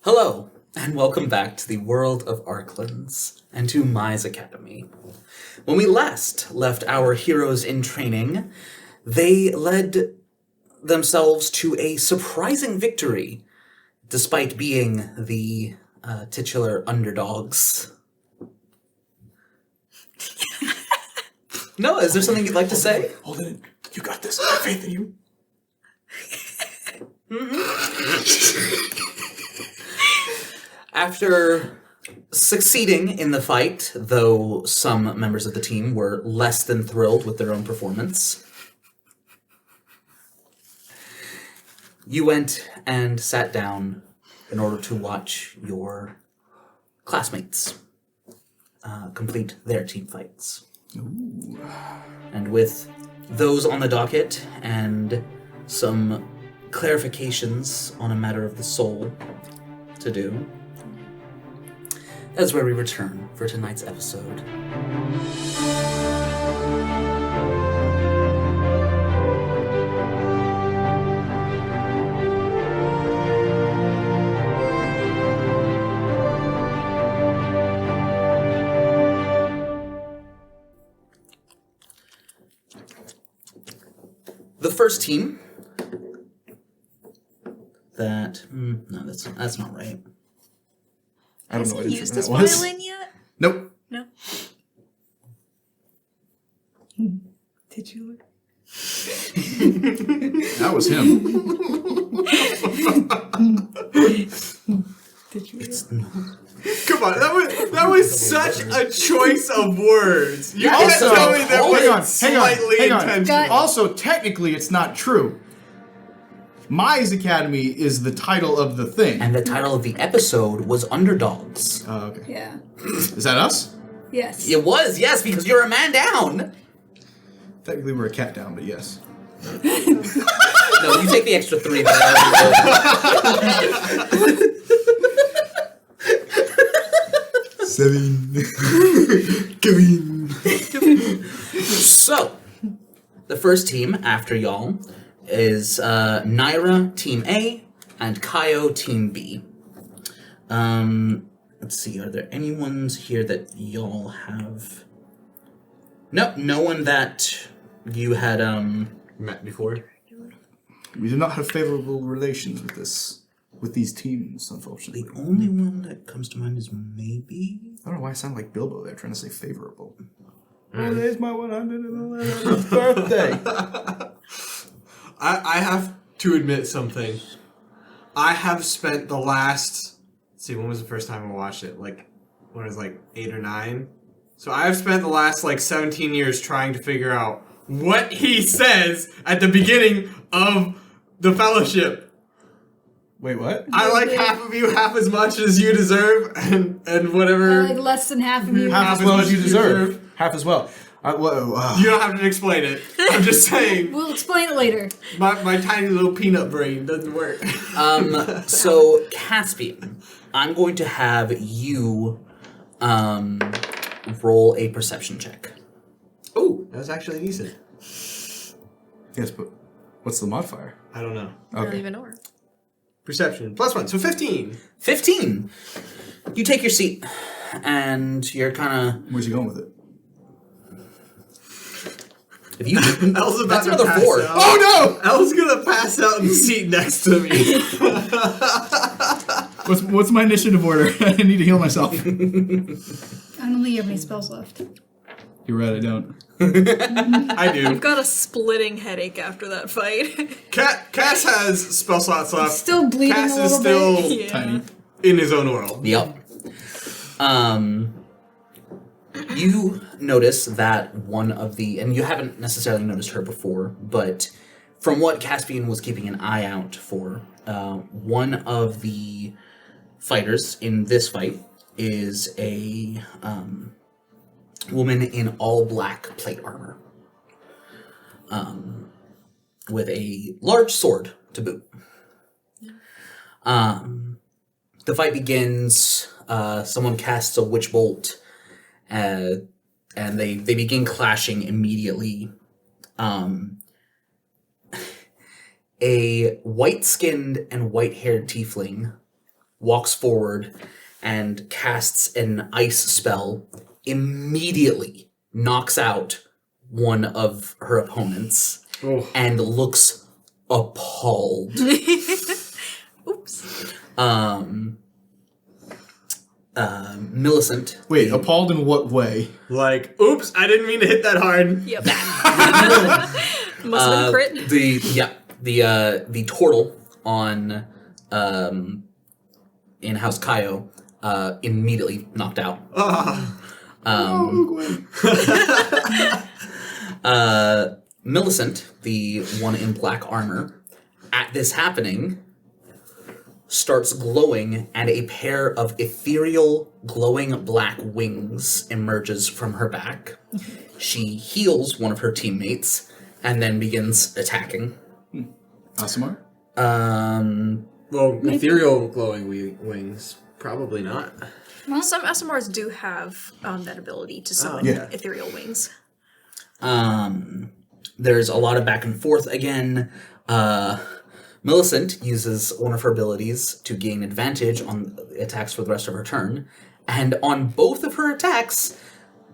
Hello, and welcome back to the world of Arklands and to Mai's Academy. When we last left our heroes in training, they led themselves to a surprising victory, despite being the titular underdogs. Noah, is there something you'd like to say? Hold it. You got this. I have faith in you. After succeeding in the fight, though some members of the team were less than thrilled with their own performance, you went and sat down in order to watch your classmates complete their team fights. Ooh. And with those on the docket and some clarifications on a matter of the soul to do, that's where we return for tonight's episode. The first team that no, that's not right. I don't know what used instrument this that was. violin yet? Nope. No. Did you? That was him. Did you? Come on, that was such a choice of words. You can't Also, tell me that hang wasn't on, slightly hang on. intentional. Also, technically, it's not true. Mai's Academy is the title of the thing. And the title of the episode was Underdogs. Oh, okay. Yeah. Is that us? Yes. It was, yes, because you're a man down. Technically, we're a cat down, but yes. No, you take the extra 3. Seven. Come in. So, the first team after y'all is Naira, Team A, and Kaio, Team B. Let's see, are there any ones here that y'all have? Nope, no one that you had, Met before. We do not have favorable relations with these teams, unfortunately. the only one that comes to mind is maybe... I don't know why I sound like Bilbo there, trying to say favorable. Oh, today's my 111th birthday. I have to admit something. I have spent the last... Let's see, when was the first time I watched it? Like, when I was like 8 or 9? So I have spent the last 17 years trying to figure out what he says at the beginning of the Fellowship. Wait, what? I like half of you half as much as you deserve, and whatever. Like less than half of you. Half as well as you deserve. Half as well. You don't have to explain it. I'm just saying. We'll explain it later. My tiny little peanut brain doesn't work. So, Caspian, I'm going to have you roll a perception check. Oh, that was actually decent. Yes, but what's the modifier? I don't know. I don't Okay. even know her. Perception. +1, so 15. 15. You take your seat, and you're kind of... Where's he going with it? If you, Elle's about that's to another pass 4. out. Oh no! Elle's gonna pass out in the seat next to me. What's my initiative order? I need to heal myself. I don't think you have any spells left. You're right, I don't. I do. I've got a splitting headache after that fight. Cass has spell slots left. Still bleeding Cass a is little still bit. Yeah. Tiny. in his own world. Yep. You notice that one of the... And you haven't necessarily noticed her before, but from what Caspian was keeping an eye out for, one of the fighters in this fight is a woman in all black plate armor, with a large sword to boot. The fight begins. Someone casts a witch bolt, and they begin clashing immediately. A white-skinned and white-haired tiefling walks forward and casts an ice spell, immediately knocks out one of her opponents, and looks appalled. Oops. Millicent. Wait, appalled in what way? Like, oops, I didn't mean to hit that hard. Yep. Must have been crit. The turtle on in House Kaio immediately knocked out. Millicent, the one in black armor, at this happening, starts glowing, and a pair of ethereal, glowing black wings emerges from her back. She heals one of her teammates, and then begins attacking. Asimar? Well, ethereal glowing wings. Probably not. Well, some SMRs do have that ability to summon ethereal wings. There's a lot of back and forth again. Millicent uses one of her abilities to gain advantage on attacks for the rest of her turn, and on both of her attacks,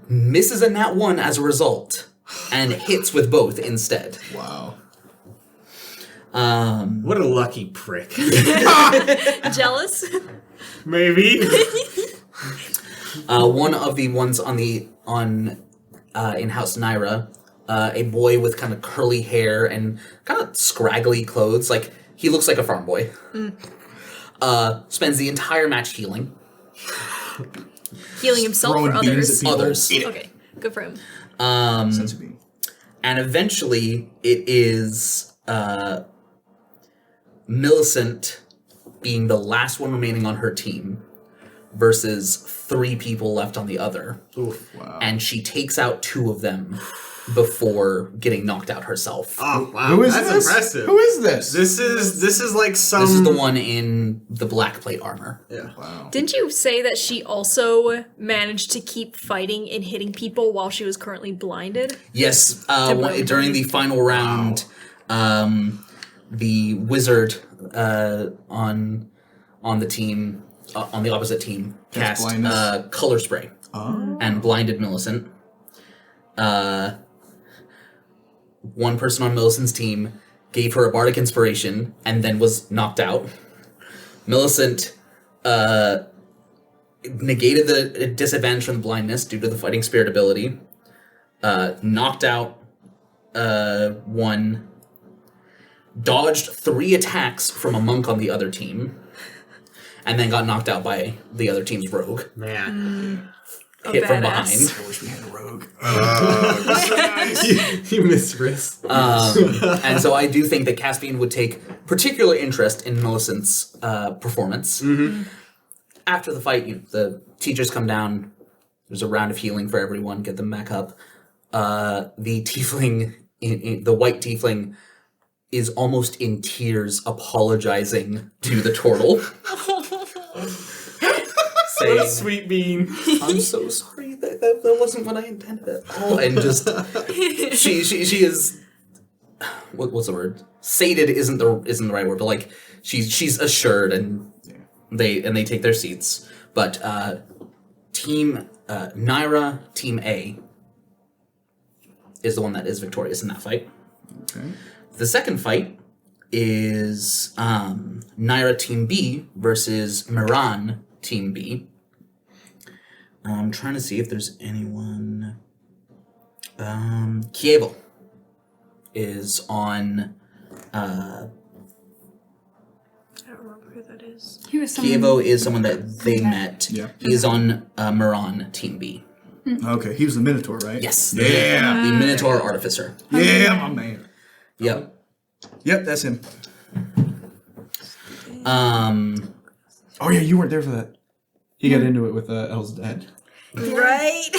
misses a nat 1 as a result, and hits with both instead. Wow. What a lucky prick. Jealous? Maybe. One of the ones on in House Naira, a boy with kind of curly hair and kind of scraggly clothes, like he looks like a farm boy. Spends the entire match healing. Healing himself or Throwing beans others? at people. Others. Okay, good for him. Senzu bean. And eventually, it is Millicent being the last one remaining on her team versus 3 people left on the other. Oof. Wow. And she takes out 2 of them before getting knocked out herself. Oh, wow. Who is That's this? impressive. Who is this? This is like some... This is the one in the black plate armor. Yeah. Wow. Didn't you say that she also managed to keep fighting and hitting people while she was currently blinded? Yes, Temporary during the final round, the wizard on the team, on the opposite team, Cast cast blindness? color spray Oh. and blinded Millicent. One person on Millicent's team gave her a bardic inspiration and then was knocked out. Millicent negated the disadvantage from the blindness due to the fighting spirit ability. Knocked out one. Dodged 3 attacks from a monk on the other team. And then got knocked out by the other team's rogue. Man. Hit from badass. behind. I wish we had a rogue. You missed Riss. And so I do think that Caspian would take particular interest in Millicent's performance. Mm-hmm. After the fight, the teachers come down. There's a round of healing for everyone. Get them back up. The tiefling, the white tiefling, is almost in tears, apologizing to the turtle. What a Saying, sweet bean. I'm so sorry, that wasn't what I intended at all. And just she is what's the word? Sated isn't the right word, but like she's assured, and they take their seats. But team Naira, team A is the one that is victorious in that fight. Okay. The second fight is Naira Team B versus Miran Team B. I'm trying to see if there's anyone. Kievo is on. I don't remember who that is. He was someone. Kievo is someone that they met. Yeah. He's on Miran Team B. Okay, he was the Minotaur, right? Yes. Yeah. The Minotaur Artificer. Yeah, my man. Yep. Yep, that's him. Oh yeah, you weren't there for that. He got into it with Elle's dad. Right?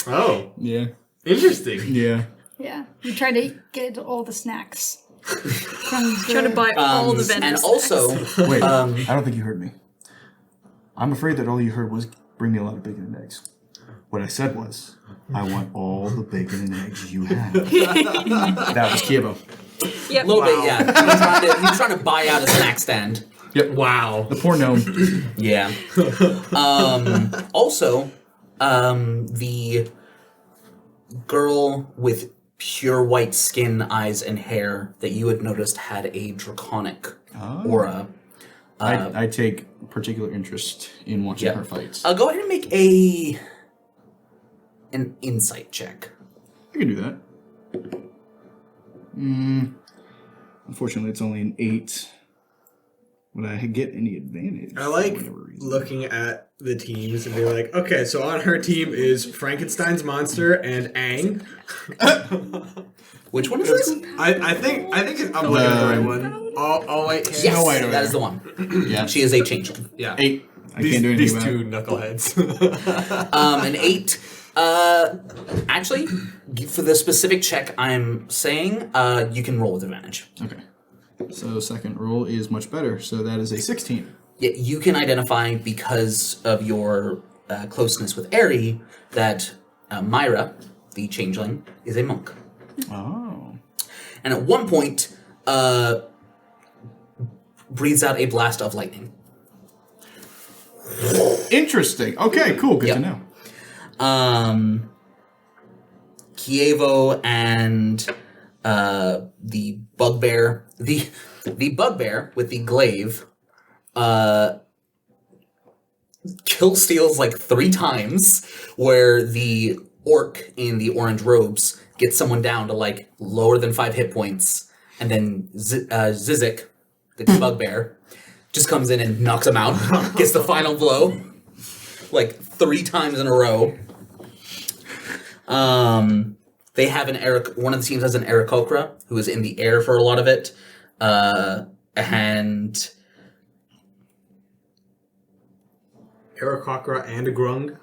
Oh, Yeah. interesting. Yeah. Yeah, we tried to get all the snacks. From Trying to buy all the vendors. And also, Wait, I don't think you heard me. I'm afraid that all you heard was bring me a lot of bacon and eggs. What I said was, I want all the bacon and eggs you have. That was Kievo. Yep. a little bit, yeah. He's trying to buy out a snack stand. Yep. Wow. The poor gnome. Yeah. Also, the girl with pure white skin, eyes, and hair that you had noticed had a draconic aura. I take particular interest in watching her fights. Go ahead and make an insight check. I can do that. Unfortunately, it's only an 8. Would I get any advantage? I like for whatever reason? looking at the teams and be like, okay, so on her team is Frankenstein's monster and Aang. Which one is this? I think I'm looking at the right one. Oh wait, Yes, Snow White over that is there. the one. Yeah. She is a changeling. yeah. 8. I These, can't do anything these about two it. knuckleheads. An 8. Actually, for the specific check I'm saying, you can roll with advantage. Okay. So second roll is much better. So that is a 16. Yeah, you can identify because of your closeness with Eri that Myra, the changeling, is a monk. Oh. And at one point, breathes out a blast of lightning. Interesting. Okay, cool. Good Yep. to know. Kievo and the bugbear, the bugbear with the glaive, kill steals like 3 times, where the orc in the orange robes gets someone down to like lower than 5 hit points, and then Zizik, the bugbear, just comes in and knocks him out, gets the final blow, like 3 times in a row. They have one of the teams has an Aarakocra, who is in the air for a lot of it, and Aarakocra and a Grung.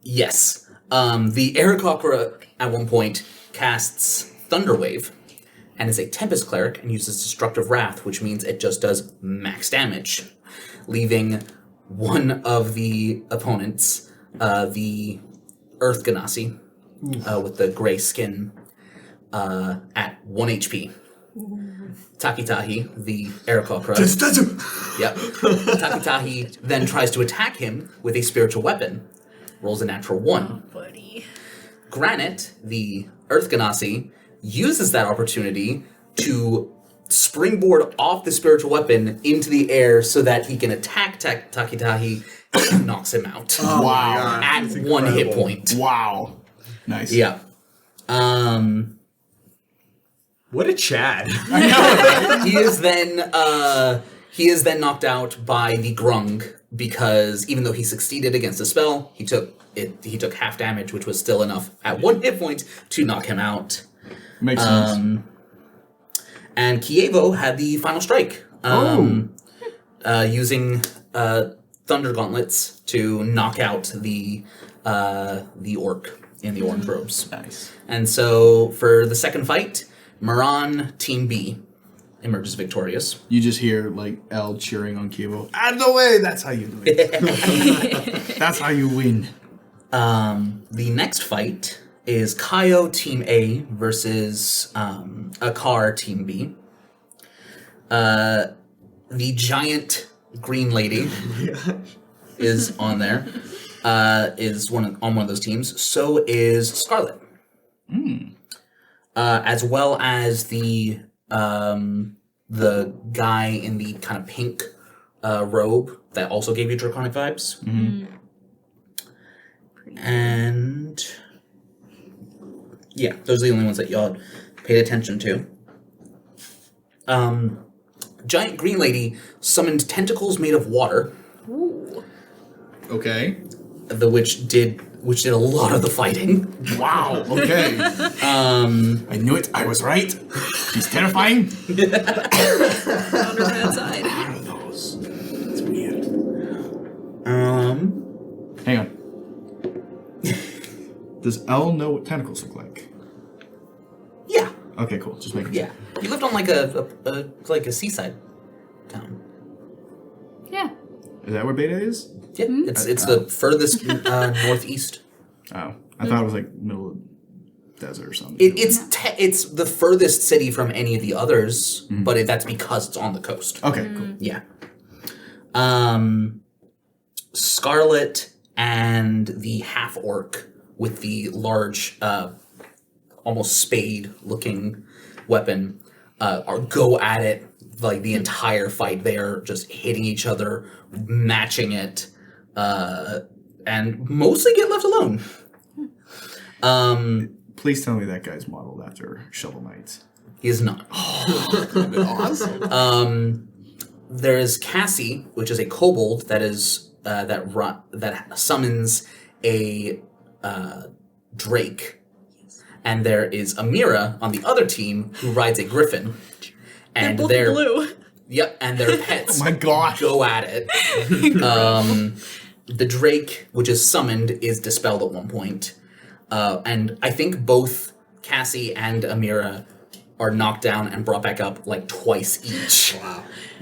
yes, the Aarakocra at one point casts Thunderwave, and is a Tempest Cleric and uses Destructive Wrath, which means it just does max damage, leaving one of the opponents, the Earth Ganassi, with the gray skin, at 1 HP. Takitahi, the Aarakocra. Just touch him. Yep. Takitahi then tries to attack him with a spiritual weapon. Rolls a natural 1. Buddy. Granite, the Earth Ganassi, uses that opportunity to springboard off the spiritual weapon into the air so that he can attack Takitahi and knocks him out. Oh Wow. my God, At that's 1 hit incredible. point. Wow. Nice. Yeah. What a Chad. He is then knocked out by the Grung because even though he succeeded against the spell, he took half damage, which was still enough at 1 hit point to knock him out. Makes sense. And Kievo had the final strike, using Thunder Gauntlets to knock out the orc in the orange robes. Nice. And so for the second fight, Moran Team B emerges victorious. You just hear like L cheering on Kibo. Out of the way. That's how you do it. That's how you win. The next fight is Kaio Team A versus Akar Team B. The giant green lady is on there. Is on one of those teams. So is Scarlet. As well as the guy in the kind of pink robe that also gave you draconic vibes. And yeah, those are the only ones that y'all paid attention to. Giant green lady summoned tentacles made of water, Okay. which did a lot of the fighting. Wow. Okay. I knew it. I was right. She's terrifying. On her bad side. What are those? It's weird. Hang on. Does L know what tentacles look like? Yeah, Okay, cool. Just making yeah. You lived on like a seaside town. Yeah. Is that where Beta is? Yeah, it's the furthest northeast. Oh, I thought it was like middle of desert or something. It's the furthest city from any of the others, but that's because it's on the coast. Okay, cool. Yeah. Scarlet and the half orc with the large, almost spade-looking weapon go at it like the entire fight. They are just hitting each other, matching it, and mostly get left alone. Please tell me that guy's modeled after Shovel Knight. He is not. Awesome. There is Cassie, which is a kobold that is that summons a drake, and there is Amira on the other team who rides a griffin, and They're both blue. Yep, and their pets Oh my gosh. go at it. The drake, which is summoned, is dispelled at one point, and I think both Cassie and Amira are knocked down and brought back up like twice each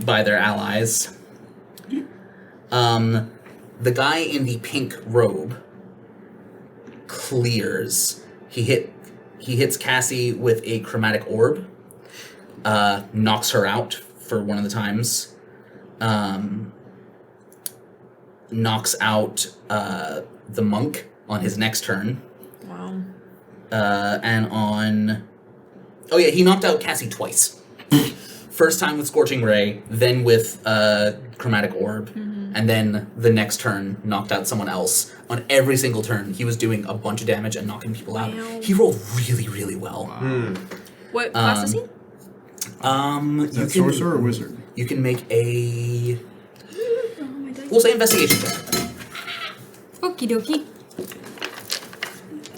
by their allies. The guy in the pink robe clears. He hits Cassie with a chromatic orb, knocks her out for one of the times, knocks out the monk on his next turn. Wow. And on... Oh yeah, he knocked out Cassie twice. First time with Scorching Ray, then with Chromatic Orb, and then the next turn knocked out someone else. On every single turn, he was doing a bunch of damage and knocking people out. Wow. He rolled really, really well. What class is he? Is that sorcerer or wizard? You can make a... Oh, my dice. We'll say investigation check. Okie dokie.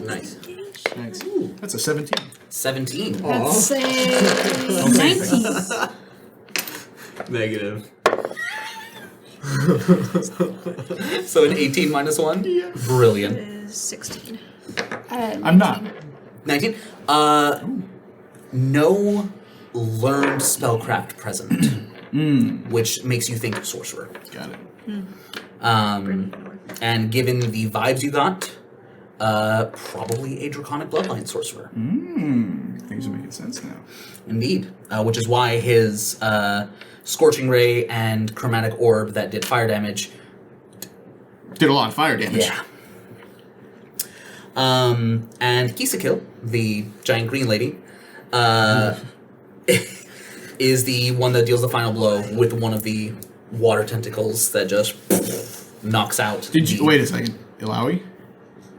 Nice. Thanks. That's a 17. 17. That's a 19. Negative. So an 18 minus 1? Yeah. Brilliant. Is 16. I'm not. 19? No learned spellcraft present, which makes you think sorcerer. Got it. And given the vibes you got, probably a draconic bloodline sorcerer. Things are making sense now. Indeed. Which is why his Scorching Ray and Chromatic Orb that did fire damage. Did a lot of fire damage. Yeah. And Kisakil, the giant green lady, is the one that deals the final blow with one of the water tentacles that just knocks out. Did you wait a second? Ilawi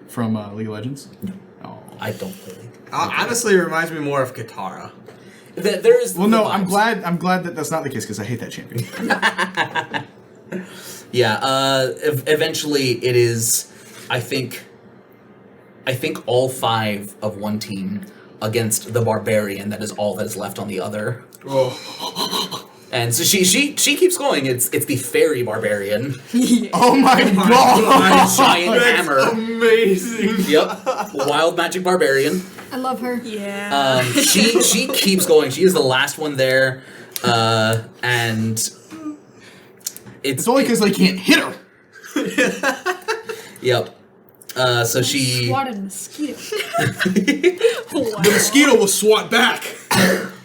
from League of Legends? No. Oh. I don't really. Honestly, it reminds me more of Katara. There is. Well, no, the I'm vibes. glad that that's not the case because I hate that champion. Yeah. Eventually, it is. I think all 5 of one team against the barbarian. That is all that is left on the other. Oh. And so she keeps going. It's the fairy barbarian. Oh my god! Giant hammer. Amazing. Yep. Wild magic barbarian. I love her. Yeah. She keeps going. She is the last one there, and It's only because they can't hit her. Yep. So she. Swatted a mosquito. The mosquito will swat back.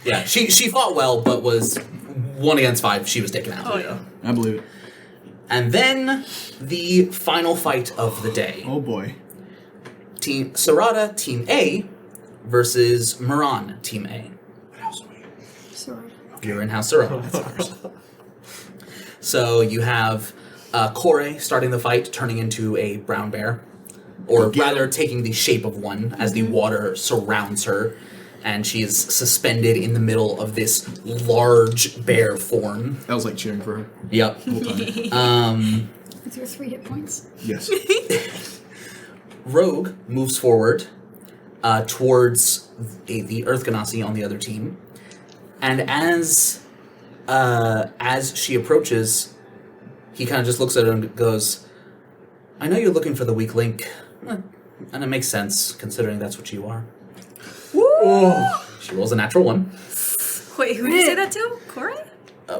Yeah. She fought well, but was 1 against 5. She was taken out. Oh, yeah. I believe it. And then the final fight of the day. Oh boy. Team Sarada, Team A, versus Moran, Team A. Sorry. You're in House Sarada. So you have Kore starting the fight, turning into a brown bear. Or rather, taking the shape of one as the water surrounds her. And she is suspended in the middle of this large bear form. That was like cheering for her. Yep. With your 3 hit points. Yes. Rogue moves forward towards the Earth Ganassi on the other team, and as she approaches, he kind of just looks at her and goes, "I know you're looking for the weak link, and it makes sense considering that's what you are." Oh. She rolls a natural 1 Wait, who did you say that to? Corey?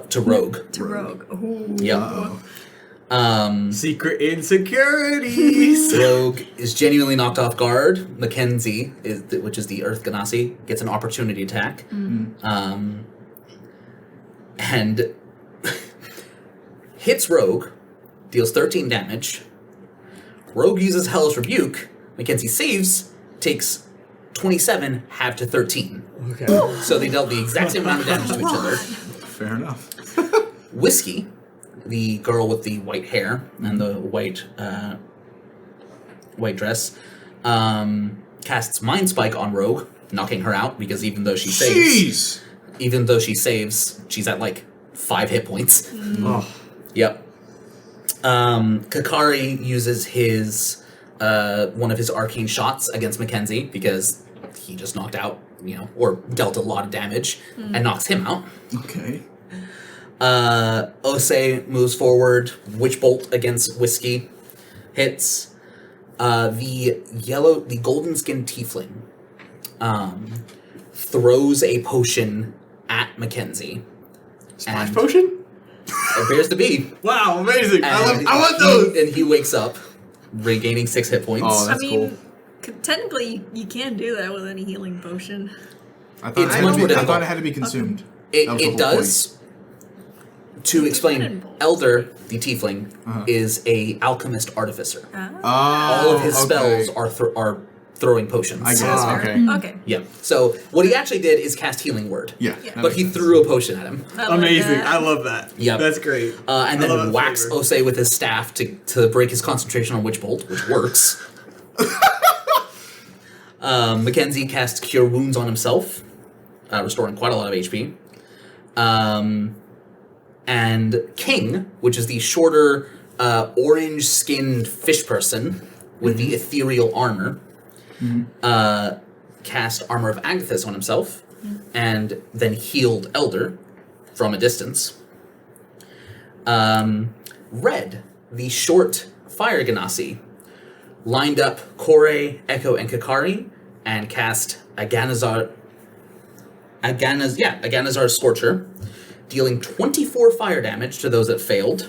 to Rogue. To Rogue. Ooh. Yep. Secret insecurities. Rogue is genuinely knocked off guard. Mackenzie, which is the Earth Ganassi, gets an opportunity attack. And hits Rogue, deals 13 damage. Rogue uses Hellish Rebuke. Mackenzie saves, takes 27, halved to 13. Okay. So they dealt the exact same amount of damage to each other. Fair enough. Whiskey, the girl with the white hair and the white dress, casts Mind Spike on Rogue, knocking her out because even though she saves, she's at like 5 hit points. Oh. Yep. Kakari uses his one of his arcane shots against Mackenzie because he just knocked out, or dealt a lot of damage and knocks him out. Okay. Osei moves forward, Witch Bolt against Whiskey, hits. The golden skinned tiefling throws a potion at Mackenzie. Splash potion? Appears to be. Wow, amazing. I And want those. And he wakes up, regaining 6 hit points. Oh, I that's mean, technically, you can do that with any healing potion. I thought, It's it, had much to more be, I difficult. thought it had to be consumed. That was the It whole does. To explain, Cannonball. Elder, the tiefling, is a alchemist artificer. point. All of his okay. spells are throwing potions. I guess. That's fair. Okay. Okay. Yeah. So what he actually did is cast Healing Word. Yeah. Yeah. that But makes he sense. threw a potion at him. I like Amazing. that. I love that. Yep. That's great. And I love then that whacks flavor. Osei with his staff to break his concentration on Witch Bolt, which works. Mackenzie casts Cure Wounds on himself, restoring quite a lot of HP. And King, which is the shorter, orange-skinned fish person with the ethereal armor, cast Armor of Agathis on himself, and then healed Elder from a distance. Red, the short fire Ganassi, lined up Kore, Echo, and Kakari, and cast Aganazar's Scorcher, dealing 24 fire damage to those that failed,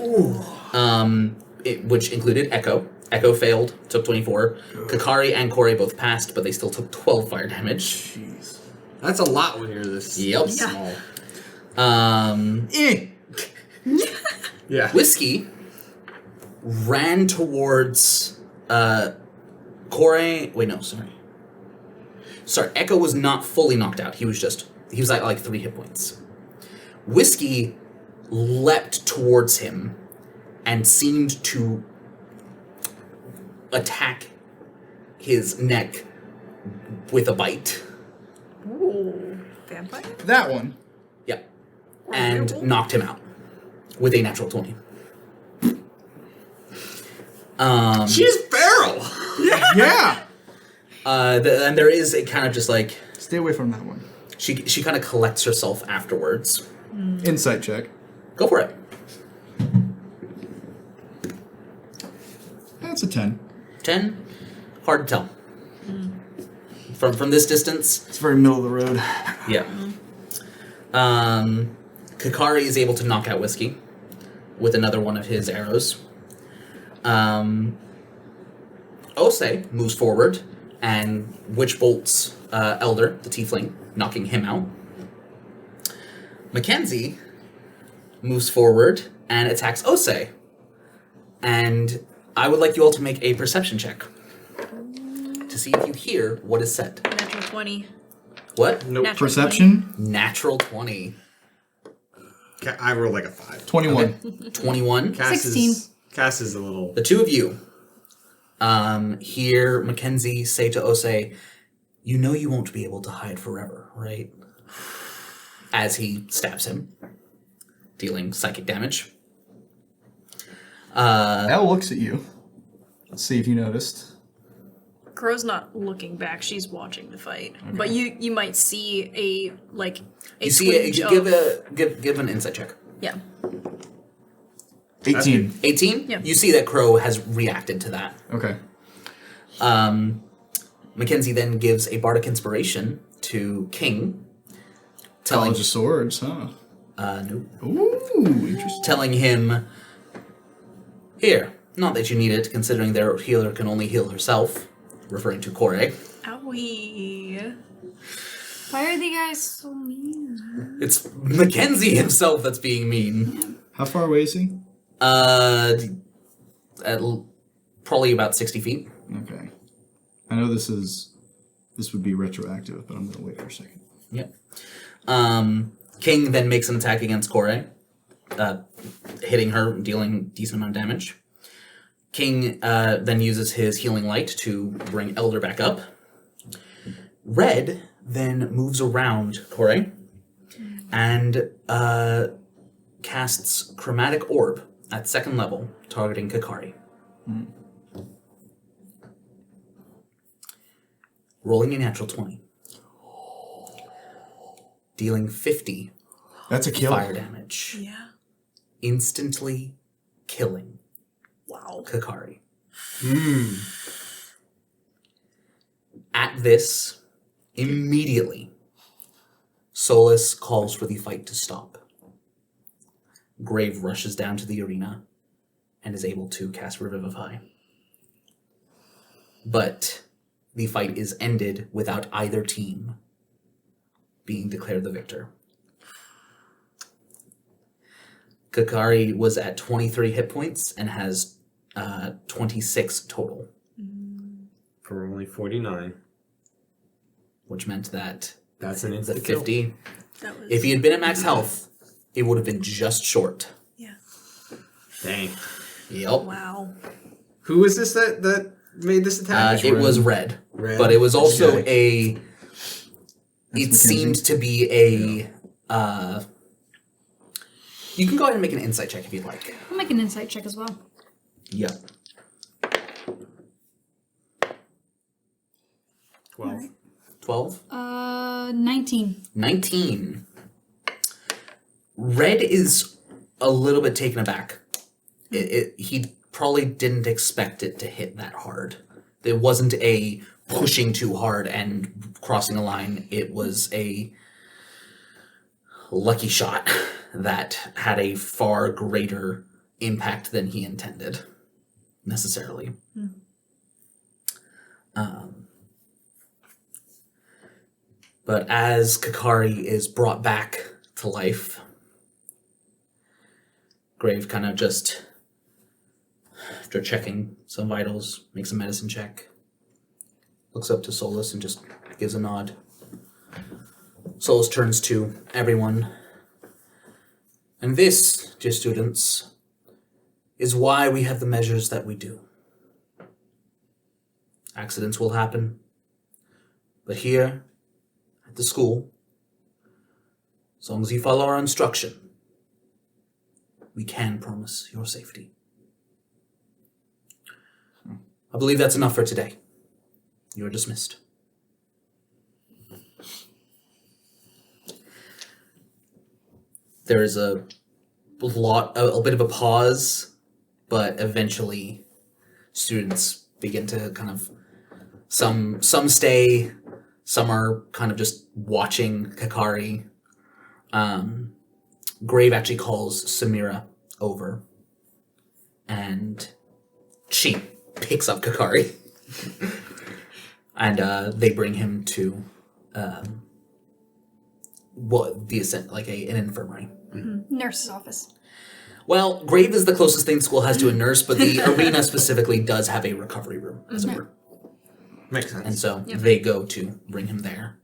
which included Echo. Echo failed, took 24. Kakari and Kore both passed, but they still took 12 fire damage. Jeez. That's a lot when you're this Yep. small. Yeah. Whiskey ran towards Kore. Wait, no, sorry. Sorry, Echo was not fully knocked out. He was at like 3 hit points. Whiskey leapt towards him and seemed to attack his neck with a bite. Ooh, vampire? That one. Yep. Or And werewolf? knocked him out with a natural 20. She's feral. Yeah. And there is a kind of just like Stay away from that one. she kind of collects herself afterwards. Insight check. Go for it. That's a 10. 10. Hard to tell. From this distance, It's very middle of the road. yeah. Kakari is able to knock out Whiskey with another one of his arrows. Osei moves forward and Witch Bolts Elder, the tiefling, knocking him out. Mackenzie moves forward and attacks Osei. And I would like you all to make a perception check to see if you hear what is said. Natural 20. What? Nope. Natural Perception? Natural 20. I rolled like a 5. 21. Okay. 21. Cass 16. Cass is a little. The two of you hear Mackenzie say to Osei, "You know you won't be able to hide forever, right?" As he stabs him, dealing psychic damage. Elle looks at you. Let's see if you noticed. Crow's not looking back; she's watching the fight. But you might see a You see it. twinge Give an insight check. yeah. 18. 18. Yeah. You see that Crow has reacted to that. Okay. Mackenzie then gives a bardic inspiration to King, telling College of Swords, huh? no, Ooh, interesting. telling him, "Here, not that you need it, considering their healer can only heal herself," referring to Kore. Owie. Why are the guys so mean? It's Mackenzie himself that's being mean. How far away is he? Probably about 60 feet. Okay. I know this would be retroactive, but I'm going to wait for a second. Yep. King then makes an attack against Kore, hitting her, dealing a decent amount of damage. King then uses his healing light to bring Elder back up. Red then moves around Kore and casts Chromatic Orb at 2nd level, targeting Kakari. Rolling a natural 20. Dealing 50 That's a kill. fire damage. Yeah. Instantly killing Wow. Kakari. At this, immediately, Solus calls for the fight to stop. Grave rushes down to the arena and is able to cast Revivify. But the fight is ended without either team being declared the victor. Kakari was at 23 hit points and has 26 total, For only 49. which meant that That's an the instant 50, That was. if he had been at max health, it would have been just short. Yeah. Dang. Yep. Wow. Who was this that made this attack? It was red, Red. but it was also Okay. it Mackenzie. seemed to be a. You can go ahead and make an insight check if you'd like. I'll make an insight check as well. Yep. 12. 12? 19. 19. Red is a little bit taken aback. He probably didn't expect it to hit that hard. It wasn't a pushing too hard and crossing a line. It was a lucky shot that had a far greater impact than he intended, necessarily. But as Kakari is brought back to life, Grave kind of just, after checking some vitals, makes a medicine check, looks up to Solus and just gives a nod. Solus turns to everyone. And this, dear students, is why we have the measures that we do. Accidents will happen, but here, at the school, as long as you follow our instruction, we can promise your safety. I believe that's enough for today. You are dismissed. There is a bit of a pause, but eventually students begin to kind of, some stay, some are kind of just watching Kakari. Grave actually calls Samira over, and she picks up Kakari, and they bring him to an infirmary. Nurse's office. Well, Grave is the closest thing the school has to a nurse, but the arena specifically does have a recovery room, as it were. Makes sense. And so they go to bring him there.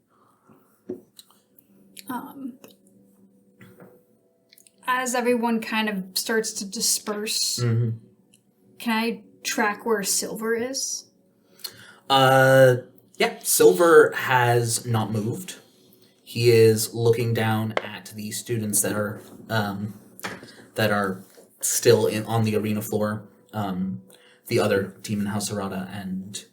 As everyone kind of starts to disperse, can I track where Silver is? Yeah, Silver has not moved. He is looking down at the students that are still on the arena floor. The other team in House Arata and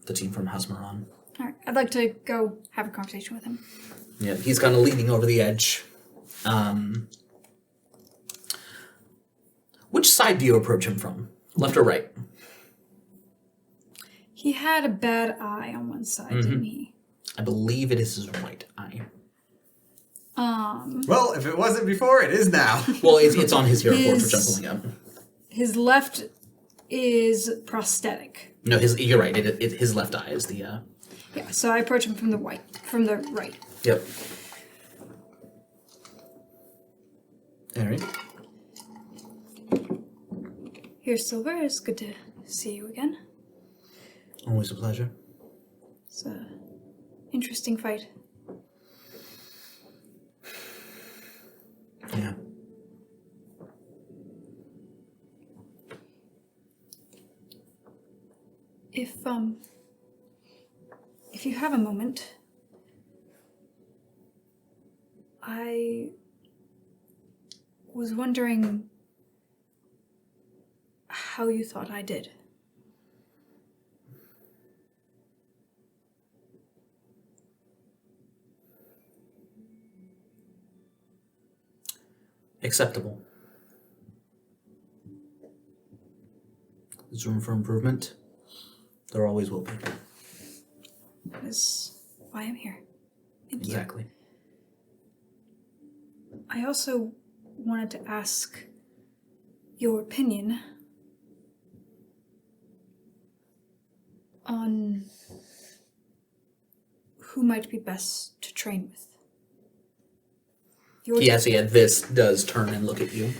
the team from House Moran. All right, I'd like to go have a conversation with him. Yeah, he's kind of leaning over the edge. Which side do you approach him from? Left or right? He had a bad eye on one side, didn't he? I believe it is his right eye. Well, if it wasn't before, it is now. Well, it's on his hero force, which I'm His- pulling up. His left is prosthetic. No, you're right. His left eye is the. Yeah, so I approach him from the right. Yep. Alright. Here, Silver. It's good to see you again. Always a pleasure. It's a interesting fight. Yeah. If you have a moment, I was wondering how you thought I did. Acceptable. There's room for improvement. There always will be. That is why I'm here. Thank you. Exactly. I also wanted to ask your opinion on who might be best to train with. Yes, yeah, this does turn and look at you.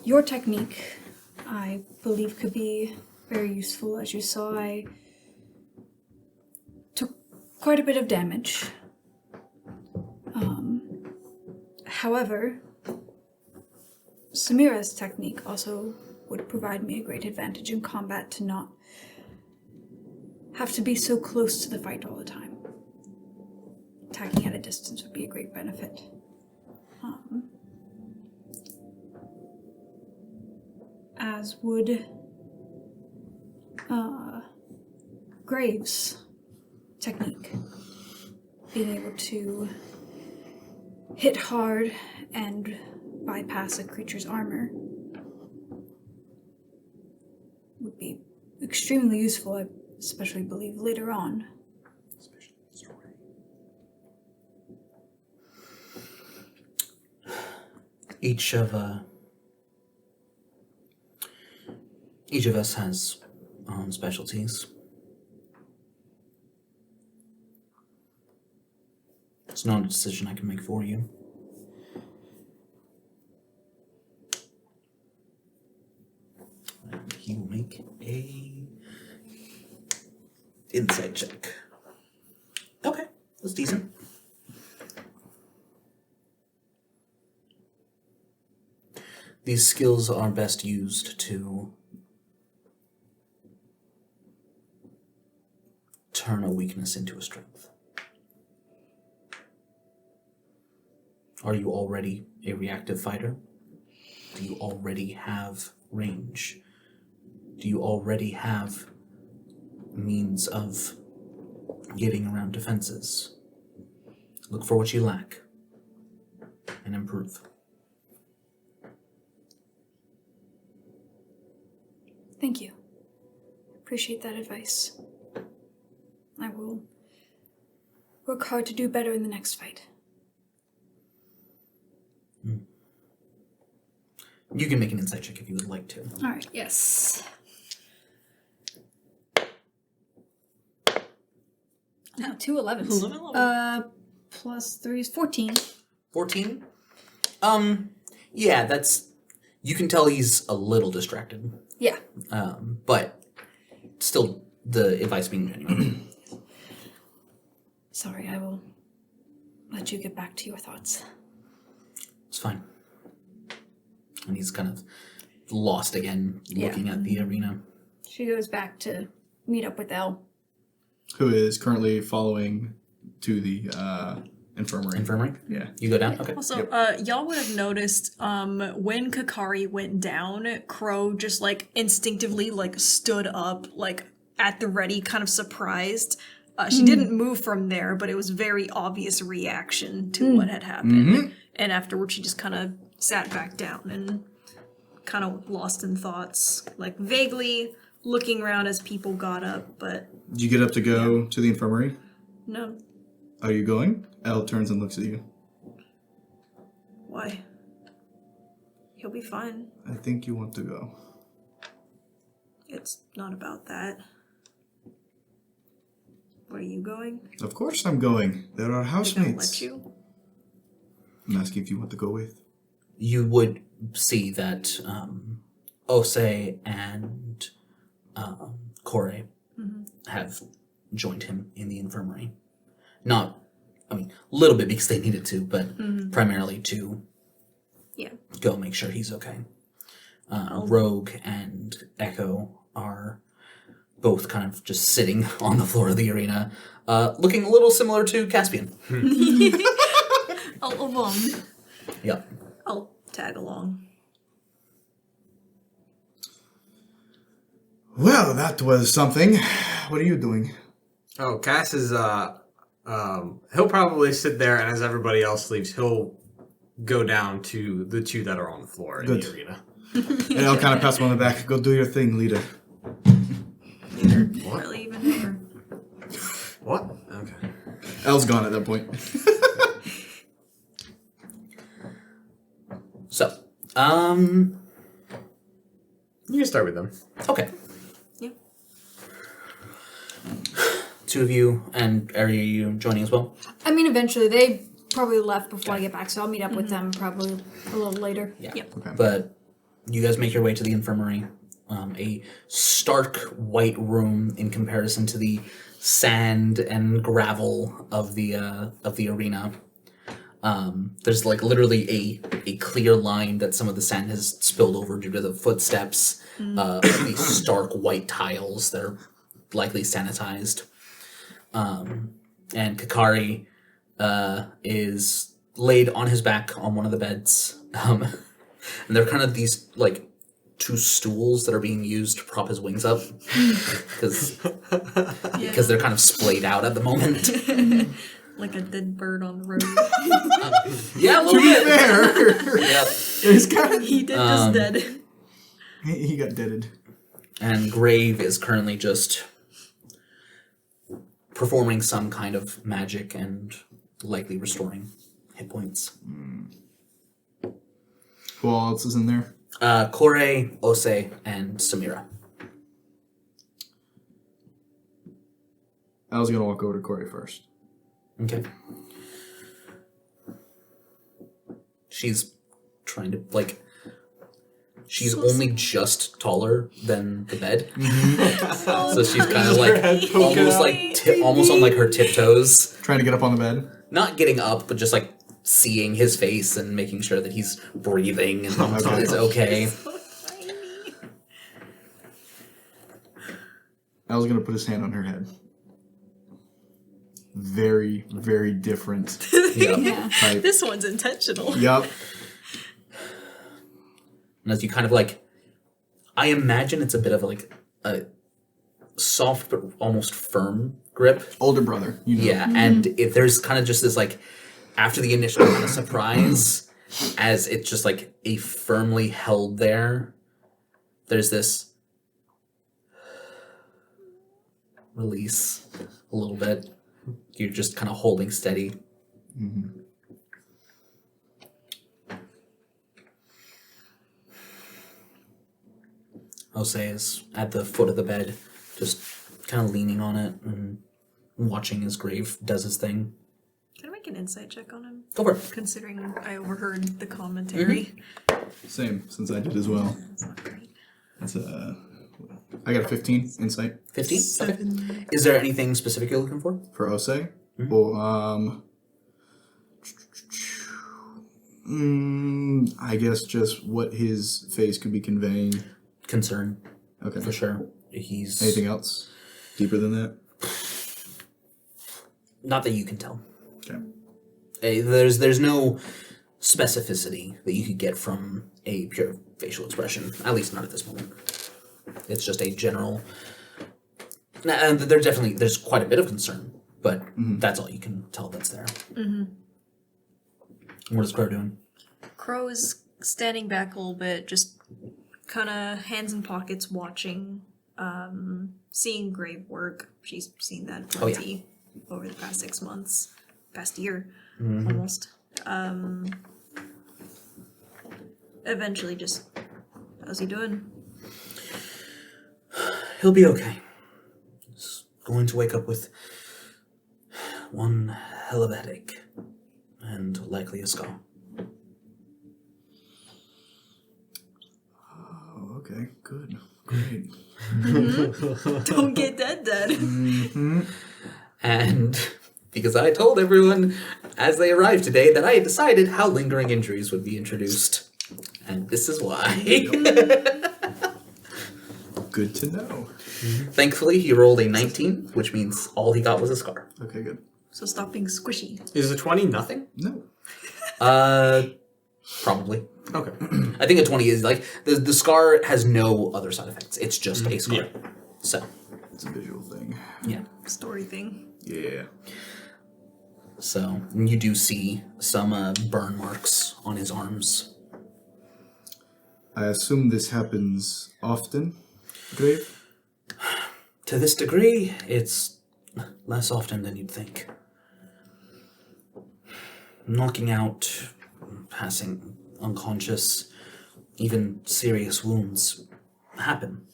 Your technique, I believe, could be very useful. As you saw, I took quite a bit of damage. However, Samira's technique also would provide me a great advantage in combat to not have to be so close to the fight all the time. Attacking at a distance would be a great benefit. As would Graves' technique. Being able to hit hard and bypass a creature's armor would be extremely useful, I especially believe later on. Each of us has our own specialties. It's not a decision I can make for you. And he will make a insight check. Okay, that's decent. These skills are best used to turn a weakness into a strength. Are you already a reactive fighter? Do you already have range? Do you already have means of getting around defenses? Look for what you lack and improve. Thank you. Appreciate that advice. I will work hard to do better in the next fight. You can make an insight check if you would like to. All right. Yes. No, 2 11s. Plus 3 is 14. 14? Yeah, that's... You can tell he's a little distracted. Yeah. But still, the advice being genuine. Sorry, I will let you get back to your thoughts. It's fine. And he's kind of lost again, looking at the arena. She goes back to meet up with Elle. Who is currently following to the infirmary. Infirmary? Yeah. You go down? Okay. Also, y'all would have noticed when Kakari went down, Crow just like instinctively like stood up, like at the ready, kind of surprised. She didn't move from there, but it was very obvious reaction to what had happened. Mm-hmm. And afterwards, she just kind of sat back down and kind of lost in thoughts, like vaguely looking around as people got up, but... Did you get up to go to the infirmary? No. Are you going? Elle turns and looks at you. Why? He'll be fine. I think you want to go. It's not about that. Where are you going? Of course I'm going. There are They housemates. don't let you? I'm asking if you want to go with. You would see that Osei and Kore have joined him in the infirmary. Not, I mean, a little bit because they needed to, but primarily to go make sure he's okay. Rogue and Echo are both kind of just sitting on the floor of the arena, looking a little similar to Caspian. Yep. I'll tag along. Well, that was something. What are you doing? Oh, Cass is he'll probably sit there, and as everybody else leaves, he'll go down to the two that are on the floor in the arena. And I'll kind of pass him on the back. Go do your thing, leader. What? Really even there. What? Okay. El's gone at that point. So, You can start with them. okay. Yeah. Two of you, and are you joining as well? I mean, eventually they probably left before I get back, so I'll meet up with them probably a little later. Yeah. Yep. Okay. But you guys make your way to the infirmary. A stark white room in comparison to the sand and gravel of the arena. There's like literally a clear line that some of the sand has spilled over due to the footsteps of these stark white tiles that are likely sanitized. And Kakari is laid on his back on one of the beds. And they're kind of these like two stools that are being used to prop his wings up because they're kind of splayed out at the moment. Like a dead bird on the road. Yeah, a To little be bit. fair, Yeah. it's kind of, He did just dead. he got deaded. And Grave is currently just performing some kind of magic and likely restoring hit points. Who else is in there? Kore, Osei, and Samira. I was gonna walk over to Corey first. Okay. She's trying to, like, she's only just taller than the bed. So she's kind of like, almost on like her tiptoes. Trying to get up on the bed. Not getting up, but just like seeing his face and making sure that he's breathing and Okay. is okay. So tiny. I was gonna put his hand on her head. Very, very different Yeah. type. This one's intentional. Yup. And as you kind of like, I imagine it's a bit of like a soft but almost firm grip. Older brother. You know. Yeah, and if there's kind of just this like, after the initial kind of surprise, as it's just like a firmly held there, there's this release a little bit. You're just kind of holding steady. Jose is at the foot of the bed, just kind of leaning on it and watching his grave does his thing. Can I make an insight check on him? Go for it. Considering I overheard the commentary. Same, since I did as well. That's not great. That's I got a 15 insight 15? Okay. 7. Is there anything specific you're looking for? for Osei. Well, I guess just what his face could be conveying. Concern, Okay. for sure. He's Anything else deeper than that? not that you can tell. Okay. There's no specificity that you could get from a pure facial expression, at least not at this moment. It's just a general. And there's quite a bit of concern, but that's all you can tell that's there. What is Crow doing? Crow is standing back a little bit, just kind of hands in pockets watching, seeing grave work. She's seen that plenty over the past 6 months, past year, almost. Eventually just, how's he doing? He'll be okay. He's going to wake up with one hell of a headache and likely a skull. Okay, good. Great. Don't get dead. And because I told everyone as they arrived today that I had decided how lingering injuries would be introduced. And this is why. Good to know. Thankfully, he rolled a 19, which means all he got was a scar. Okay, good. So stop being squishy. Is a 20 nothing? No. Probably. Okay. I think a 20 is like, the scar has no other side effects. It's just a scar. Yeah. So, It's a visual thing. yeah. Story thing. Yeah. So, you do see some burn marks on his arms. I assume this happens often, Grave? To this degree, it's less often than you'd think. Knocking out, passing unconscious, even serious wounds happen.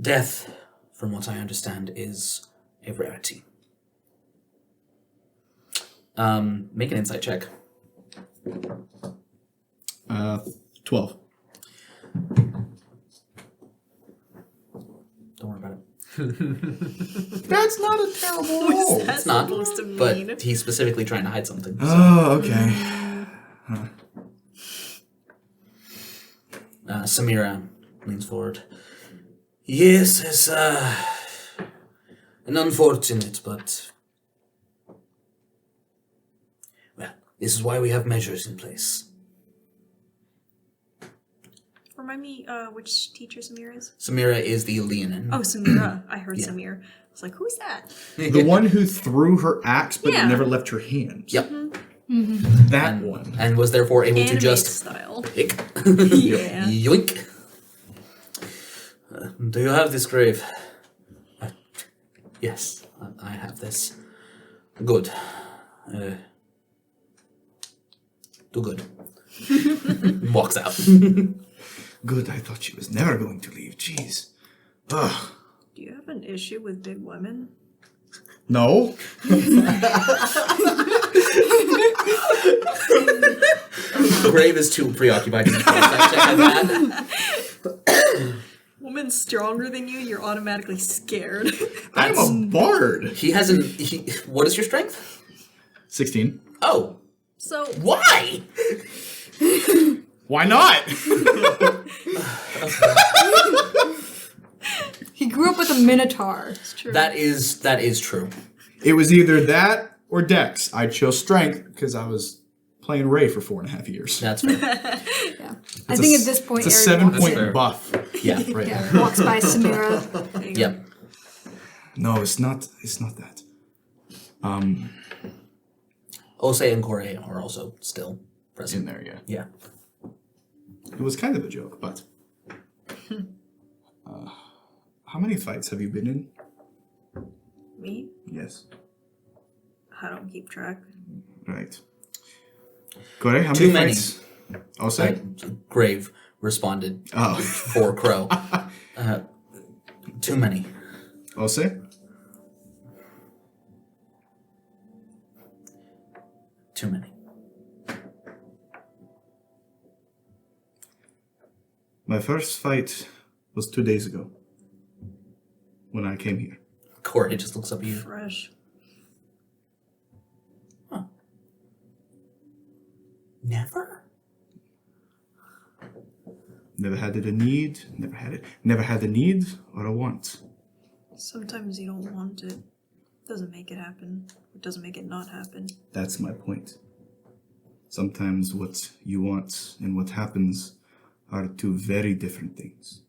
Death, from what I understand, is a rarity. Make an insight check. 12. Don't worry about it. That's not a terrible roll. That's It's not, supposed to mean. but he's specifically trying to hide something. So. Oh, okay. Samira leans forward. Yes, it's an unfortunate, but well, this is why we have measures in place. Remind me which teacher Samira is? Samira is the Leonin. Oh, Samira. I heard Yeah. Samir. I was like, who's that? The one who threw her axe, but Yeah. it never left her hand. Yep. That one. And was therefore able to Anime just style. pick. Yeah. Yoink. Do you have this grave? Yes, I have this. Good. Do good. Walks out. Good, I thought she was never going to leave. Jeez. Ugh. Do you have an issue with big women? No? Grave is too preoccupied to make that check on that. Woman stronger than you, you're automatically scared. I'm a bard. He hasn't. What is your strength? 16. Oh, So why? Why not? He grew up with a minotaur. it's true. That is true. It was either that or Dex. I chose strength because I was playing Ray for 4.5 years. That's fair. Yeah. I think at this point, It's a Aaron walks 7-point fair. buff. Yeah. Right now. Yeah, walks by Samira. There you go. Yep. No, it's not. It's not that. Ose and Corey are also still In present. there, yeah. Yeah. It was kind of a joke, but. How many fights have you been in? Me? Yes. I don't keep track. Right. Corey, how Too many many. fights? I'll say. Grave responded Oh. for Crow. Too many. I'll say. Too many. My first fight was 2 days ago. When I came here. Corey just looks up at you. Fresh. Never? Never had it a need. Never had it. Never had a need or a want. Sometimes you don't want it. Doesn't make it happen. It doesn't make it not happen. That's my point. Sometimes what you want and what happens are two very different things.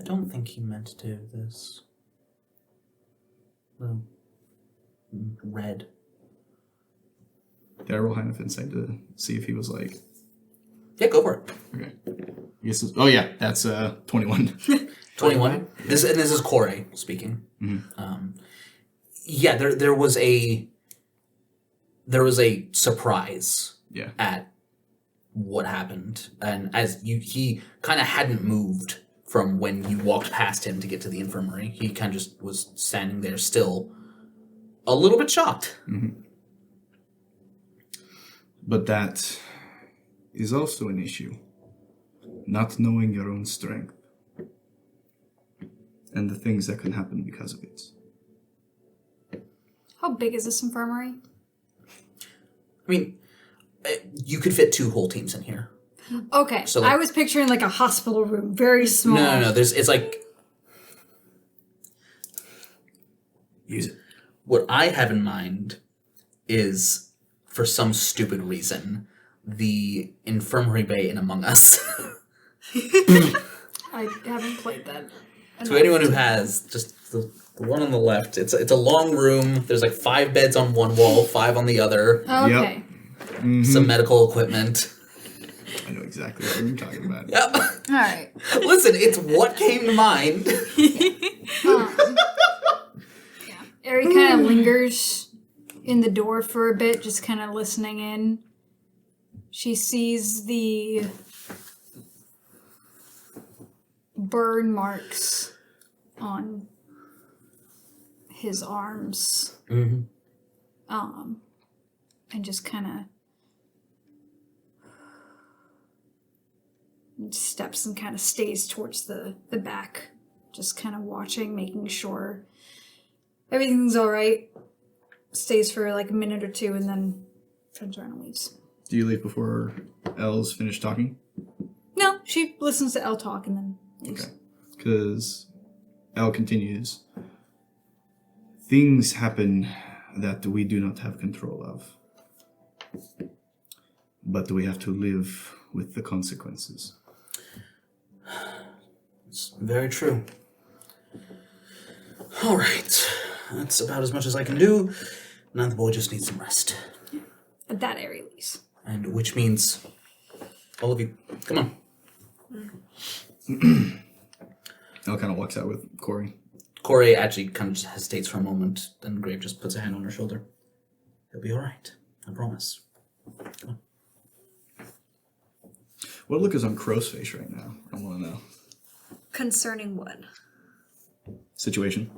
I don't think he meant to do this. The red. Did I roll Heinef insight to see if he was like, Yeah, go for it. okay. I guess oh yeah, that's 21. 21. This is Corey speaking. Yeah, there was a surprise Yeah. at what happened, and he kind of hadn't moved from when you walked past him to get to the infirmary. He kind of just was standing there still, a little bit shocked. But that is also an issue. Not knowing your own strength. And the things that can happen because of it. How big is this infirmary? I mean, you could fit 2 whole teams in here. Okay, So, like- I was picturing like a hospital room, very small. No. It's like Use it. what I have in mind is, for some stupid reason, the infirmary bay in Among Us. I haven't played that. To anyone who has, just the one on the left, it's a long room. There's like 5 beds on one wall, 5 on the other. Okay. Some medical equipment. I know exactly what you're talking about. Yep. All right. Listen, it's what came to mind. Ari kind of lingers in the door for a bit, just kind of listening in. She sees the burn marks on his arms. Mm-hmm. And just kind of steps and kind of stays towards the back, just kind of watching, making sure everything's all right. Stays for like a minute or 2 and then turns around and leaves. Do you leave before Elle's finished talking? No, she listens to Elle talk and then leaves. Okay. Because Elle continues. Things happen that we do not have control of. But we have to live with the consequences. It's very true. All right. That's about as much as I can do. Now the boy just needs some rest. At that Ari leaves. And which means all of you, come on. Elle kind of walks out with Corey. Corey actually kind of just hesitates for a moment, then Grave just puts a hand on her shoulder. He'll be all right. I promise. Come on. What look is on Crow's face right now? I want to know. Concerning what? Situation.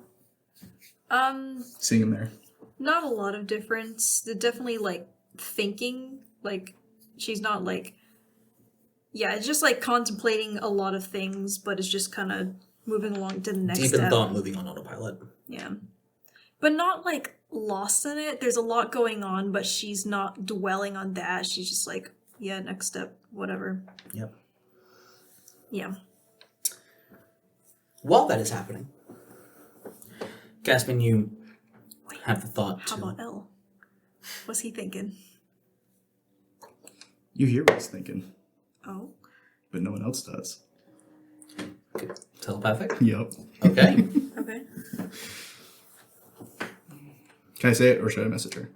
Seeing him there. Not a lot of difference. They're definitely like thinking, like she's not like, yeah, it's just like contemplating a lot of things, but it's just kind of moving along to the next Deep step. in thought, moving on autopilot. Yeah. But not like lost in it. There's a lot going on, but she's not dwelling on that. She's just like, yeah, next step, whatever. Yep. Yeah. While that is happening, Caspian, you have the thought How to... about Elle? What's he thinking? You hear what he's thinking, Oh. but no one else does. Telepathic? Yep. Okay. Okay. Can I say it or should I message her?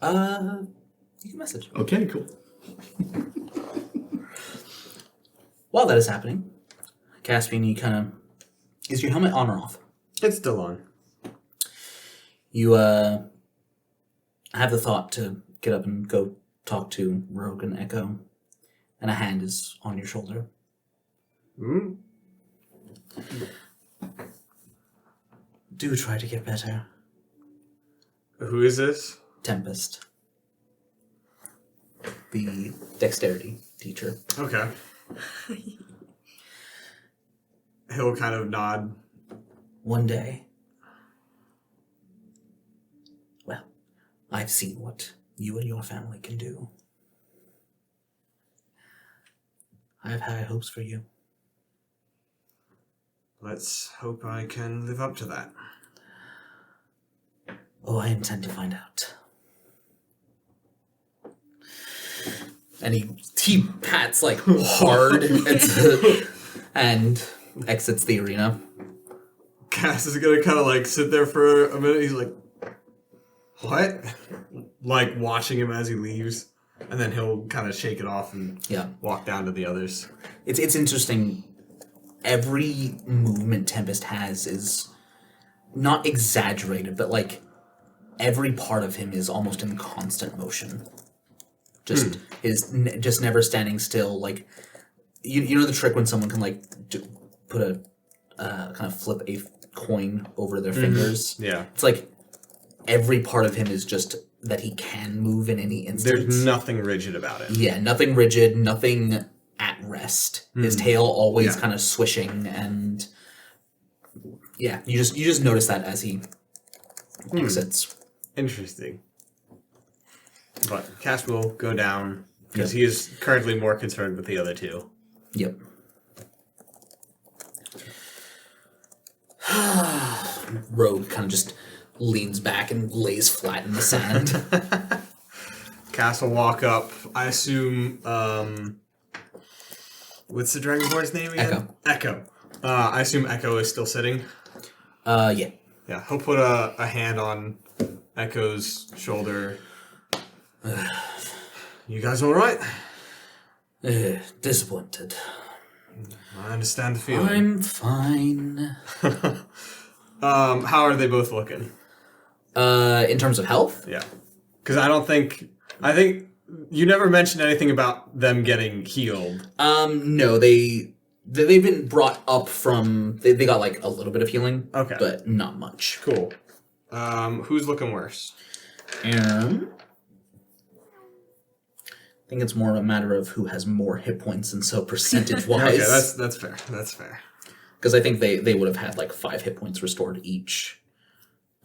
You can message. Okay, cool. While that is happening, Caspian, you kind of... Is your helmet on or off? It's still on. You, have the thought to get up and go talk to Rogue and Echo, and a hand is on your shoulder. Hmm? Do try to get better. Who is this? Tempest. The dexterity teacher. Okay. He'll kind of nod. One day. Well, I've seen what you and your family can do. I have high hopes for you. Let's hope I can live up to that. Oh, I intend to find out. And he pats like hard and exits the arena. Cass is gonna kind of like sit there for a minute. He's like, "What?" Like watching him as he leaves, and then he'll kind of shake it off and walk down to the others. It's interesting. Every movement Tempest has is not exaggerated, but like every part of him is almost in constant motion. Just just never standing still. Like you know the trick when someone can like put a kind of flip a coin over their fingers. Yeah, It's like every part of him is just that he can move in any instant. There's nothing rigid about it. Yeah, nothing rigid, nothing at rest. His tail always kind of swishing, and yeah, you just notice that as he exits. Interesting. But Cass will go down because he is currently more concerned with the other two. Yep. Rogue kind of just leans back and lays flat in the sand. Cass will walk up. I assume. What's the Dragonborn's name again? Echo. I assume Echo is still sitting. Yeah. Yeah, he'll put a hand on Echo's shoulder. You guys all right? Disappointed. I understand the feeling. I'm fine. How are they both looking? In terms of health? Yeah. Because I think you never mentioned anything about them getting healed. No, they've been brought up from, they got like a little bit of healing. Okay. But not much. Cool. Who's looking worse? I think it's more a matter of who has more hit points, and so percentage-wise. Okay, that's fair. That's fair. Because I think they would have had like 5 hit points restored each.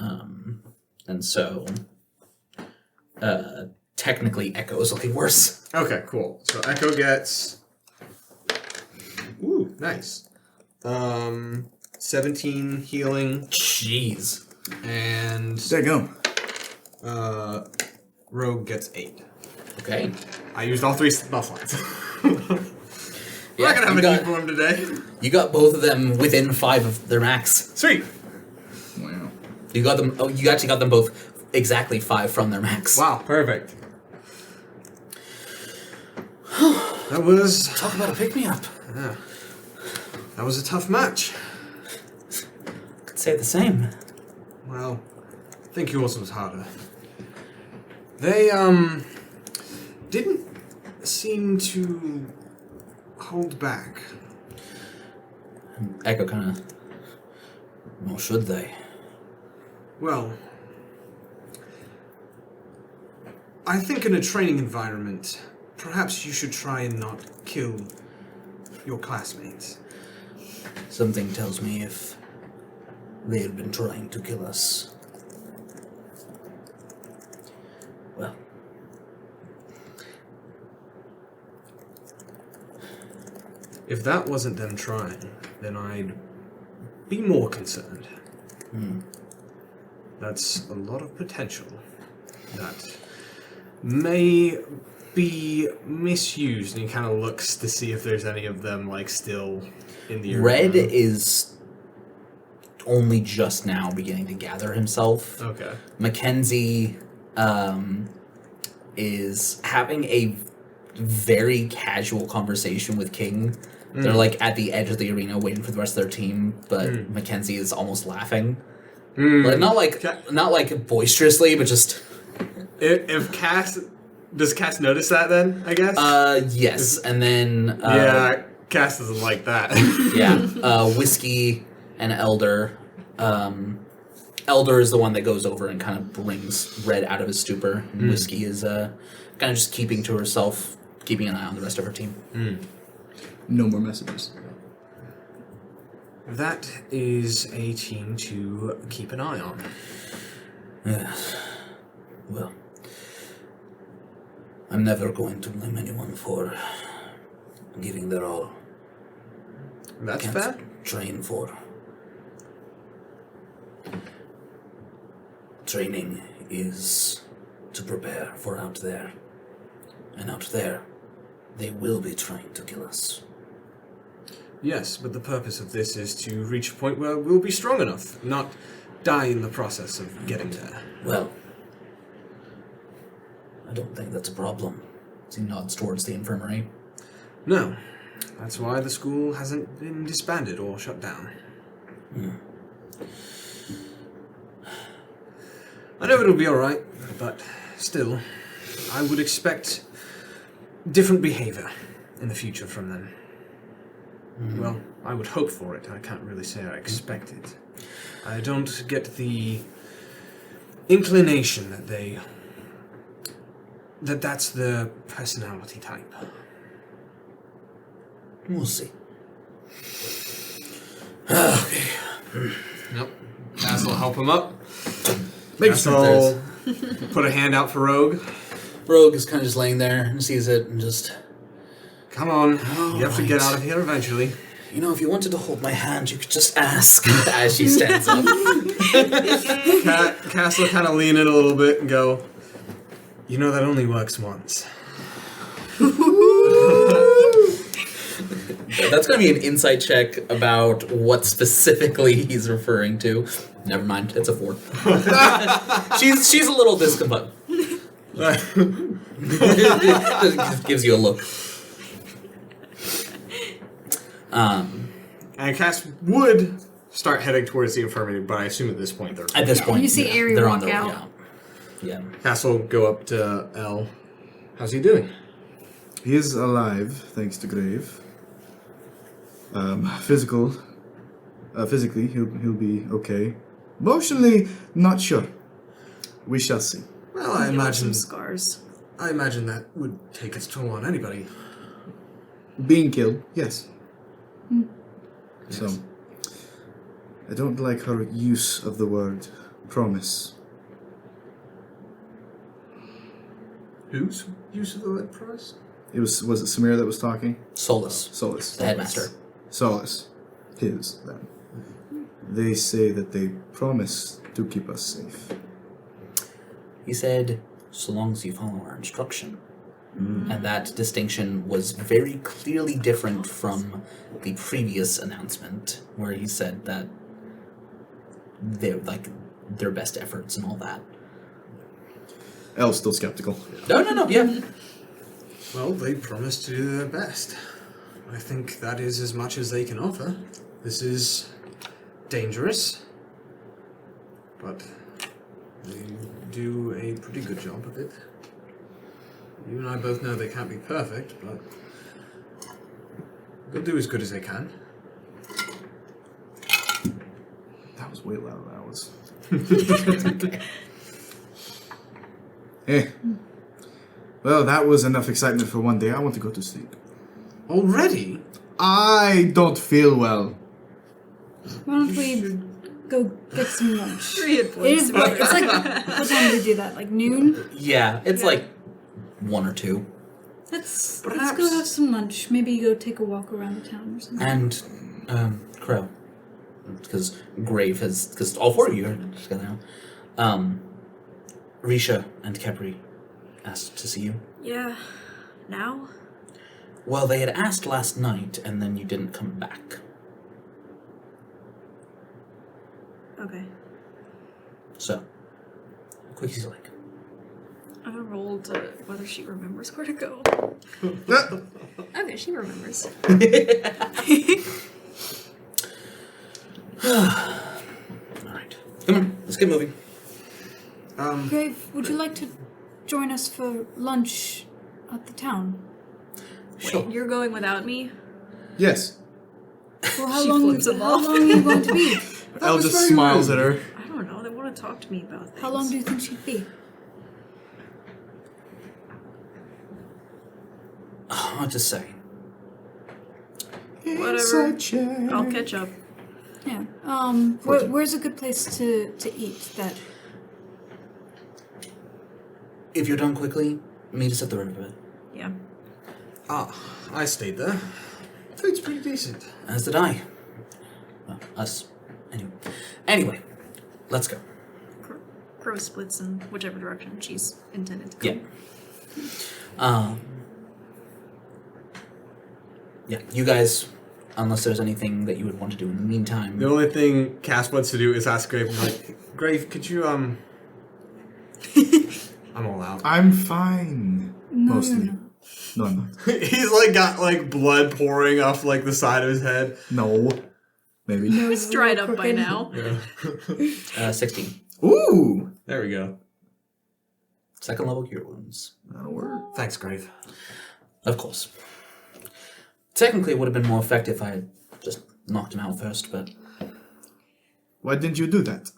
And so technically Echo is looking worse. Okay, cool. So Echo gets ooh, nice. 17 healing. Jeez. And There you go. Rogue gets 8. Okay. I used all 3 spell slots. We're Yeah, not gonna have you a got- need for him today. You got both of them within 5 of their max. Sweet. Wow. You got them. Oh, you actually got them both exactly 5 from their max. Wow, perfect. That was Talk about a pick me up. that was a tough match. Could say the same. Well, I think yours was harder. They didn't seem to hold back. Echo kind of. Nor should they. Well, I think in a training environment, perhaps you should try and not kill your classmates. Something tells me if they had been trying to kill us. Well. If that wasn't them trying, then I'd be more concerned. That's a lot of potential that may be misused, and he kind of looks to see if there's any of them like still in the Red arena. is only just now beginning to gather himself. Okay. Mackenzie is having a very casual conversation with King. They're like at the edge of the arena waiting for the rest of their team, but Mackenzie is almost laughing. Like not like boisterously, but just If Cass does Cass notice that then? I guess. yes, and then Yeah, Cass doesn't like that. Whiskey and Elder. Elder is the one that goes over and kind of brings Red out of his stupor. And Whiskey is kind of just keeping to herself, keeping an eye on the rest of her team. No more messages. That is a team to keep an eye on. Yes. Well, I'm never going to blame anyone for giving their all. That's Can't fair. train for. Training is to prepare for out there. And out there, they will be trying to kill us. Yes, but the purpose of this is to reach a point where we'll be strong enough, not die in the process of getting there. Well, I don't think that's a problem. As he nods towards the infirmary. No. That's why the school hasn't been disbanded or shut down. I know it'll be alright, but still, I would expect different behavior in the future from them. Well, I would hope for it. I can't really say I expect it. I don't get the inclination that they that that's the personality type. We'll see. Okay. Yep. Cass will help him up. Make Cass sure will put a hand out for Rogue. Rogue is kind of just laying there and sees it and just... Come on, you have to get out of here eventually. You know, if you wanted to hold my hand, you could just ask. As she stands up. Cass will kind of lean in a little bit and go, you know that only works once. That's going to be an insight check about what specifically he's referring to. Never mind, it's a 4. she's a little discombobulated. Gives you a look. And Cass would start heading towards the infirmary, but I assume at this point they're... At this point, You see Ari they're walk on their way out. Yeah. Cass will go up to Elle. How's he doing? He is alive, thanks to Grave. Physically, he'll be okay. Emotionally, not sure. We shall see. Well, I imagine scars. that would take its toll on anybody. Being killed, yes. So, I don't like her use of the word promise. Whose use of the word promise? Was it Samir that was talking? Solus, Solus. the headmaster. Solus. His, then. They say that they promise to keep us safe. He said, so long as you follow our instruction. And that distinction was very clearly different from the previous announcement, where he said that they're like their best efforts and all that. Elle's still skeptical. No, yeah. Well, they promise to do their best. I think that is as much as they can offer. This is dangerous, but they do a pretty good job of it. You and I both know they can't be perfect, but they'll do as good as they can. That was way louder than I was. Hey. Well, that was enough excitement for one day. I want to go to sleep. Already? I don't feel well. Why don't we go get some lunch? Period It points. is what? It's like, what time do we do that? Like noon? Yeah, it's like 1 or 2. Let's Perhaps. go have some lunch. Maybe go take a walk around the town or something. And, Crow. Because Grave has, because all 4 of you are together now. Risha and Kepri asked to see you. Yeah. Now? Well, they had asked last night, and then you didn't come back. Okay. So, quick as you like. I rolled whether she remembers where to go. Okay, she remembers. Alright. Come on, let's get moving. Grave, would you like to join us for lunch at the town? Sure. You're going without me? Yes. Well, how She long? flips him How off. long are you going to be? Elle just smiles at her. I don't know. They want to talk to me about things. How long do you think she'd be? Hard to say. Whatever. I'll catch up. Yeah. Where's a good place to eat that? If you're done quickly, meet us at the riverbed. Yeah. I stayed there. Food's pretty decent. As did I. Well, us. Anyway, let's go. Crow splits in whichever direction she's intended to go. Yeah. Yeah, you guys, unless there's anything that you would want to do in the meantime. The only thing Cass wants to do is ask Grave, like, Grave, could you, I'm all out. I'm fine. No, Mostly. you're not. No, I'm not. He's, like, got, like, blood pouring off, like, the side of his head. No. Maybe. It's dried up by now. Yeah. 16. Ooh! There we go. Second level cure wounds. That'll work. Thanks, Grave. Of course. Technically, it would have been more effective if I had just knocked him out first, but Why didn't you do that?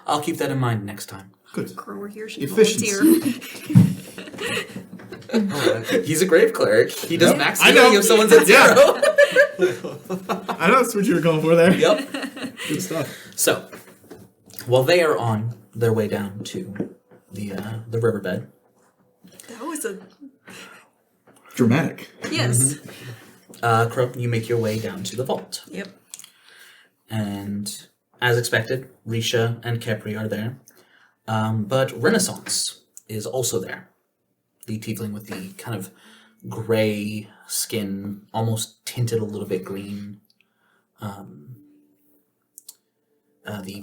I'll keep that in mind next time. Good. Crow were here, she'd Efficiency. volunteer. He's a grave cleric. He does max I know. healing if someone's at 0. I know that's what you were going for there. Yep. Good stuff. So, while they are on their way down to the riverbed, That was a... Dramatic. Yes. Crow, you make your way down to the vault. Yep. And as expected, Risha and Kepri are there. But Renaissance is also there. The tiefling with the kind of gray skin, almost tinted a little bit green. The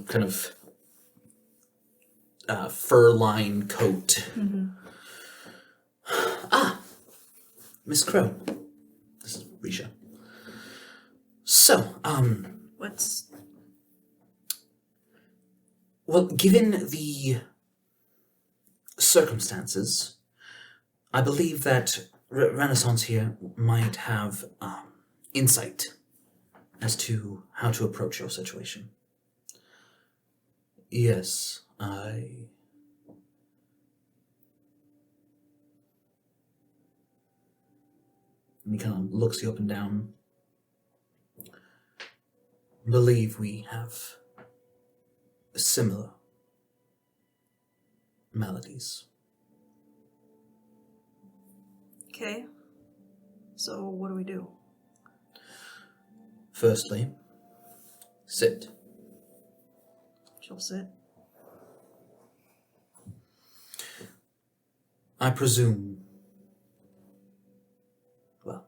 kind of fur-lined coat. Ah, Miss Crow. This is Risha. So, What's... well, given the circumstances, I believe that Renaissance here might have insight as to how to approach your situation. Yes, and he kind of looks you up and down. Believe we have similar melodies. Okay. So, what do we do? Firstly, sit. She'll sit. I presume, well,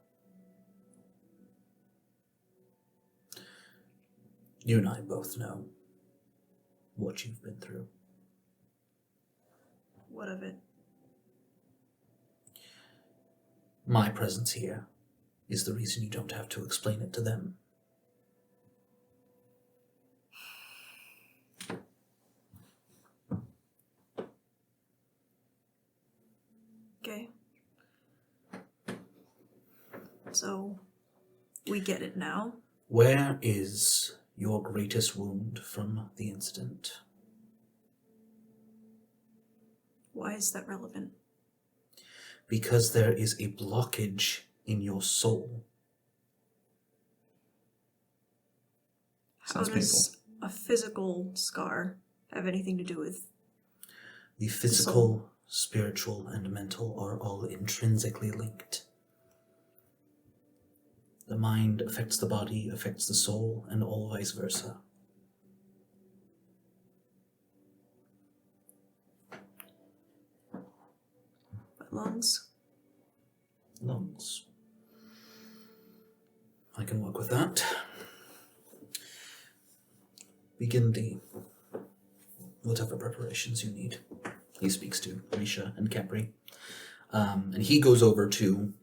you and I both know what you've been through. What of it? My presence here is the reason you don't have to explain it to them. Okay. So, we get it now. Where is your greatest wound from the incident? Why is that relevant? Because there is a blockage in your soul. How Sounds does a physical scar have anything to do with... The physical, spiritual, and mental are all intrinsically linked. The mind affects the body, affects the soul, and all vice versa. lungs? Lungs. I can work with that. Begin the whatever preparations you need. He speaks to Risha and Kepri. And he goes over to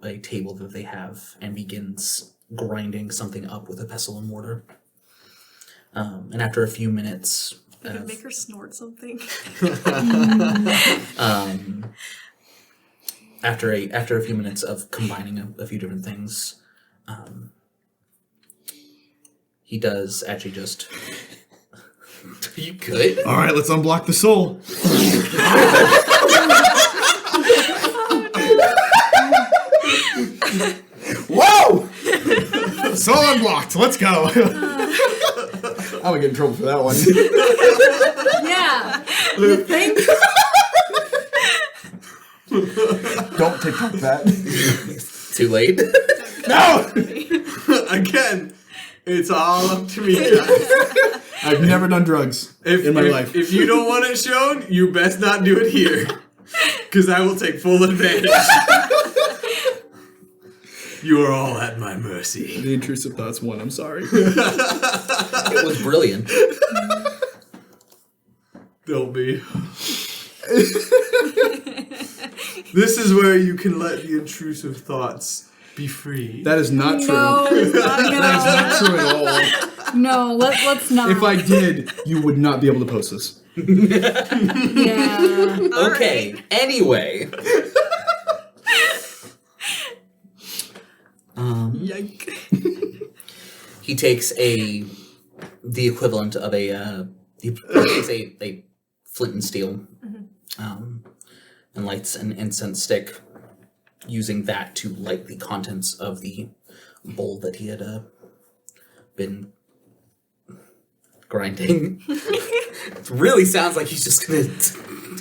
a table that they have and begins grinding something up with a pestle and mortar. And after a few minutes... I could make her snort something. After a few minutes of combining a few different things, he does actually just... Are you good? All right, let's unblock the soul. Whoa! Soul unblocked. Let's go. I'm gonna get in trouble for that one. Yeah. You think? Don't TikTok that. Too late? No! Again, it's all up to me, guys. I've never done drugs in my life. If you don't want it shown, you best not do it here. Because I will take full advantage. You are all at my mercy. The intrusive thoughts one. I'm sorry. It was brilliant. Don't be. This is where you can let the intrusive thoughts be free. That is not true. No, it's not, That is not true at all. no. Let's not. If I did, you would not be able to post this. Yeah. Okay, anyway. Yike. He takes the equivalent of he takes a flint and steel, and lights an incense stick, using that to light the contents of the bowl that he had been grinding. It really sounds like he's just gonna.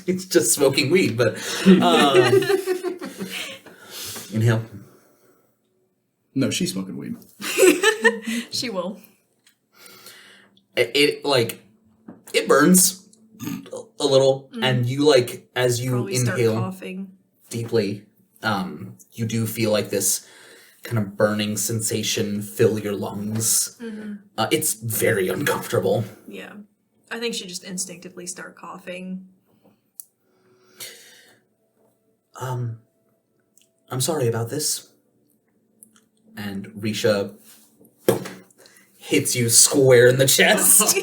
He's just smoking weed, but inhale. No, she's smoking weed. She will. It burns a little, and you as you Probably start inhale coughing. deeply, you do feel like this kind of burning sensation fill your lungs. It's very uncomfortable. Yeah. I think she just instinctively start coughing. I'm sorry about this. And Risha hits you square in the chest.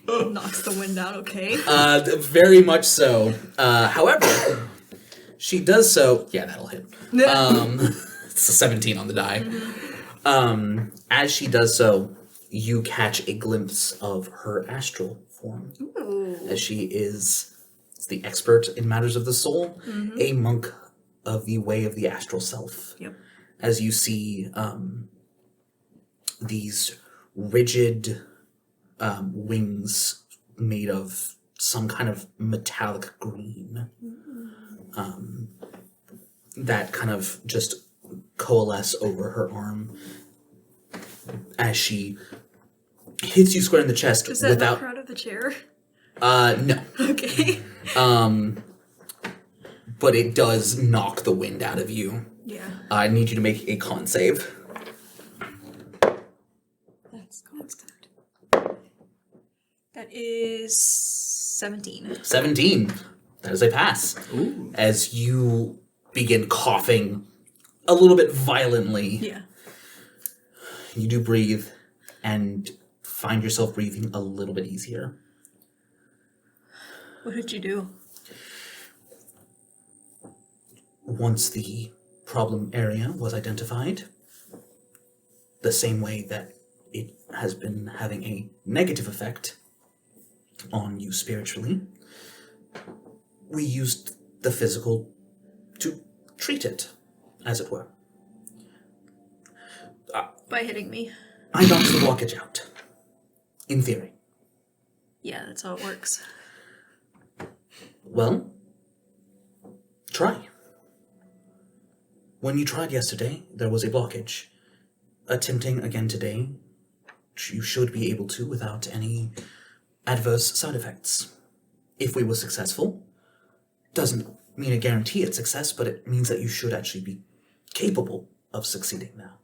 Knocks the wind out, okay? Very much so. However, she does so. Yeah, that'll hit. It's a 17 on the die. As she does so, you catch a glimpse of her astral form. Ooh. As she is the expert in matters of the soul, a monk of the way of the astral self. Yep. As you see these rigid wings made of some kind of metallic green that kind of just coalesce over her arm as she hits you square in the chest. Does that without knock her out of the chair? No. Okay. But it does knock the wind out of you. Yeah. I need you to make a con save. That's good. That is 17. 17. That is a pass. Ooh. As you begin coughing a little bit violently, Yeah. you do breathe and find yourself breathing a little bit easier. What did you do? Once the problem area was identified, the same way that it has been having a negative effect on you spiritually, we used the physical to treat it, as it were. By hitting me. I knocked the blockage out, in theory. Yeah, that's how it works. Well, try. When you tried yesterday, there was a blockage. Attempting again today, you should be able to without any adverse side effects. If we were successful, doesn't mean a guarantee it's success, but it means that you should actually be capable of succeeding now.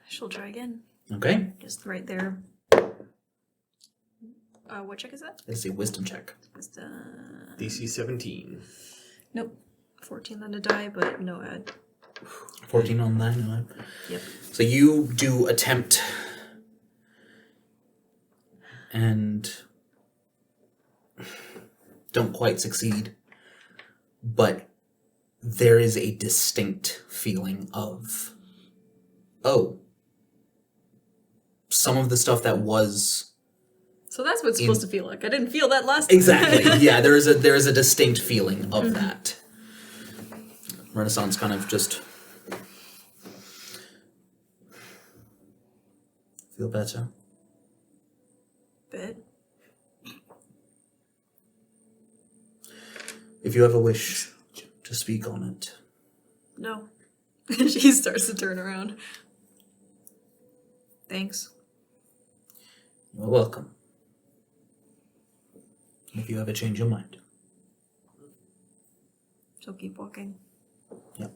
She'll try again. Okay? Just right there. What check is that? It's a wisdom check. Just, DC 17. nope. 14 on the die, but no add. 14 on that. No. Yep. So you do attempt and don't quite succeed, but there is a distinct feeling of, oh, some of the stuff that was So that's what it's supposed to feel like. I didn't feel that last time. exactly. Yeah, there is a distinct feeling of that. Renaissance kind of just feel better. Bit. If you ever wish to speak on it. No. She starts to turn around. Thanks. You're welcome. If you ever change your mind. So keep walking. Yep.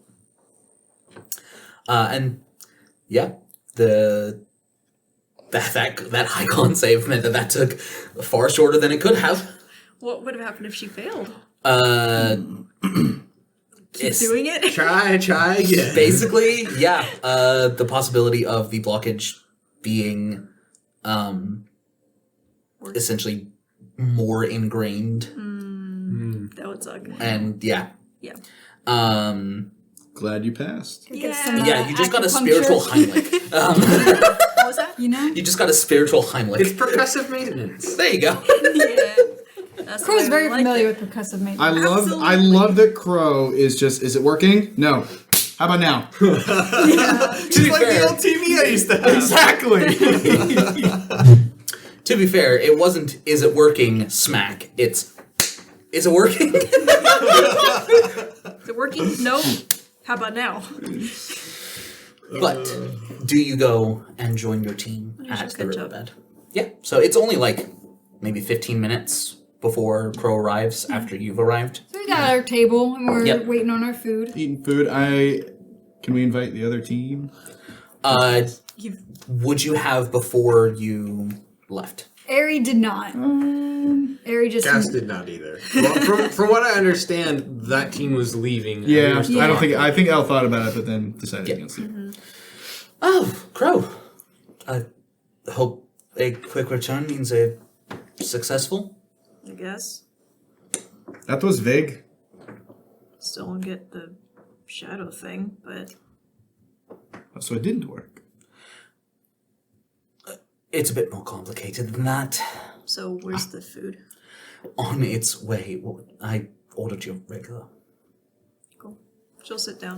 And yeah, that high con save meant that took far shorter than it could have. What would have happened if she failed? Keep Doing it? Try again. Basically, yeah. The possibility of the blockage being essentially more ingrained. That would suck. And yeah. Yeah. Glad you passed. Get some, Yeah, you just got a spiritual acupuncture. Heimlich. was that? You know? You just got a spiritual Heimlich. It's percussive maintenance. There you go. Yeah. That's Crow's why very we like familiar it. with percussive maintenance. I love that Crow is just. Is it working? No. How about now? To be Like fair, the old TV I used to have. Exactly. to be fair, it wasn't "is it working?" smack. It's "is it working?" Is it working? No. How about now? But do you go and join your team Let's at just the catch up. riverbed? Yeah. So it's only like maybe 15 minutes before Crow arrives after you've arrived. So we got our table and we're Yep. waiting on our food. Eating food. Can we invite the other team? You've Would you have before you left? Ari did not. Ari just. Cass did not either. Well, from what I understand, that team was leaving. and we Yeah, were still I don't walking. think. I think Elle thought about it, but then decided Yeah. against it. Oh, Crow. I hope a quick return means a successful. I guess. That was vague. Still don't get the shadow thing, but So it didn't work. It's a bit more complicated than that. so where's the food? On its way. Well, I ordered your regular. Cool. She'll sit down.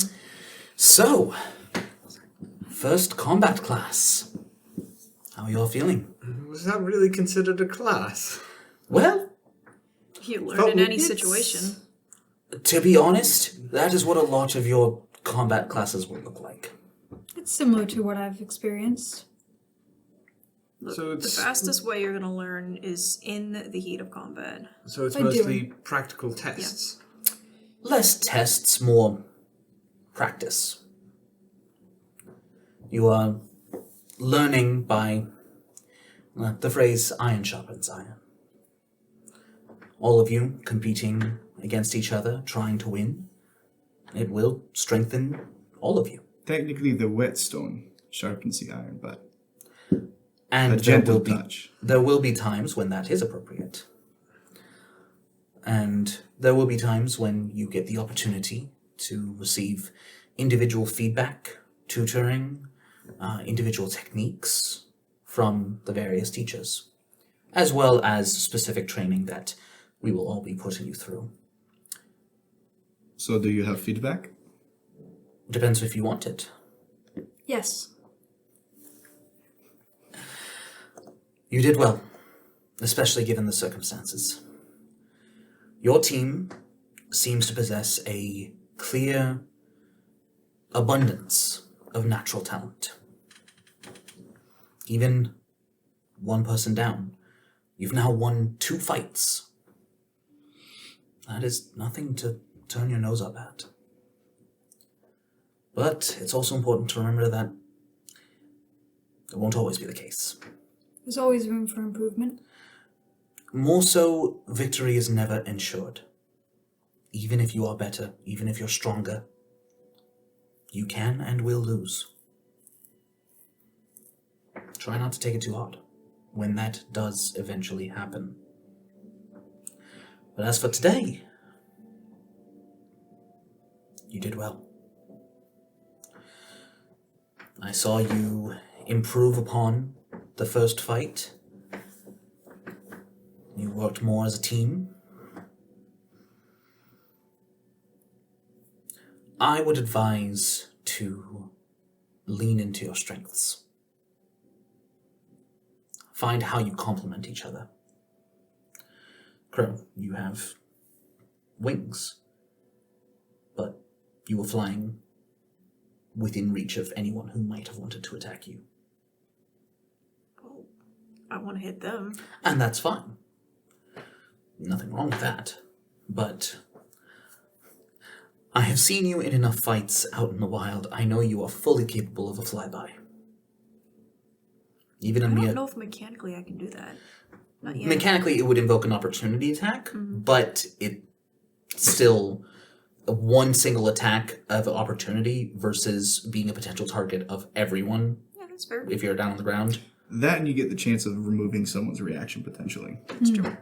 So, first combat class. How are you all feeling? Was that really considered a class? Well, You learn But in any it's- situation. to be honest, that is what a lot of your combat classes will look like. It's similar to what I've experienced. Look, So the it's- fastest way you're gonna learn is in the heat of combat. So it's By mostly doing. practical tests. Less tests, more practice. You are learning by the phrase iron sharpens iron. All of you competing against each other, trying to win. It will strengthen all of you. Technically, the whetstone sharpens the iron, but And a gentle there will be times when that is appropriate. And there will be times when you get the opportunity to receive individual feedback, tutoring, individual techniques from the various teachers, as well as specific training that we will all be putting you through. So do you have feedback? Depends if you want it. Yes. You did well, especially given the circumstances. Your team seems to possess a clear abundance of natural talent. Even one person down, you've now won 2 fights. That is nothing to turn your nose up at. But it's also important to remember that it won't always be the case. There's always room for improvement. More so, victory is never ensured. Even if you are better, even if you're stronger, you can and will lose. Try not to take it too hard when that does eventually happen. But as for today, you did well. I saw you improve upon the first fight. You worked more as a team. I would advise to lean into your strengths. Find how you complement each other. Crow, you have wings, but you were flying within reach of anyone who might have wanted to attack you. Well, I want to hit them. And that's fine. Nothing wrong with that. But I have seen you in enough fights out in the wild. I know you are fully capable of a flyby. Even I in don't know if mechanically I can do that. Not yet. mechanically, it would invoke an opportunity attack, but it still one single attack of opportunity versus being a potential target of everyone Yeah, that's fair. if you're down on the ground. That and you get the chance of removing someone's reaction potentially. That's true.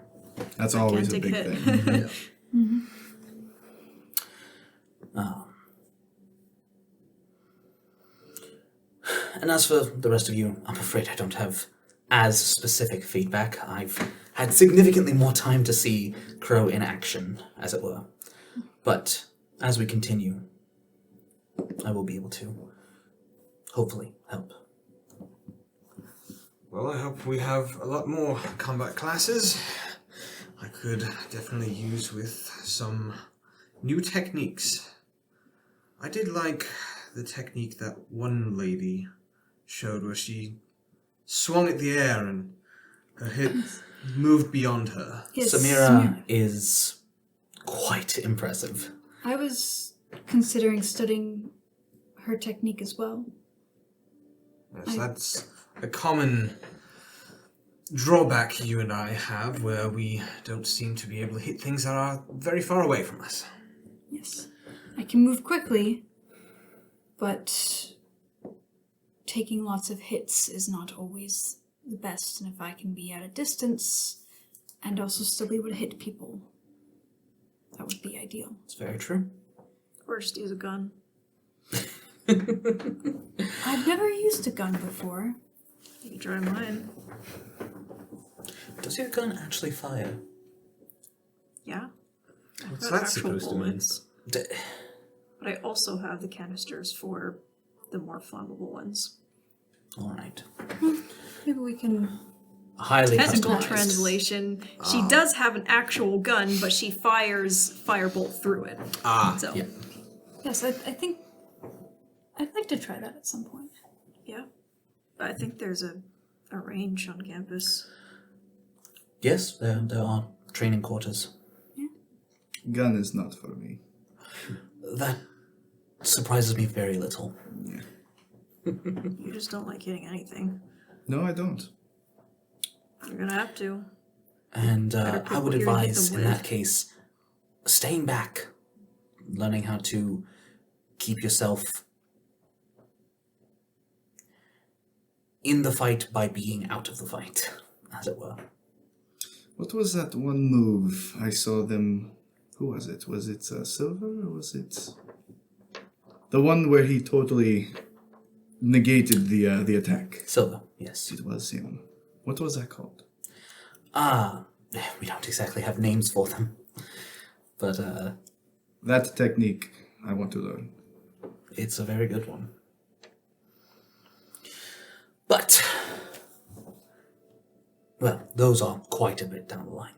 That's always a take big a hit. thing. And as for the rest of you, I'm afraid I don't have as specific feedback. I've had significantly more time to see Crow in action, as it were. But as we continue, I will be able to hopefully help. Well, I hope we have a lot more combat classes. I could definitely use with some new techniques. I did like the technique that one lady showed where she swung at the air and her hit moved beyond her. Yes, Samira is quite impressive. I was considering studying her technique as well. Yes, that's a common drawback you and I have, where we don't seem to be able to hit things that are very far away from us. Yes. I can move quickly, but taking lots of hits is not always the best, and if I can be at a distance and also still be able to hit people, that would be ideal. It's very true. Or just use a gun. I've never used a gun before. You can try mine. Does your gun actually fire? Yeah. What's I've got that actual supposed to mean? bullets, D- but I also have the canisters for the more flammable ones. All right. Maybe we can... Highly Technical customized. translation. She does have an actual gun, but she fires firebolt through it. So Yeah. Yes, I think... I'd like to try that at some point. yeah. I think there's a range on campus. Yes, there are training quarters. Gun is not for me. That surprises me very little. You just don't like hitting anything. No, I don't. You're gonna have to. And Better pick I would what you're gonna hit advise, them in with. that case, staying back, learning how to keep yourself in the fight by being out of the fight, as it were. What was that one move I saw them? Who was it? Was it Silver or was it the one where he totally negated the attack? Silver, yes. It was him. What was that called? We don't exactly have names for them. But That technique I want to learn. it's a very good one. But, well, those are quite a bit down the line.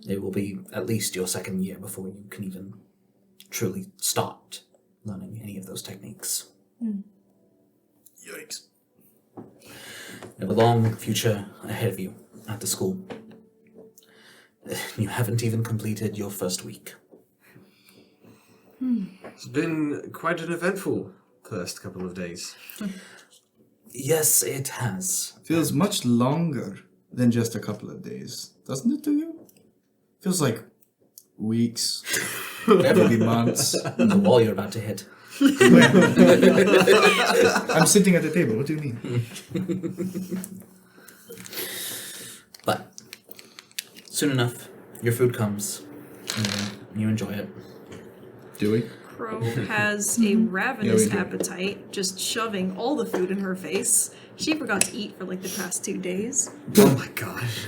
It will be at least your second year before you can even truly start learning any of those techniques. Yikes. You have a long future ahead of you at the school. You haven't even completed your first week. It's been quite an eventful first couple of days. Yes, it has. Feels much longer than just a couple of days, doesn't it to you? Feels like weeks, maybe months. The wall you're about to hit. I'm sitting at the table. What do you mean? But soon enough, your food comes. And you enjoy it. Do we? Crow has a ravenous Yeah, we do. appetite, just shoving all the food in her face. She forgot to eat for like the past 2 days. Oh my gosh.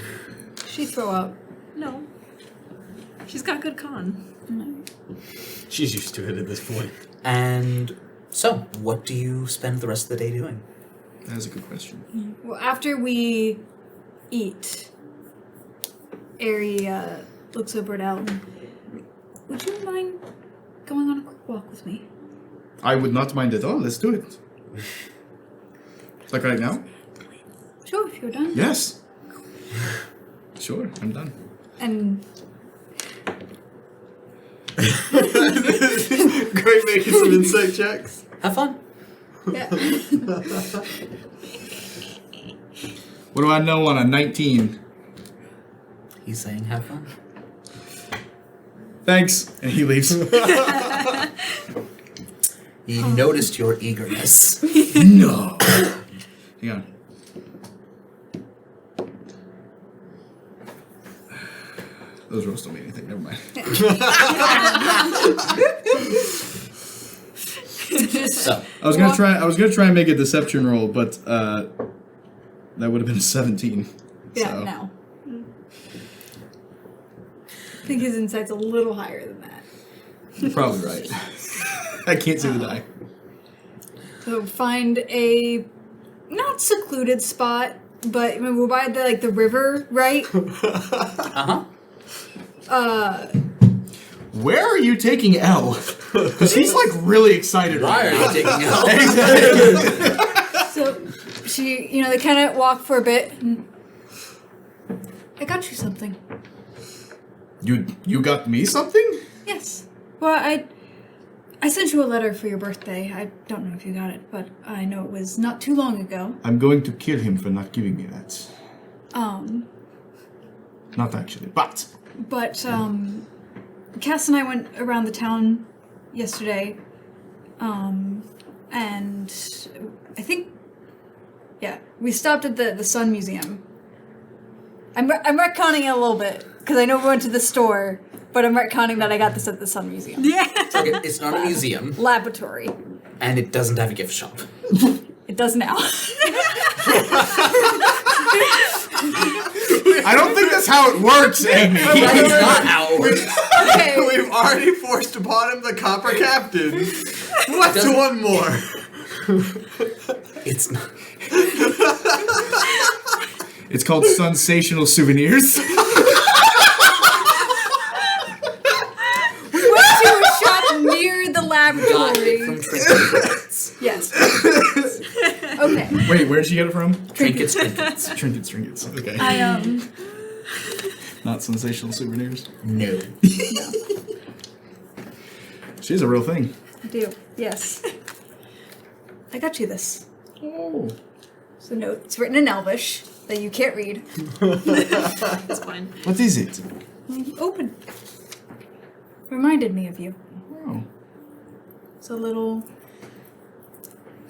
She throw up. No. She's got good con. She's used to it at this point. And so, what do you spend the rest of the day doing? That's a good question. Well, after we eat, Ari looks over at Alton. Would you mind going on a quick walk with me? I would not mind at all. Let's do it. Like right now? Sure, if you're done. Yes. Sure, I'm done. And Great making some insight checks. Have fun. yeah. What do I know on a 19? He's saying have fun. Thanks. And he leaves. He noticed your eagerness. No. Hang on. Those rolls don't mean anything. Never mind. Just So I was gonna try and make a deception roll, but that would have been a 17. Yeah, so. no. I think his insight's a little higher than that. You're probably right. I can't see the die. So find a not secluded spot, but we're by the river, right? Where are you taking L? Because he's like really excited. why right are now. you taking help? So she, they kind of walk for a bit. And, I got you something. You got me something? Yes. Well, I sent you a letter for your birthday. I don't know if you got it, but I know it was not too long ago. I'm going to kill him for not giving me that. Not actually, but. But Cass and I went around the town yesterday, and I think, we stopped at the Sun Museum. I'm retconning it a little bit because I know we went to the store, but I'm retconning that I got this at the Sun Museum. Yeah. Okay, it's not a museum, Laboratory. and it doesn't have a gift shop. It does now. I don't think that's how it works, Amy. It's not how it works. Okay. We've already forced upon him the copper captain. What's Doesn't- one more? It's not. It's called Sensational Souvenirs. Went to a shop near the Got laboratory. it from trinkets. Yes. Okay. Wait, where'd she get it from? Trinkets. Trinkets. Okay. I Not Sensational Souvenirs. No. She's a real thing. do. Yes. I got you this. Oh. It's a note. It's written in Elvish that you can't read. It's fine. What is it? Open. Reminded me of you. Oh. It's a little.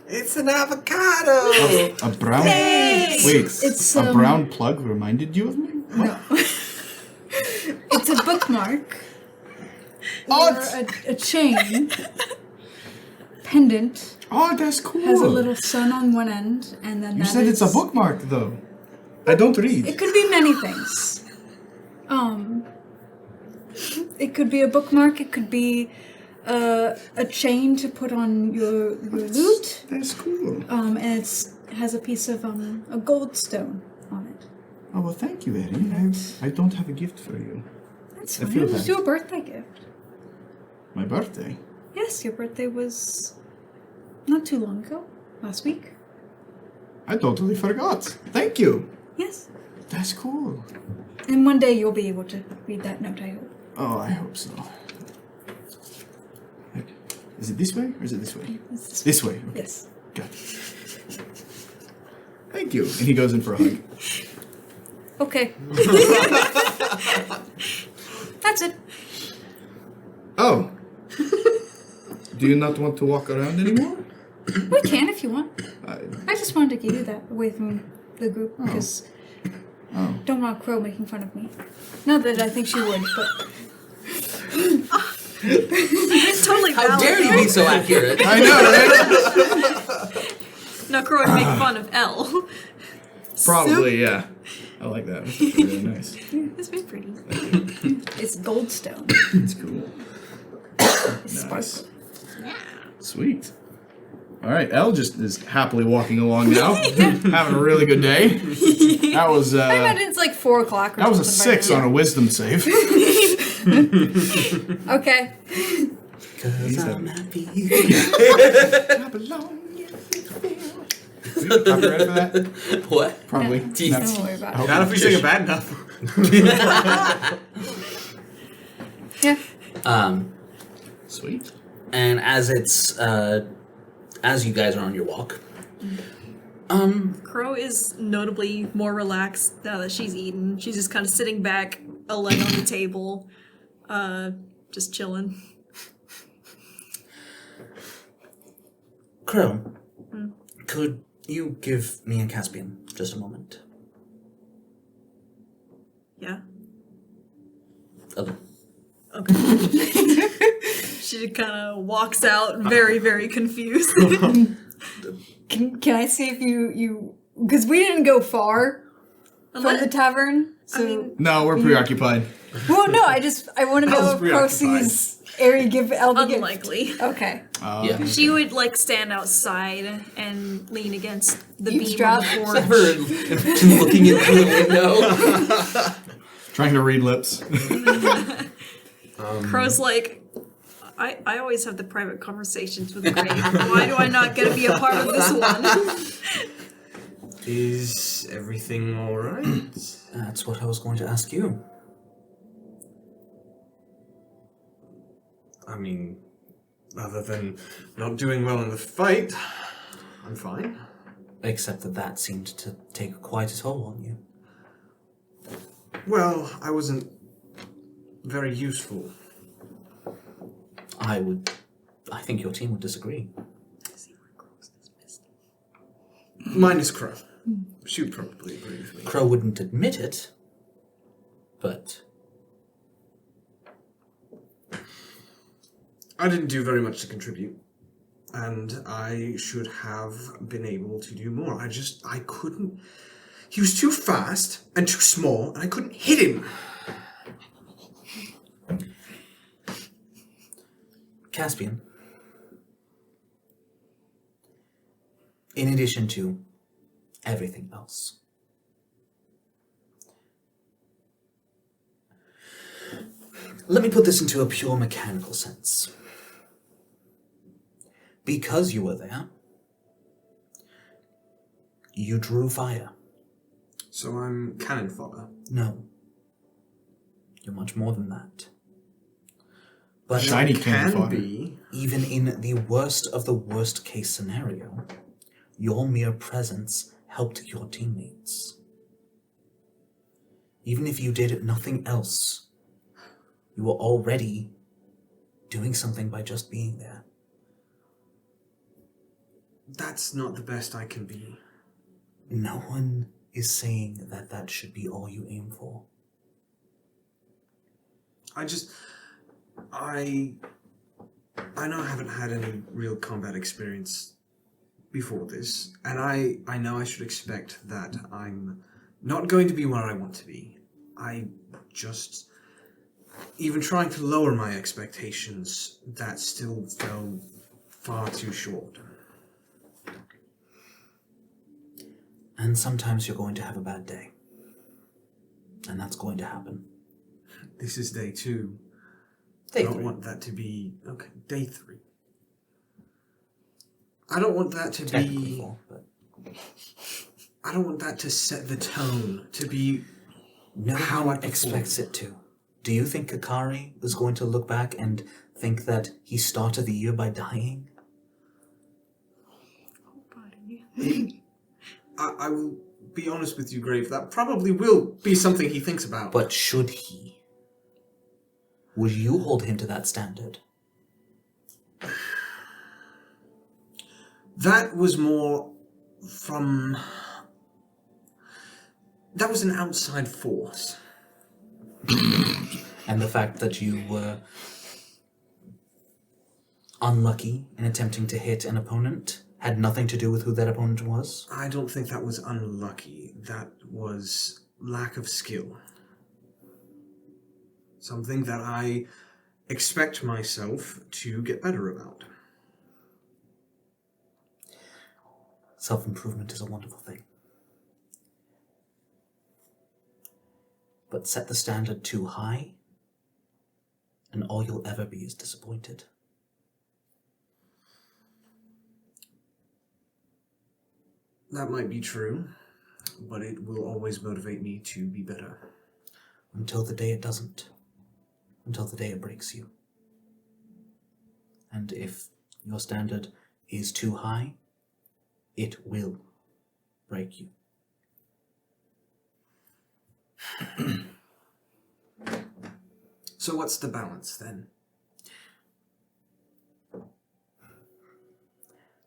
It's an avocado. A brown. Hey! Wait. It's, a brown plug reminded you of me? No. It's a bookmark. Oh, Or a chain. Pendant. Oh, that's cool. Has a little sun on one end, and then You that said it's a is- bookmark, though. I don't read. It could be many things. It could be a bookmark. It could be a chain to put on your lute. That's cool. And it has a piece of a gold stone on it. Oh, well, thank you, Eddie. I don't have a gift for you. That's I fine. feel It was bad. your birthday gift. My birthday? Yes, your birthday was not too long ago. Last week. I totally forgot. Thank you. Yes. That's cool. And one day you'll be able to read that note, I hope. Oh, I hope so. Is it this way or is it this way? It's This way. Okay. Yes. Got it. Thank you. And he goes in for a hug. Okay. That's it. Oh. Do you not want to walk around anymore? We can if you want. I, I just wanted to give you that away from the group because oh. don't want Crow making fun of me. Not that I think she would, but It's totally How valid. dare you be so accurate? I know, right? No, Crow would make fun of Elle. Probably, yeah. I like that. That's really nice. It's very pretty. it's goldstone. It's cool. It's Nice. sparkle. Sweet. All right, Elle just is happily walking along now, having a really good day. That was I imagine it's like 4 o'clock or that was a something by 6 now. on a wisdom save. Okay. Cause I'm happy. Copyright for that? What? Probably. Yeah. Don't worry about it. Not if we sing it bad enough. Yeah. Sweet. And as it's as you guys are on your walk, Crow is notably more relaxed now that she's eaten. She's just kind of sitting back, a leg on the table, just chilling. Crow, could you give me and Caspian just a moment? Yeah. Okay. Okay. She kind of walks out, very, very confused. Can I see if you because we didn't go far from the tavern. So No, we're preoccupied. well, no, I want to know was if Crow sees Ari give Elba gift. Unlikely. Okay. Yeah. She would like stand outside and lean against the beam Eavesdrop. of the porch. Never and looking into the window. Trying to read lips. Crow's like, I always have the private conversations with Gregg. Why do I not get to be a part of this one? Is everything alright? That's what I was going to ask you. I mean, other than not doing well in the fight, I'm fine. Except that seemed to take quite a toll on you. Well, I wasn't very useful. I think your team would disagree. Minus Crow. She would probably agree with me. Crow wouldn't admit it, but I didn't do very much to contribute, and I should have been able to do more. I couldn't. He was too fast and too small, and I couldn't hit him. Caspian, in addition to everything else, let me put this into a pure mechanical sense. Because you were there, you drew fire. So I'm cannon fodder. No. You're much more than that. But Shiny It cannon can fodder. be. even in the worst of the worst case scenario, your mere presence helped your teammates. Even if you did nothing else, you were already doing something by just being there. That's not the best I can be. No one is saying that should be all you aim for. I know I haven't had any real combat experience before this, and I know I should expect that I'm not going to be where I want to be. I just, even trying to lower my expectations, that still fell far too short. And sometimes you're going to have a bad day. And that's going to happen. This is day 2. Day I don't 3. want that to be... Okay, day 3. I don't want that to Technically be... 4, but I don't want that to set the tone, to be no how I one perform. expects it to. Do you think Kakari is going to look back and think that he started the year by dying? I will be honest with you, Grave, that probably will be something he thinks about. But should he? Would you hold him to that standard? That was more from... That was an outside force. And the fact that you were unlucky in attempting to hit an opponent had nothing to do with who that opponent was? I don't think that was unlucky. That was lack of skill. Something that I expect myself to get better about. Self-improvement is a wonderful thing. But set the standard too high, and all you'll ever be is disappointed. That might be true, but it will always motivate me to be better. Until the day it doesn't. Until the day it breaks you. And if your standard is too high, it will break you. So what's the balance then?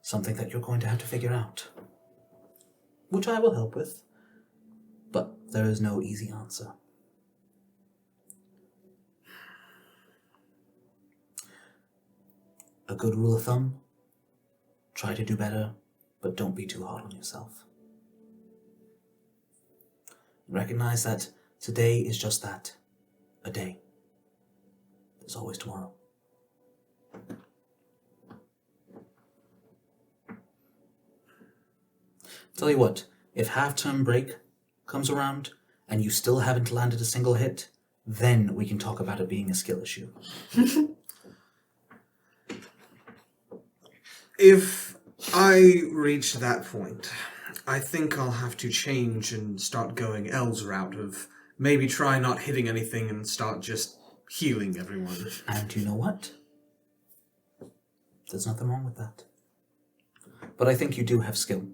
Something that you're going to have to figure out. Which I will help with. But there is no easy answer. a good rule of thumb, try to do better, but don't be too hard on yourself. Recognize that today is just that, a day. There's always tomorrow. Tell you what, if half-term break comes around and you still haven't landed a single hit, then we can talk about it being a skill issue. If I reach that point, I think I'll have to change and start going L's route of maybe try not hitting anything and start just healing everyone. And you know what? There's nothing wrong with that. But I think you do have skill.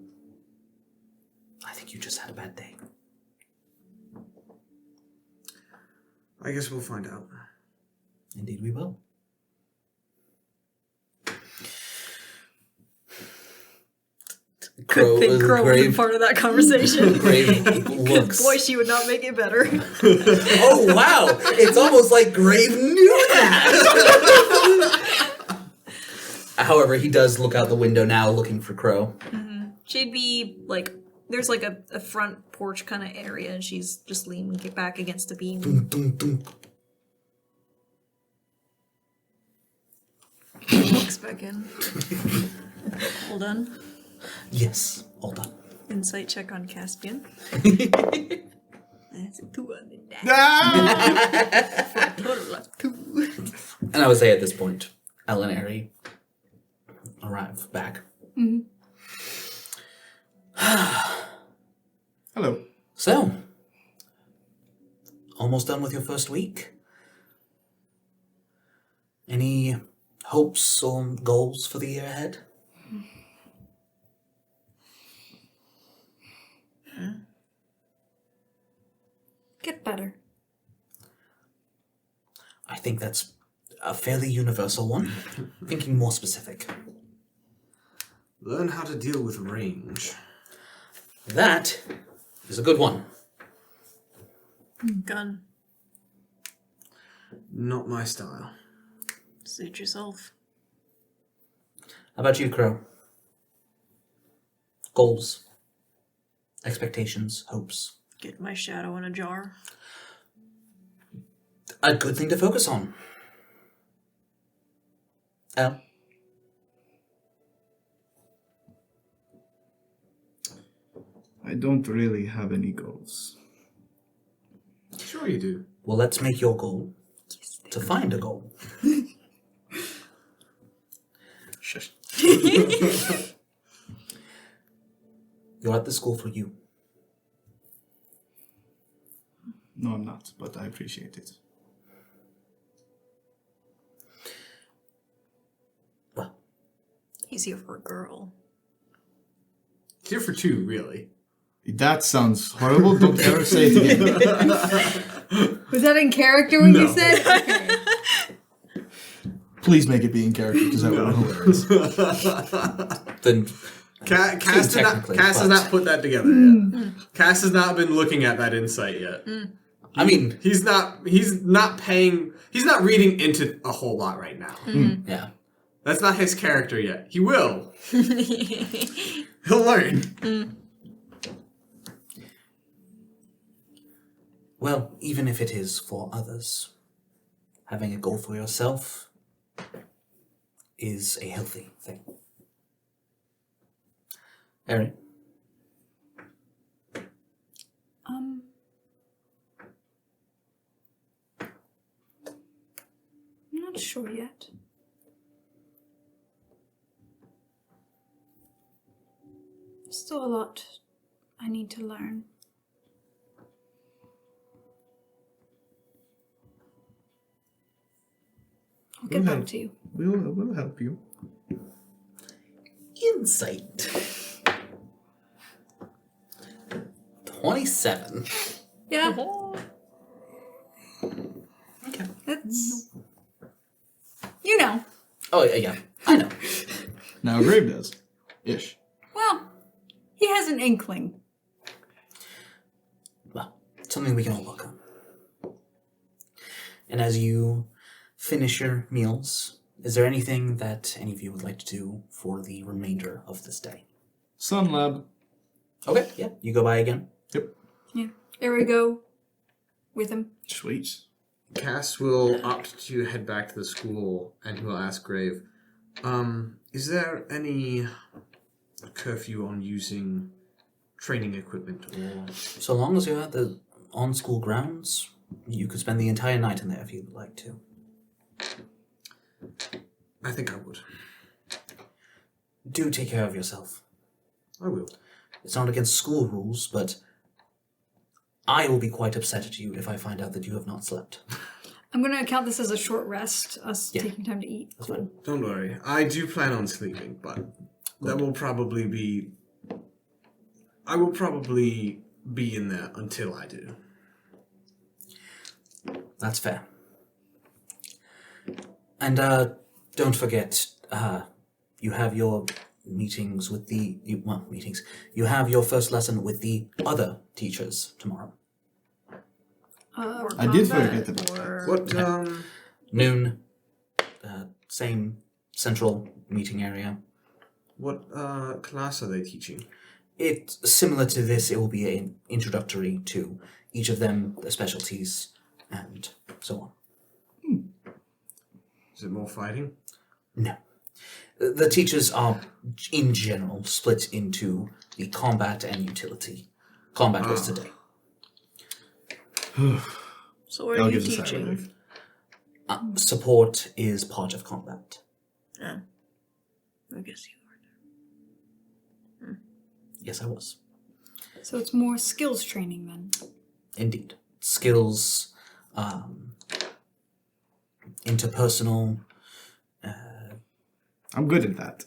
I think you just had a bad day. I guess we'll find out. Indeed we will. Good thing Crow wasn't Grave, part of that conversation. Grave Because looks. boy, she would not make it better. Oh wow! It's almost like Grave knew that. However, he does look out the window now, looking for Crow. She'd be like, there's like a front porch kind of area, and she's just leaning back against a beam. Dum, dum, dum. Looks back in. All done. Yes, all done. Insight check on Caspian. That's a 2 on the die. For a total of 2. And I would say at this point, Ellen and Ari arrive back. Hello. So, almost done with your first week. Any hopes or goals for the year ahead? Get better. I think that's a fairly universal one. Thinking more specific. Learn how to deal with range. That is a good one. Gun. Not my style. Suit yourself. How about you, Crow? Goals, expectations, hopes. Get my shadow in a jar. A good thing to focus on. Elle? I don't really have any goals. Sure you do. Well, let's make your goal to find a goal. Shush. You're at the school for you. No, I'm not, but I appreciate it. Well, He's here for a girl. Here for 2, really. That sounds horrible. Don't ever say it again. Was that in character when you No. said? Okay. Please make it be in character because that would be hilarious. then Cass technically, has but- not put that together yet. Cass has not been looking at that insight yet. I mean, He's not reading into a whole lot right now. yeah. That's not his character yet. He will. He'll learn. Well, even if it is for others, having a goal for yourself is a healthy thing. Erin? I'm not sure yet. Still a lot I need to learn. I'll get back to you. We'll help you. Insight. 27. Yeah, Okay. that's... You know. Oh, yeah, I know. Now Grave does. Ish. Well, he has an inkling. Well, something we can all work on. And as you finish your meals Is there anything that any of you would like to do for the remainder of this day? Sun Lab. Okay, yeah. You go by again? Yep. Yeah. There we go. With him. Sweet. Cass will opt to head back to the school, and he will ask Grave, is there any curfew on using training equipment or... So long as you're at the on-school grounds, you could spend the entire night in there if you'd like to. I think I would. Do take care of yourself. I will. It's not against school rules, but I will be quite upset at you if I find out that you have not slept. I'm going to count this as a short rest, us Yeah. taking time to eat. That's fine. Don't worry. I do plan on sleeping, but that will probably be... I will probably be in there until I do. That's fair. And don't forget, you have your meetings with the... meetings. You have your first lesson with the other teachers tomorrow. I did forget about that. What, Noon. Same central meeting area. what class are they teaching? It's similar to this. It will be an introductory to each of them, their specialties, and so on. Is it more fighting? No. The teachers are, in general, split into the combat and utility. Combat was today. So what I'll are you give this a sigh of teaching? relief. Support is part of combat. I guess you are. Yes, I was. So it's more skills training then. Indeed. Skills, interpersonal. I'm good at that.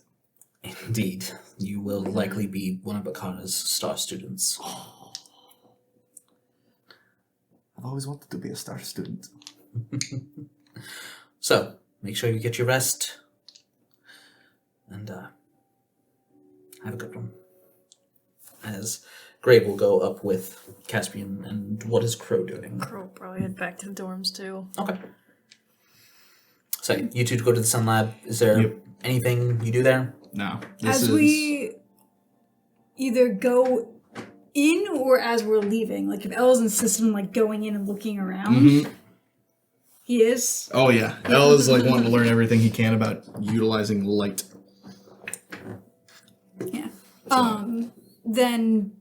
Indeed. You will likely be one of Bakara's star students. I've always wanted to be a star student. So, make sure you get your rest. And have a good one. As Greg will go up with Caspian, and what is Crow doing? Crow probably head back to the dorms too. Okay. So, you two go to the Sun Lab. Is there Yep. anything you do there? No. As we either go in or as we're leaving, like if Elle's insisting on like going in and looking around, Mhm. he is. Oh yeah. Elle is like wanting to learn everything he can about utilizing light. Yeah. Then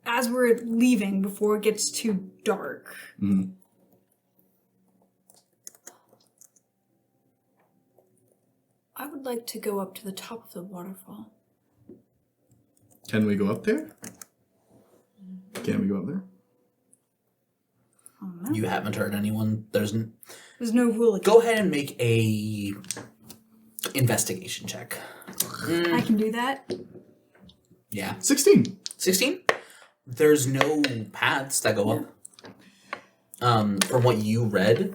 as we're leaving, before it gets too dark, Mhm. I would like to go up to the top of the waterfall. Can we go up there? Can we go up there? I don't know. You haven't heard anyone. There's no rule. Go ahead and make a investigation check. I can do that. Yeah. 16. 16? There's no paths that go up. From what you read,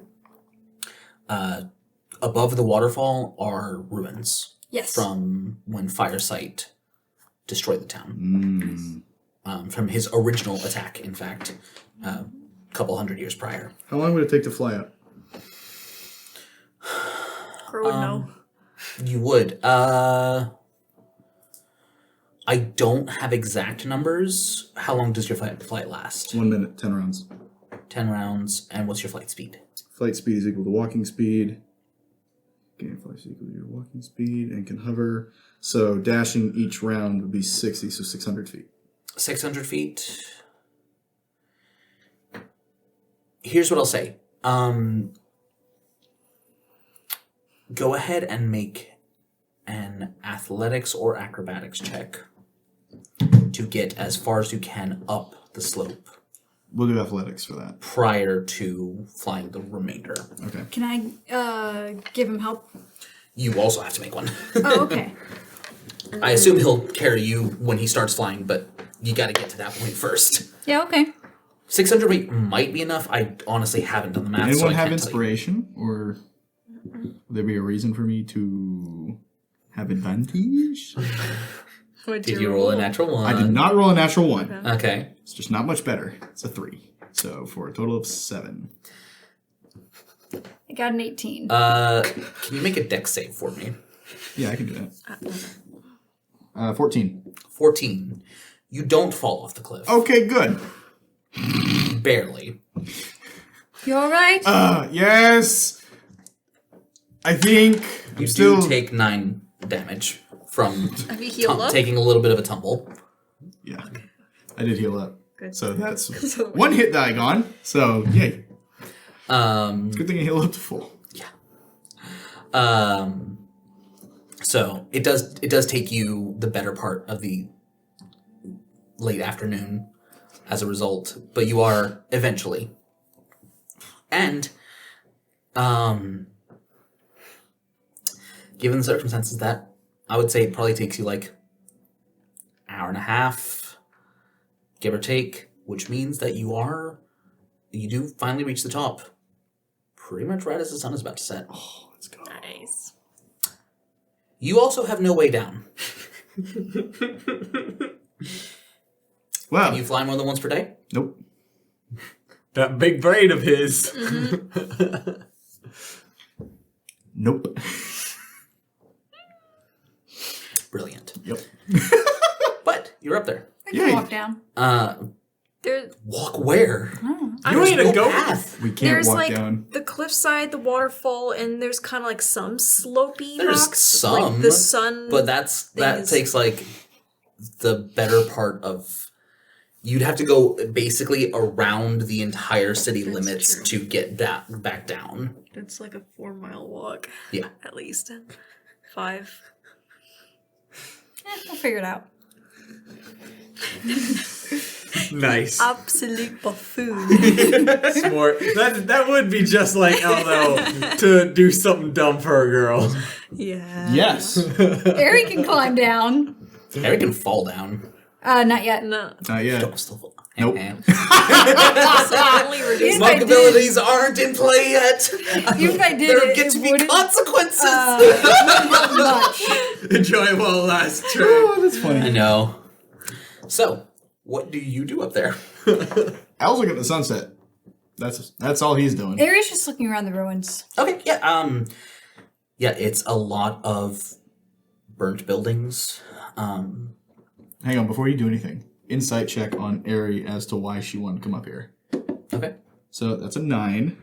above the waterfall are ruins Yes. from when Firesight destroyed the town. From his original attack, in fact, a couple hundred years prior. How long would it take to fly up? Crow would know. You would. I don't have exact numbers. How long does your flight last? 1 minute, 10 rounds. 10 rounds. And what's your flight speed? Flight speed is equal to walking speed. Gain flight speed equal to your walking speed and can hover. So dashing each round would be 60, so 600 feet. 600 feet. Here's what I'll say. Go ahead and make an athletics or acrobatics check to get as far as you can up the slope We'll do athletics for that. prior to flying the remainder. Okay. Can I give him help? You also have to make one. Oh, okay. I assume he'll carry you when he starts flying, but you got to get to that point first. Yeah, okay. 600 feet might be enough. I honestly haven't done the math. Anyone so I have can't tell you. inspiration? Or would there be a reason for me to have advantage? Did you roll a natural one? I did not roll a natural 1. Okay. It's just not much better. It's a 3. So for a total of 7. I got an 18. Can you make a dex save for me? Yeah, I can do that. 14. 14. You don't fall off the cliff. Okay, good. Barely. You alright? Yes. I think You still do take 9 damage from Have you healed up? taking a little bit of a tumble. Yeah, I did heal up. Good. So that's one hit die gone. So yay. Good thing I healed up to full. So it does take you the better part of the late afternoon as a result, but you are eventually. And given the circumstances, that I would say it probably takes you like hour and a half, give or take, which means that you do finally reach the top pretty much right as the sun is about to set. Oh, let's go. Nice. You also have no way down. Wow. Can you fly more than once per day? Nope. That big brain of his. Nope. Brilliant. Yep. But you're up there. I can Yay. walk down. There, Walk where? I You don't ain't no a goat. path. We can't there's walk like down. the cliffside, the waterfall, and there's kind of like some slopey There's rocks. some, like the sun. But that is- takes like the better part of. You'd have to go basically around the entire city That's limits true. to get back down. It's like a 4-mile walk. Yeah. At least 5. We'll figure it out. Nice. Absolute buffoon. Smart. That would be just like Eldo to do something dumb for a girl. Yeah. Yes. Ari can climb down. Harry can fall down. Not yet. No. Not yet. Don't still fall. Nope. Only reduce If I Monk did- abilities aren't in play yet. Even if I did there it, get it to be wouldn't- consequences. Not much. Enjoy while it lasts. Trip. Oh, that's funny. I know. So, what do you do up there? Al's looking at the sunset. That's all he's doing. Ari's just looking around the ruins. Okay, yeah, yeah, it's a lot of burnt buildings. Hang on, before you do anything, insight check on Ari as to why she wanted to come up here. Okay. So that's a 9.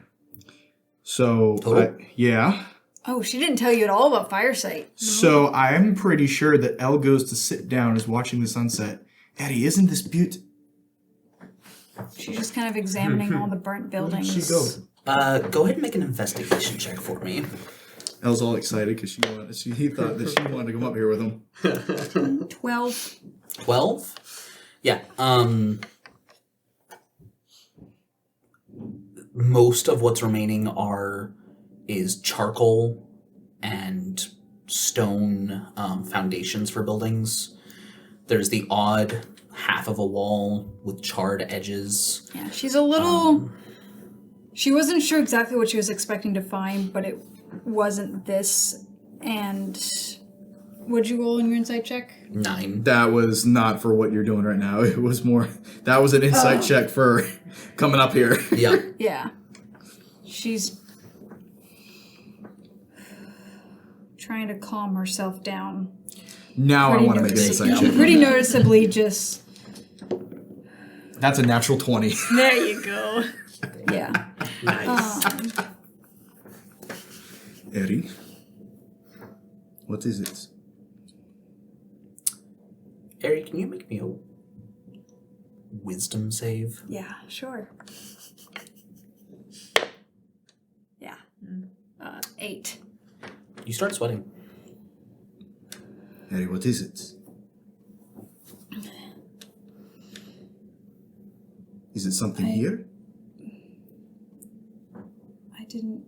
So Total? yeah. Oh, she didn't tell you at all about Firesight. So I'm pretty sure that Elle goes to sit down is watching the sunset. Eddie, isn't this beautiful? She's just kind of examining all the burnt buildings. She go. Go ahead and make an investigation check for me. Elle's all excited because he thought that she wanted to come up here with him. 12. 12? Yeah, most of what's remaining is charcoal and stone foundations for buildings. There's the odd half of a wall with charred edges. Yeah, she's a little... she wasn't sure exactly what she was expecting to find, but it wasn't this. And what'd you roll in your insight check? 9. That was not for what you're doing right now. It was more. That was an insight check for coming up here. Yeah. Yeah. She's trying to calm herself down. Now I want to make an insight check. Pretty noticeably just... That's a natural 20. There you go. Yeah. Nice. Eddie, what is it? Ari, can you make me a wisdom save? Yeah, sure. Yeah. 8. You start sweating. Eddie, what is it? Is it something here? I didn't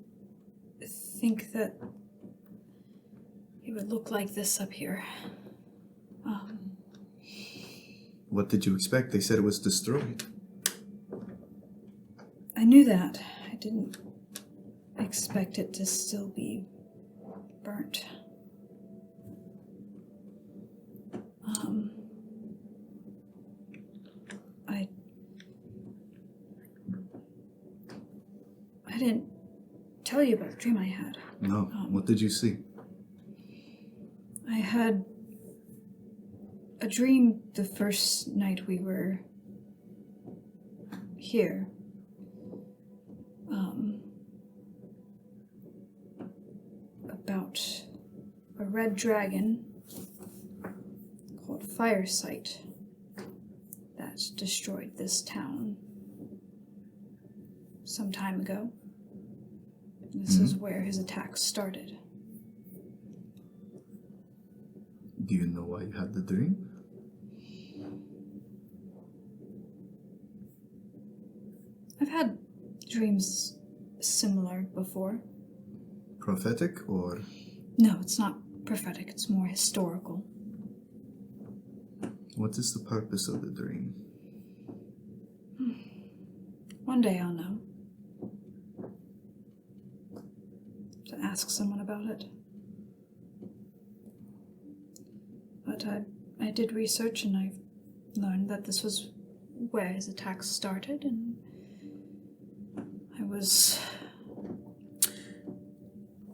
think that it would look like this up here. What did you expect? They said it was destroyed. I knew that. I didn't expect it to still be burnt. I didn't tell you about the dream I had? No. What did you see? I had a dream the first night we were here. About a red dragon called Firesight that destroyed this town some time ago. This is where his attacks started. Do you know why you had the dream? I've had dreams similar before. Prophetic or? No, it's not prophetic, it's more historical. What is the purpose of the dream? One day I'll know. To ask someone about it. But I did research and I learned that this was where his attacks started, and I was...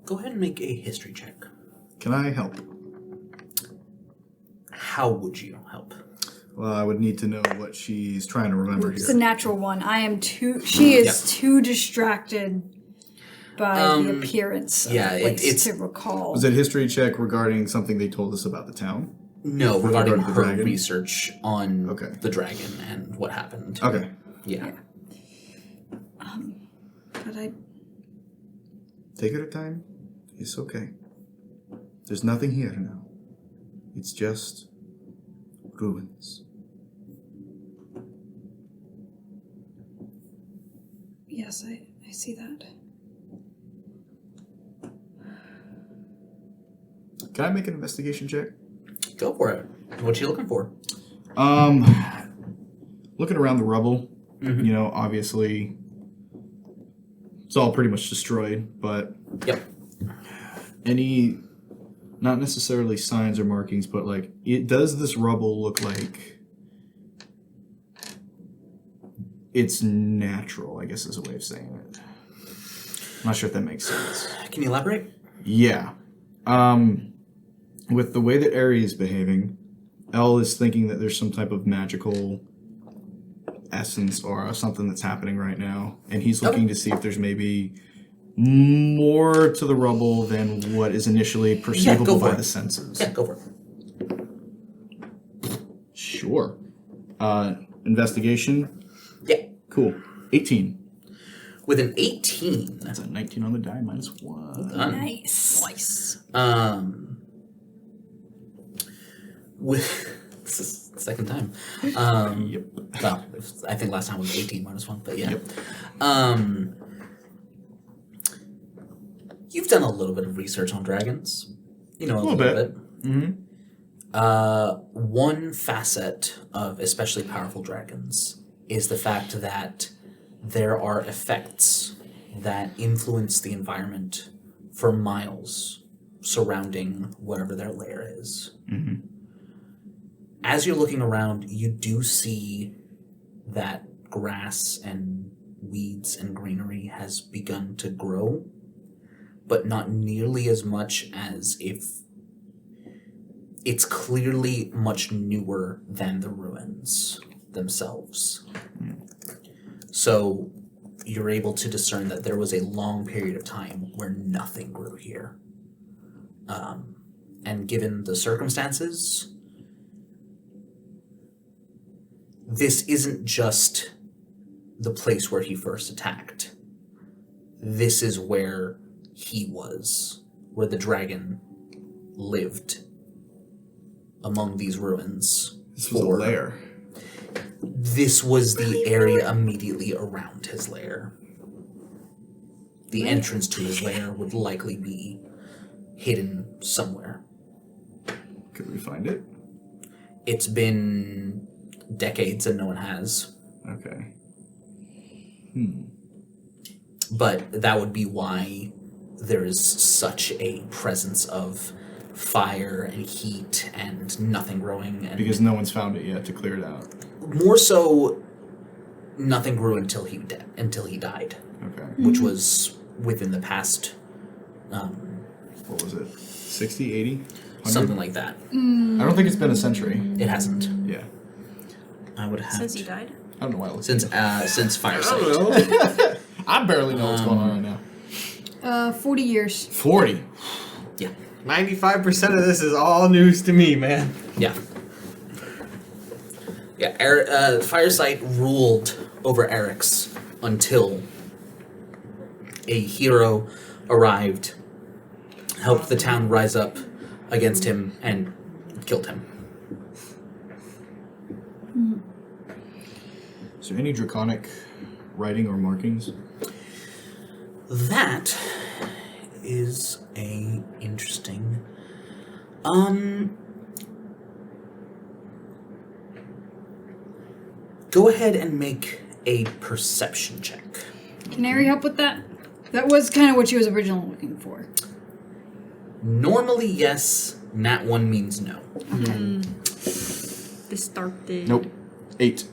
Go ahead and make a history check. Can I help? How would you help? Well, I would need to know what she's trying to remember It's a here. natural one. She is too distracted by the appearance of yeah, the place it's- to recall. Was it a history check regarding something they told us about the town? No, With regarding regard to the her dragon? research on Okay. the dragon and what happened. Okay. Yeah. But I... Take your time. It's okay. There's nothing here now. It's just ruins. Yes, I see that. Can I make an investigation check? Go for it. What you looking for? Looking around the rubble, you know, obviously it's all pretty much destroyed, but Yep. any, not necessarily signs or markings, but like, does this rubble look like it's natural, I guess is a way of saying it. I'm not sure if that makes sense. Can you elaborate? Yeah. With the way that Aerie is behaving, Elle is thinking that there's some type of magical essence or something that's happening right now, and he's looking to see if there's maybe more to the rubble than what is initially perceivable for by it. the senses. Yeah, go for it. Sure. Investigation. Yeah. Cool. 18. With an 18. That's a 19 on the die, -1. Done. Nice. With this is the second time. Yep. Well, I think last time was 18 -1, but yeah. Yep. You've done a little bit of research on dragons. You know a little bit. Mm-hmm. One facet of especially powerful dragons is the fact that there are effects that influence the environment for miles surrounding wherever their lair is. Mm-hmm. As you're looking around, you do see that grass and weeds and greenery has begun to grow, but not nearly as much as if it's clearly much newer than the ruins themselves. So you're able to discern that there was a long period of time where nothing grew here. And given the circumstances, this isn't just the place where he first attacked. This is where he was, where the dragon lived among these ruins. This was a lair. This was the area immediately around his lair. The entrance to his lair would likely be hidden somewhere. Could we find it? It's been decades and no one has. Okay. But that would be why there is such a presence of fire and heat and nothing growing. And Because no one's found it yet to clear it out. more so, nothing grew until he died, Okay. which was within the past, What was it? 60, 80? 100? something like that. I don't think it's been a century. It hasn't. Yeah. I would have Since he died. I don't know why I looked since at since I Fireside. don't know. I barely know what's going on right now. 40 years. 40. Yeah, 95% of this is all news to me, man. yeah, yeah. Fireside ruled over Eric's until a hero arrived, helped the town rise up against him, and killed him. Is there any draconic writing or markings? That is a interesting. Go ahead and make a perception check. Can Ari help with that? That was kind of what she was originally looking for. Normally, yes. Nat 1 means no. This started. Nope. 8.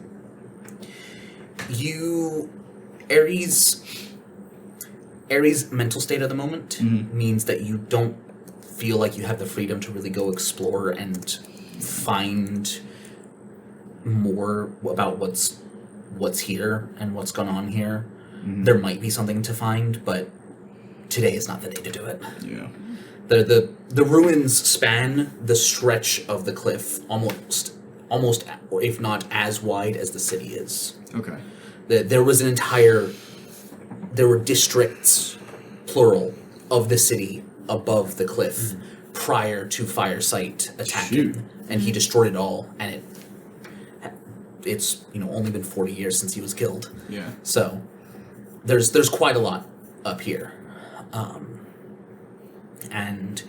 Aries' mental state at the moment means that you don't feel like you have the freedom to really go explore and find more about what's here and what's gone on here. There might be something to find, but today is not the day to do it. Yeah. The ruins span the stretch of the cliff almost if not as wide as the city is. Okay. There were districts, plural, of the city above the cliff prior to Firesight attacking. Shoot. And he destroyed it all, and it's only been 40 years since he was killed. Yeah. So there's quite a lot up here. And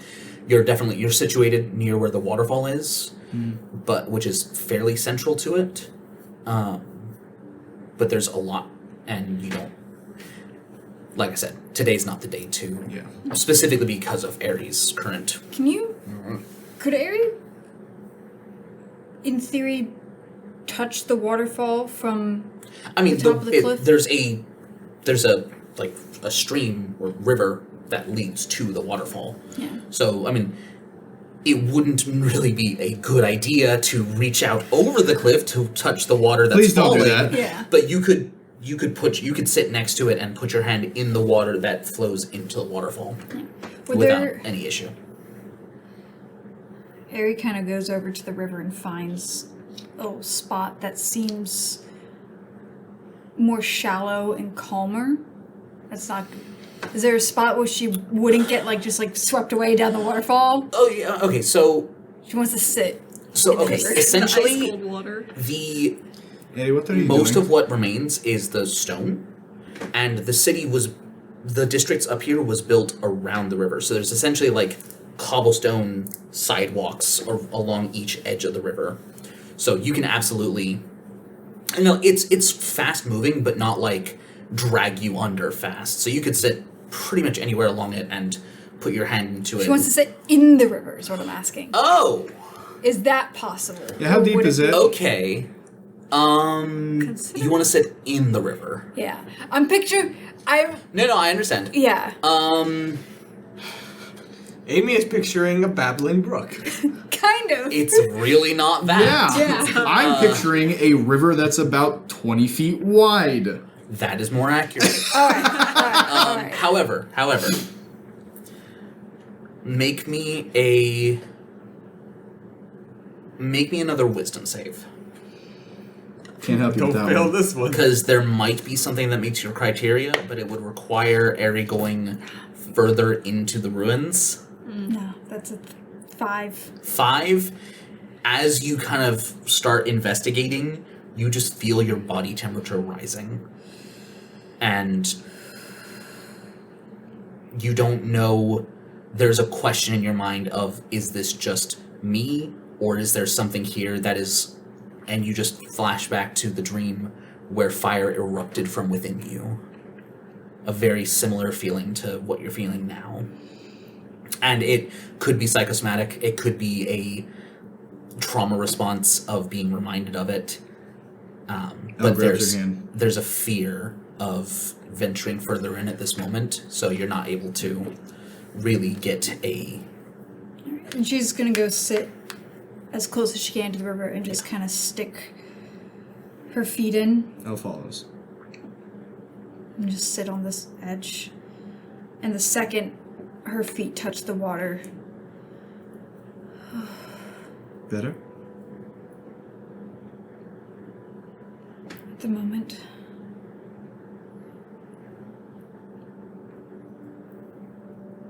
you're situated near where the waterfall is, but which is fairly central to it. But there's a lot, and you don't. Like I said, today's not the day to. Yeah. Specifically because of Aries' current. Could Ari, in theory, touch the waterfall from I mean, the top of the cliff? there's a stream or river that leads to the waterfall. Yeah. So I mean, it wouldn't really be a good idea to reach out over the cliff to touch the water that's Please don't falling. do that. Yeah. But you could sit next to it and put your hand in the water that flows into the waterfall without any issue. Ari kind of goes over to the river and finds a little spot that seems more shallow and calmer. That's not. Is there a spot where she wouldn't get just swept away down the waterfall? Oh yeah. Okay. So She wants to sit. okay. river. Essentially, Ice cold water. the Hey, what are you most doing? of what remains is the stone, and the districts up here was built around the river. So there's essentially cobblestone sidewalks along each edge of the river. So you can absolutely, it's fast moving, but not drag you under fast. So you could sit pretty much anywhere along it and put your hand into it. She wants to sit in the river, is what I'm asking. Oh, Is that possible? Yeah, how Or deep would is it? okay. You want to sit in the river? Yeah. I'm picturing. No, I understand. Yeah. Amy is picturing a babbling brook. Kind of. It's really not that. Yeah. I'm picturing a river that's about 20 feet wide. That is more accurate. All right. However, make me another wisdom save, Can't help you Don't with that fail one. this one. because there might be something that meets your criteria, but it would require Eri going further into the ruins. No, that's a 5. 5, as you kind of start investigating, you just feel your body temperature rising. And you don't know, there's a question in your mind of, is this just me, or is there something here that is, and you just flash back to the dream where fire erupted from within you. A very similar feeling to what you're feeling now. And it could be psychosomatic, it could be a trauma response of being reminded of it. But grabs your hand. there's a fear of venturing further in at this moment, so you're not able to really get a... And she's gonna go sit as close as she can to the river and just kind of stick her feet in Elle follows. and just sit on this edge. And the second her feet touch the water, Better? at the moment,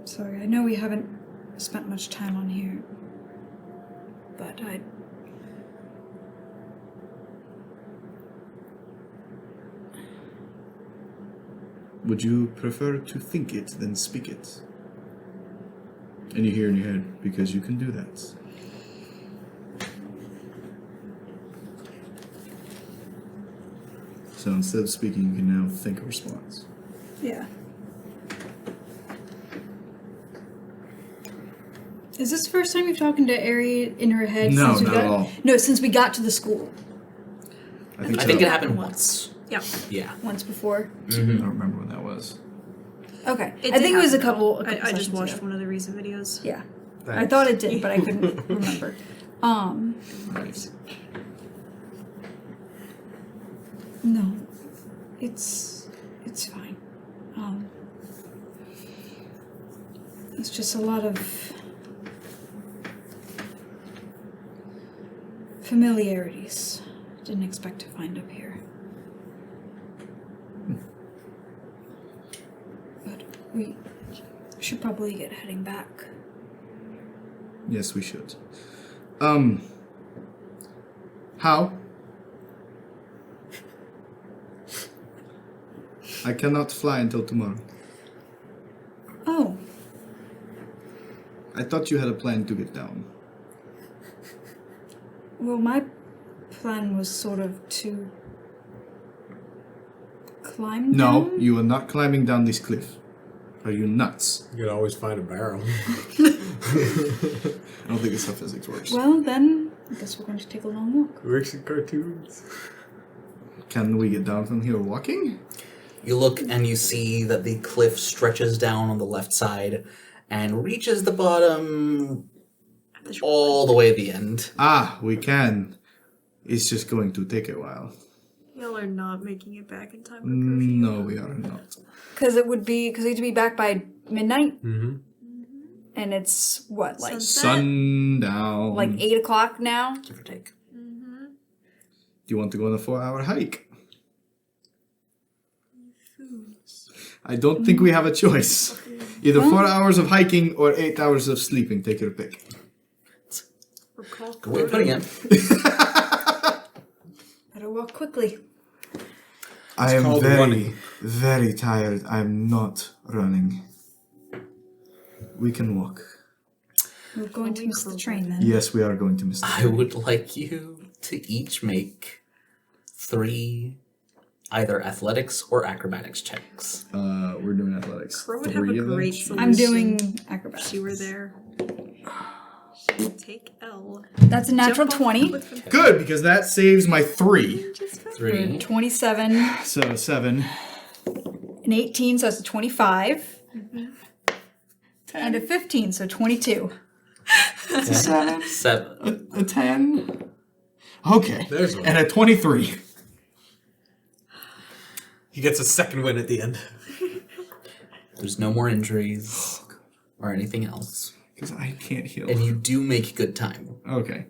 sorry, I know we haven't spent much time on here, but Would you prefer to think it than speak it? And you hear in your head, because you can do that. So instead of speaking, you can now think a response. yeah. Is this the first time you've talked to Ari in her head? No, since we not got, at all. No, since we got to the school. I think I so. think it happened once. Yeah. Yeah. Once before. I don't remember when that was. Okay. It I did think it was a happen, couple. though. A couple I just sessions watched ago. one of the recent videos. Yeah. I Thanks. thought it did, but I couldn't remember. Nice. No. It's fine. It's just a lot of familiarities. Didn't expect to find up here. But we should probably get heading back. Yes, we should. How? I cannot fly until tomorrow. Oh, I thought you had a plan to get down. well, my plan was sort of to climb No, down. you are not climbing down this cliff. Are you nuts? You could always find a barrel. I don't think it's how physics works. Well, then, I guess we're going to take a long walk. Works in cartoons. Can we get down from here walking? You look and you see that the cliff stretches down on the left side and reaches the bottom all the way at the end. Ah, we can. It's just going to take a while. Y'all are not making it back in time for curfew. No, we are not. Because we have to be back by midnight. Mm-hmm. And it's what, like Sunset? Sundown. like 8 o'clock now? Give or take. Do you want to go on a 4-hour hike? I don't think we have a choice. Either 4 hours of hiking or 8 hours of sleeping. Take your pick. Recall Good way of putting it. Better walk quickly. I am called very, running. very tired. I'm not running. We can walk. We're going to miss the train then. Yes, we are going to miss the I would like you to each make 3 either athletics or acrobatics checks. We're doing athletics. Crow would have a 3 of them? great solution. I'm doing If acrobatics. she were there. She would take L. That's a natural Jump off 20. with the- Good, because that saves my 3. 3. 27. So 7. An 18, so that's a 25. And a 15, so 22. That's a 7. 7. A 10. Okay. There's one. And a 23. He gets a second win at the end. There's no more injuries or anything else. Because I can't heal. And you do make good time. Okay.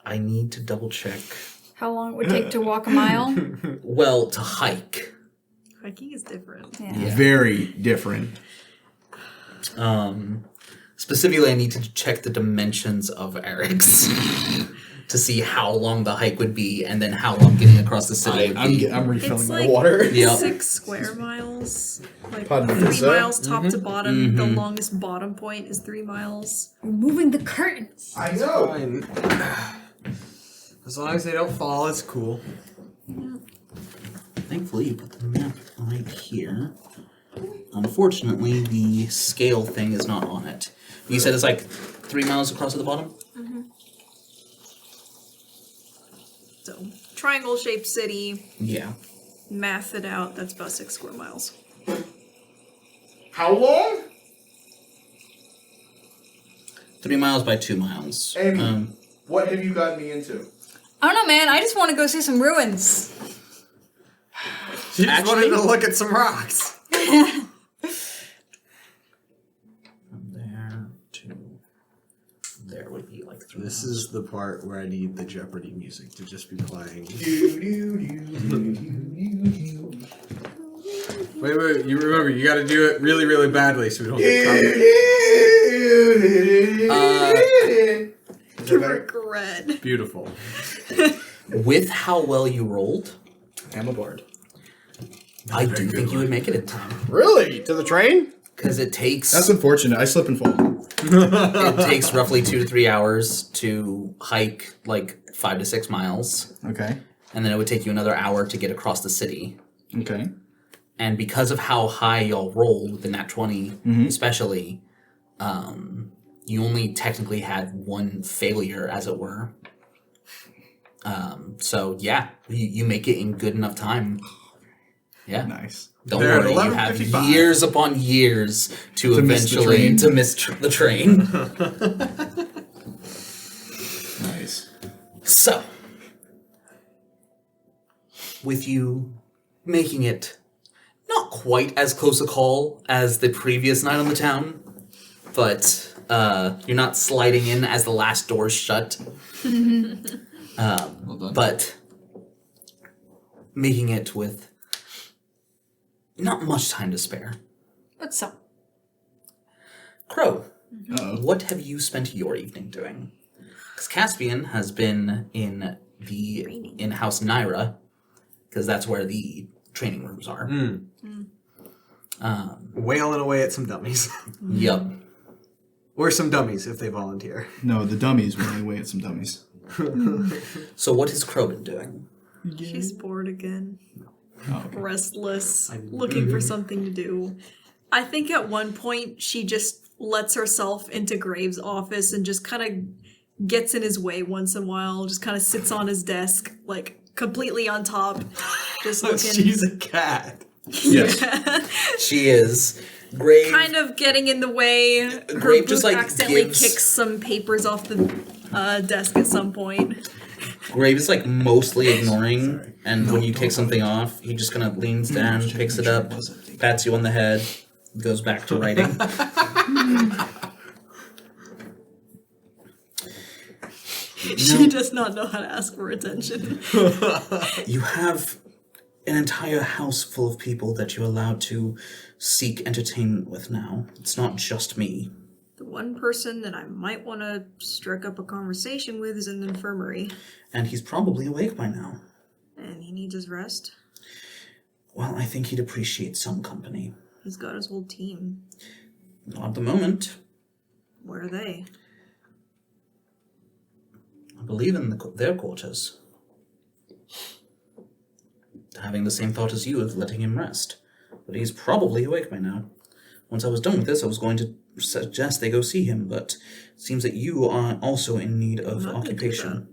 I need to double check. How long it would take to walk a mile? Well, to hike. Hiking is different. Yeah. Very different. Specifically, I need to check the dimensions of Eric's to see how long the hike would be, and then how long getting across the city would be. I'm refilling It's my like water. Yeah. 6 square miles. Like Pardon me, 3 sir? miles top to bottom. The longest bottom point is 3 miles. We're moving the curtains. I know. Fine. As long as they don't fall, it's cool. Thankfully, you put the map right here. unfortunately, the scale thing is not on it. You said it's like 3 miles across at the bottom? So, triangle-shaped city, Yeah. math it out, that's about 6 square miles. How long? 3 miles by 2 miles. Amy, what have you gotten me into? I don't know, man. I just want to go see some ruins. She just Actually- wanted to look at some rocks. From there to there would be like 3 This miles. is the part where I need the Jeopardy music to just be playing. Wait, you remember, you gotta do it really, really badly so we don't get caught. Regret. Beautiful. With how well you rolled, I'm a bard. I do think you would make it in time. Really? To the train? Because it takes That's unfortunate. I slip and fall. it takes roughly 2 to 3 hours to hike like 5 to 6 miles, Okay. and then it would take you another hour to get across the city. Okay. And because of how high y'all rolled with the nat 20, especially, you only technically had 1 failure, as it were. So yeah, you make it in good enough time. Yeah. Nice. Don't There at worry, you have 11:55. years upon years to miss the eventually train. to miss the train. Nice. So, with you making it not quite as close a call as the previous night on the town, but you're not sliding in as the last door's shut. Well done. But making it with not much time to spare. But so. Crow, Uh-oh. what have you spent your evening doing? Because Caspian has been in the in-house Naira, because that's where the training rooms are. Wailing away at some dummies. Yep. Or some dummies if they volunteer. No, the dummies were away at some dummies. So what has Crow been doing? She's bored again. Oh, okay. Restless, looking for something to do. I think at one point she just lets herself into Graves' office and just kind of gets in his way once in a while, just kind of sits on his desk, like completely on top, just looking. She's a cat. Yes. She is. Grave. Kind of getting in the way. Her Grape just, boot like, accidentally gives- kicks some papers off the desk at some point. Grave is like mostly ignoring, and when you kick something off, he just kind of leans down, picks it up, pats you on the head, goes back to writing. She does not know how to ask for attention. You have an entire house full of people that you're allowed to seek entertainment with now. It's not just me. The one person that I might want to strike up a conversation with is in the infirmary, And he's probably awake by now. and he needs his rest. Well, I think he'd appreciate some company. He's got his whole team. Not at the moment. Where are they? I believe in their quarters. Having the same thought as you of letting him rest. But he's probably awake by now. Once I was done with this, I was going to suggest they go see him, but it seems that you are also in need of I'm not gonna do occupation.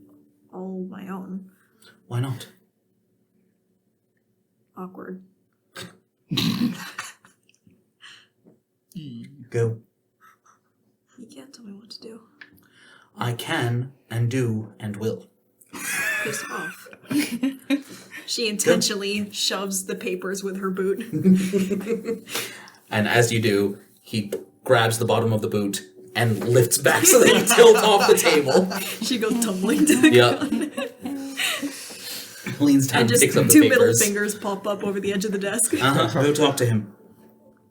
All my own. Why not? Awkward. Go. You can't tell me what to do. I can, and do, and will. Piss off. She intentionally shoves the papers with her boot. And as you do, he grabs the bottom of the boot and lifts back so they tilt off the table. She goes tumbling to the Yep. ground. Leans down And and just picks up the two middle papers. fingers pop up over the edge of the desk. Go talk to him.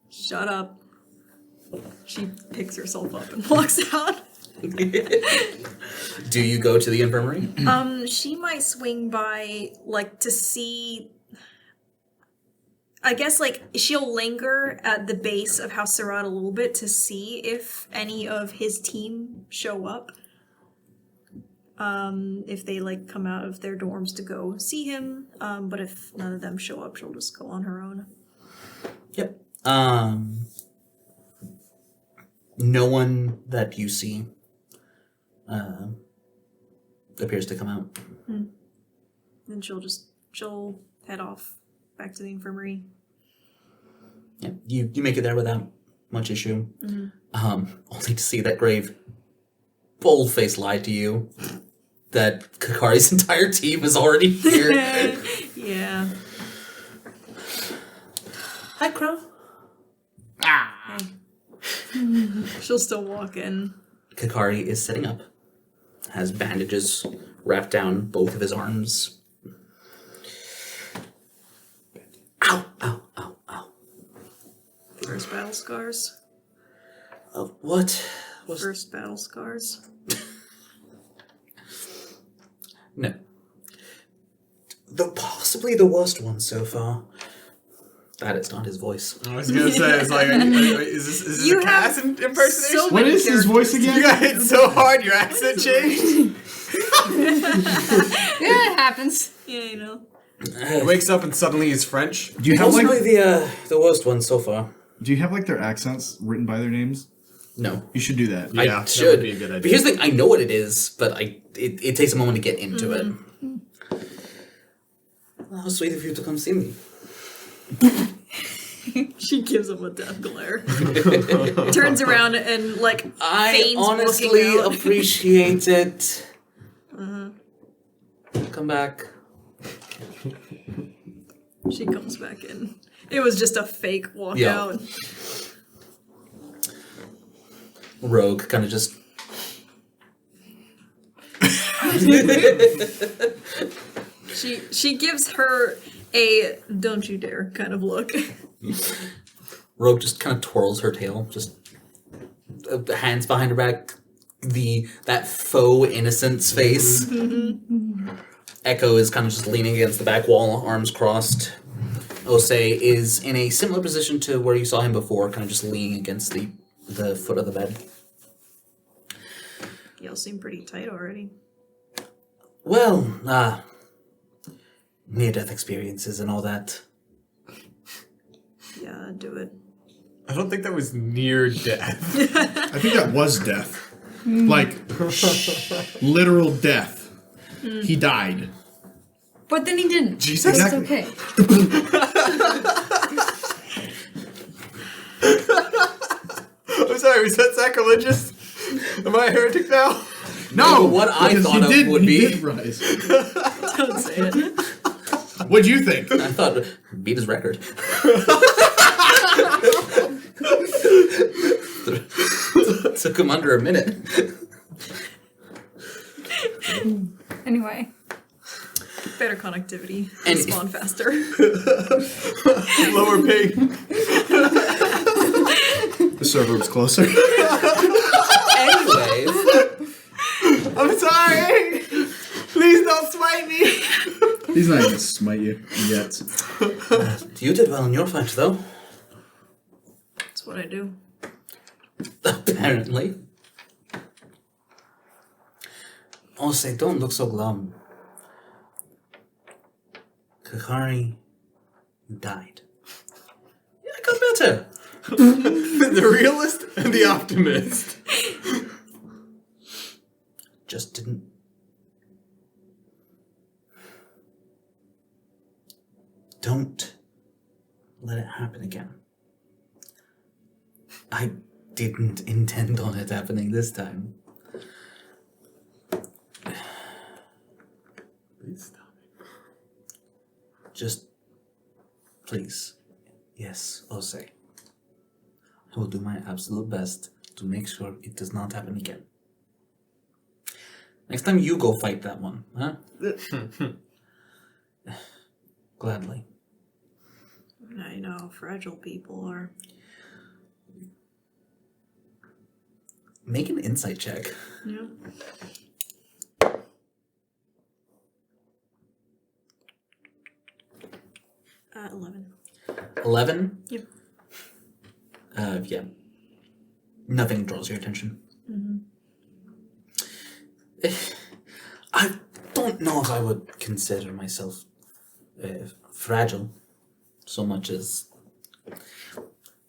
Shut up. She picks herself up and walks out. Do you go to the infirmary? She might swing by, like, to see... I guess, like, she'll linger at the base of House Surratt a little bit to see if any of his team show up. If they, like, come out of their dorms to go see him. But if none of them show up, she'll just go on her own. Yep. No one that you see appears to come out. Then she'll head off back to the infirmary. Yeah, you make it there without much issue. Only to see that Grave bold-faced lie to you that Kakari's entire team is already here. Yeah. Hi, Crow. Hey. She'll still walk in. Kakari is sitting up, has bandages wrapped down both of his arms. Ow, ow, ow, ow. First battle scars. What? First battle scars. No. Possibly the worst one so far. That is not his voice. I was gonna say, it's like, is this You a have Cass impersonation? so What many is his voice characters. You again? got hit so hard, your accent changed. Yeah, it happens. Yeah, you know. He wakes up and suddenly he's French. Do you have Possibly like the worst one so far. their accents written by their names? No. You should do that. Yeah, I that should. would be a good idea. But here's the thing, I know what it is, but it takes a moment to get into it. Well, how sweet of you to come see me. She gives him a death glare. Turns around and like I feigns honestly looking out. appreciate it. Come back. She comes back in. It was just a fake walkout. Yeah. Rogue kind of just. She gives her a "don't you dare" kind of look. Rogue just kind of twirls her tail, just hands behind her back, that faux innocence face. Echo is kind of just leaning against the back wall, arms crossed. Osei is in a similar position to where you saw him before, kind of just leaning against the foot of the bed. Y'all seem pretty tight already. Well, near-death experiences and all that. Yeah, do it. I don't think that was near death. I think that was death. Like, literal death. He died. But then he didn't. Jesus. So Exactly. it's okay. I'm sorry, was that sacrilegious? Am I a heretic now? No! What I because thought he of would he be- did rise. Don't say it. What'd you think? I thought, beat his record. Took him under a minute. Anyway. Better connectivity. And- Spawn faster. Lower ping. The server was closer. Anyways, I'm sorry. Please don't smite me. He's not gonna smite you yet. you did well in your fight, though. That's what I do. Apparently. Osei, don't look so glum. Kakari, you died. Yeah, I got better. The realist and the optimist. Just didn't. Don't let it happen again. I didn't intend on it happening this time. Please stop. Just, please, yes, Osei. I will do my absolute best to make sure it does not happen again. Next time you go fight that one, huh? Gladly. I know how fragile people are. Make an insight check. Yeah. 11. 11? Yep. Yeah. Nothing draws your attention. I don't know if I would consider myself fragile so much as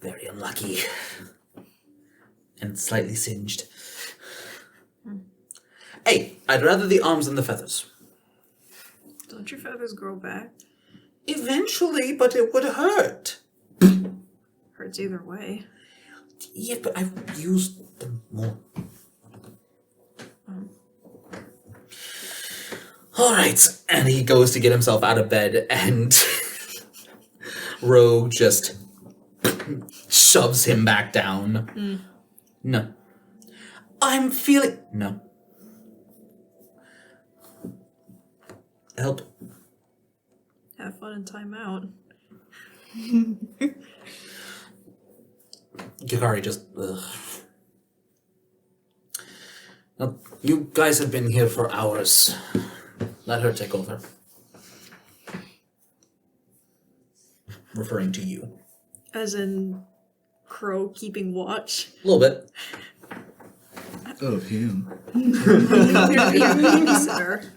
Very unlucky. And slightly singed. Hey, I'd rather the arms than the feathers. Don't your feathers grow back? Eventually, but it would hurt. Hurts either way. Yeah, but I've used them more. Alright, and he goes to get himself out of bed, and Rogue just shoves him back down. No. I'm feeling... No. Help. Have fun and time out. Kikari just... Ugh. Now, you guys have been here for hours. Let her take over. Referring to you. As in Crow keeping watch. A little bit. Of him. Your babysitter.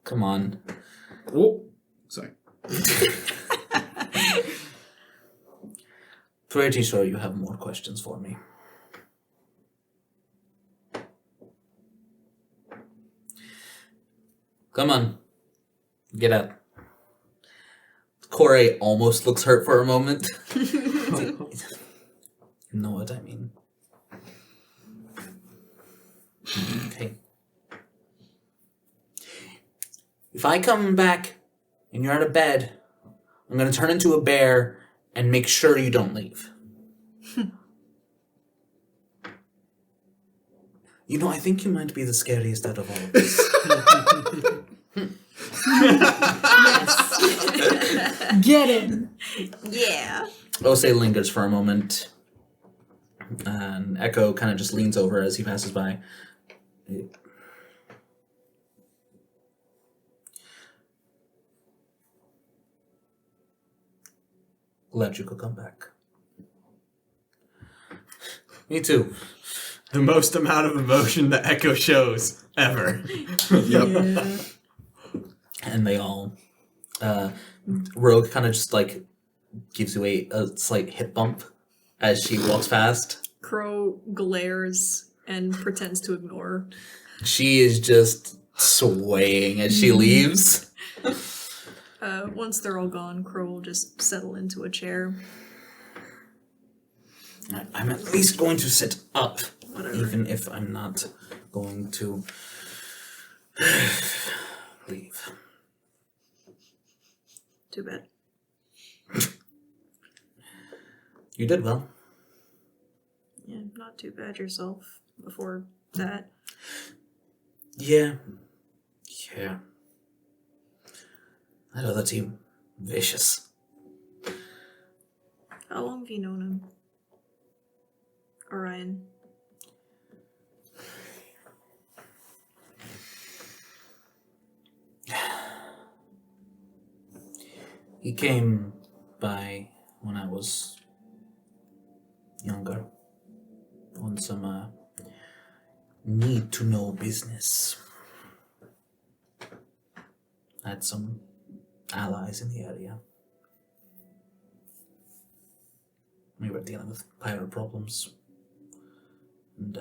Come on. Oh, sorry. Pretty sure you have more questions for me. Come on. Get up. Corey almost looks hurt for a moment. You know what I mean. Okay. If I come back and you're out of bed, I'm going to turn into a bear and make sure you don't leave. You know, I think you might be the scariest out of all of us. Get him. Yeah. Ose lingers for a moment. And Echo kind of just leans over as he passes by. Glad you could come back. Me too. The most amount of emotion that Echo shows ever. Yep. And they all... Rogue kind of just, like, gives you a slight hip bump as she walks past. Crow glares and pretends to ignore. She is just swaying as she leaves. Once they're all gone, Crow will just settle into a chair. I'm at least going to sit up, Whatever. even if I'm not going to leave. Too bad. You did well. Yeah, not too bad yourself before that. Yeah. Yeah. That other team, vicious. How long have you known him? Orion. He came by when I was younger. On some need to know business. I had some allies in the area. We were dealing with pirate problems. And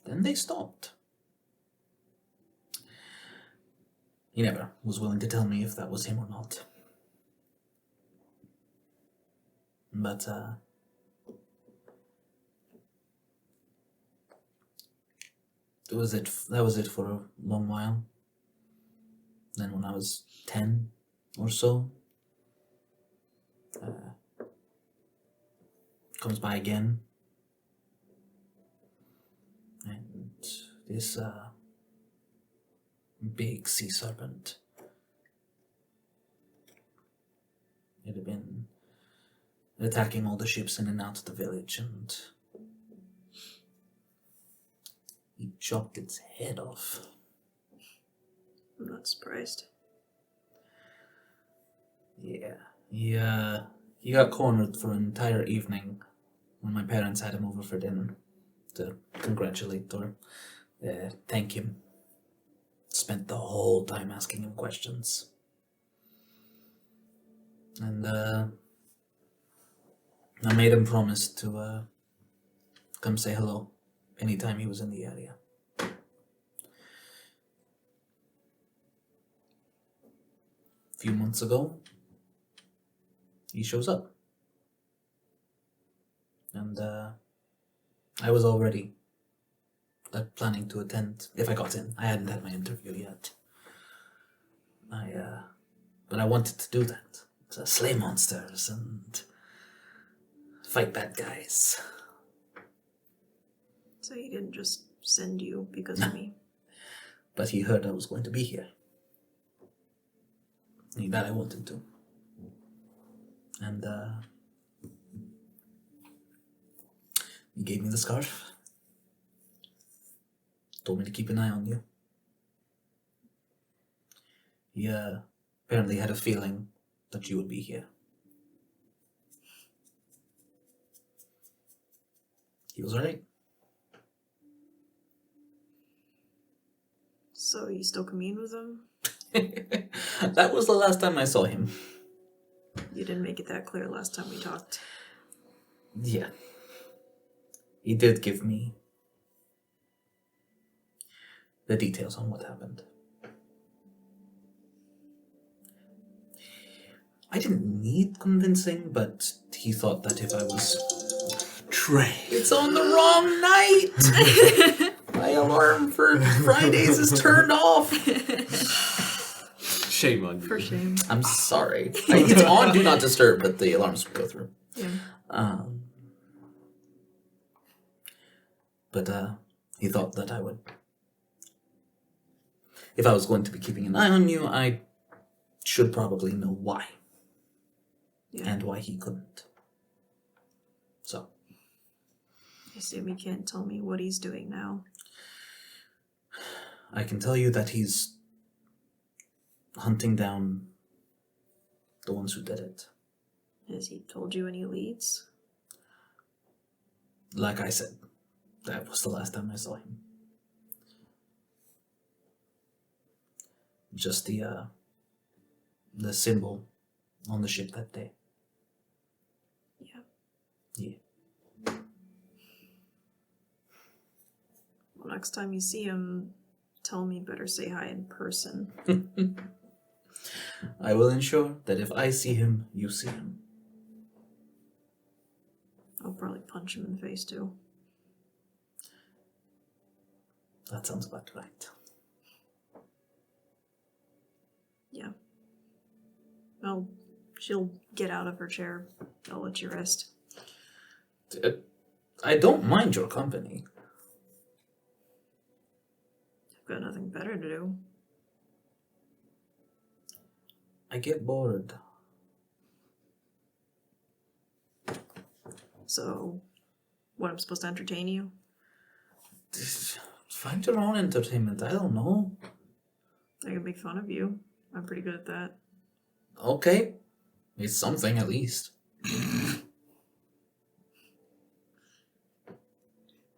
then they stopped. He never was willing to tell me if that was him or not. But that was it for a long while. Then when I was 10 or so, comes by again. And this big sea serpent, it had been attacking all the ships in and out of the village, and he chopped its head off. I'm not surprised. Yeah, he got cornered for an entire evening when my parents had him over for dinner to congratulate or thank him. Spent the whole time asking him questions. And I made him promise to come say hello anytime he was in the area. A few months ago, he shows up. And I was already planning to attend if I got in. I hadn't had my interview yet. But I wanted to do that. To slay monsters and fight bad guys. So he didn't just send you because of me. But he heard I was going to be here. That I wanted to. And he gave me the scarf. Told me to keep an eye on you. He apparently had a feeling that you would be here. He was right. So you still commune with him? That was the last time I saw him. You didn't make it that clear last time we talked. Yeah. He did give me the details on what happened. I didn't need convincing, but he thought that if I was... Trey. It's on the wrong night! My alarm for Fridays is turned off! Shame on you. For shame. I'm sorry. It's on Do Not Disturb, but the alarms go through. Yeah. But he thought that I would... If I was going to be keeping an eye on you, I should probably know why. Yeah. And why he couldn't. So. I assume you can't tell me what he's doing now. I can tell you that he's hunting down the ones who did it. Has he told you any leads? Like I said, that was the last time I saw him. Just the symbol on the ship that day. Yeah. Yeah. Well, next time you see him, tell me better say hi in person. I will ensure that if I see him, you see him. I'll probably punch him in the face too. That sounds about right. Yeah. Well, she'll get out of her chair. I'll let you rest. I don't mind your company. I've got nothing better to do. I get bored. So, what, I'm supposed to entertain you? Find your own entertainment. I don't know. I can make fun of you. I'm pretty good at that. Okay. It's something at least.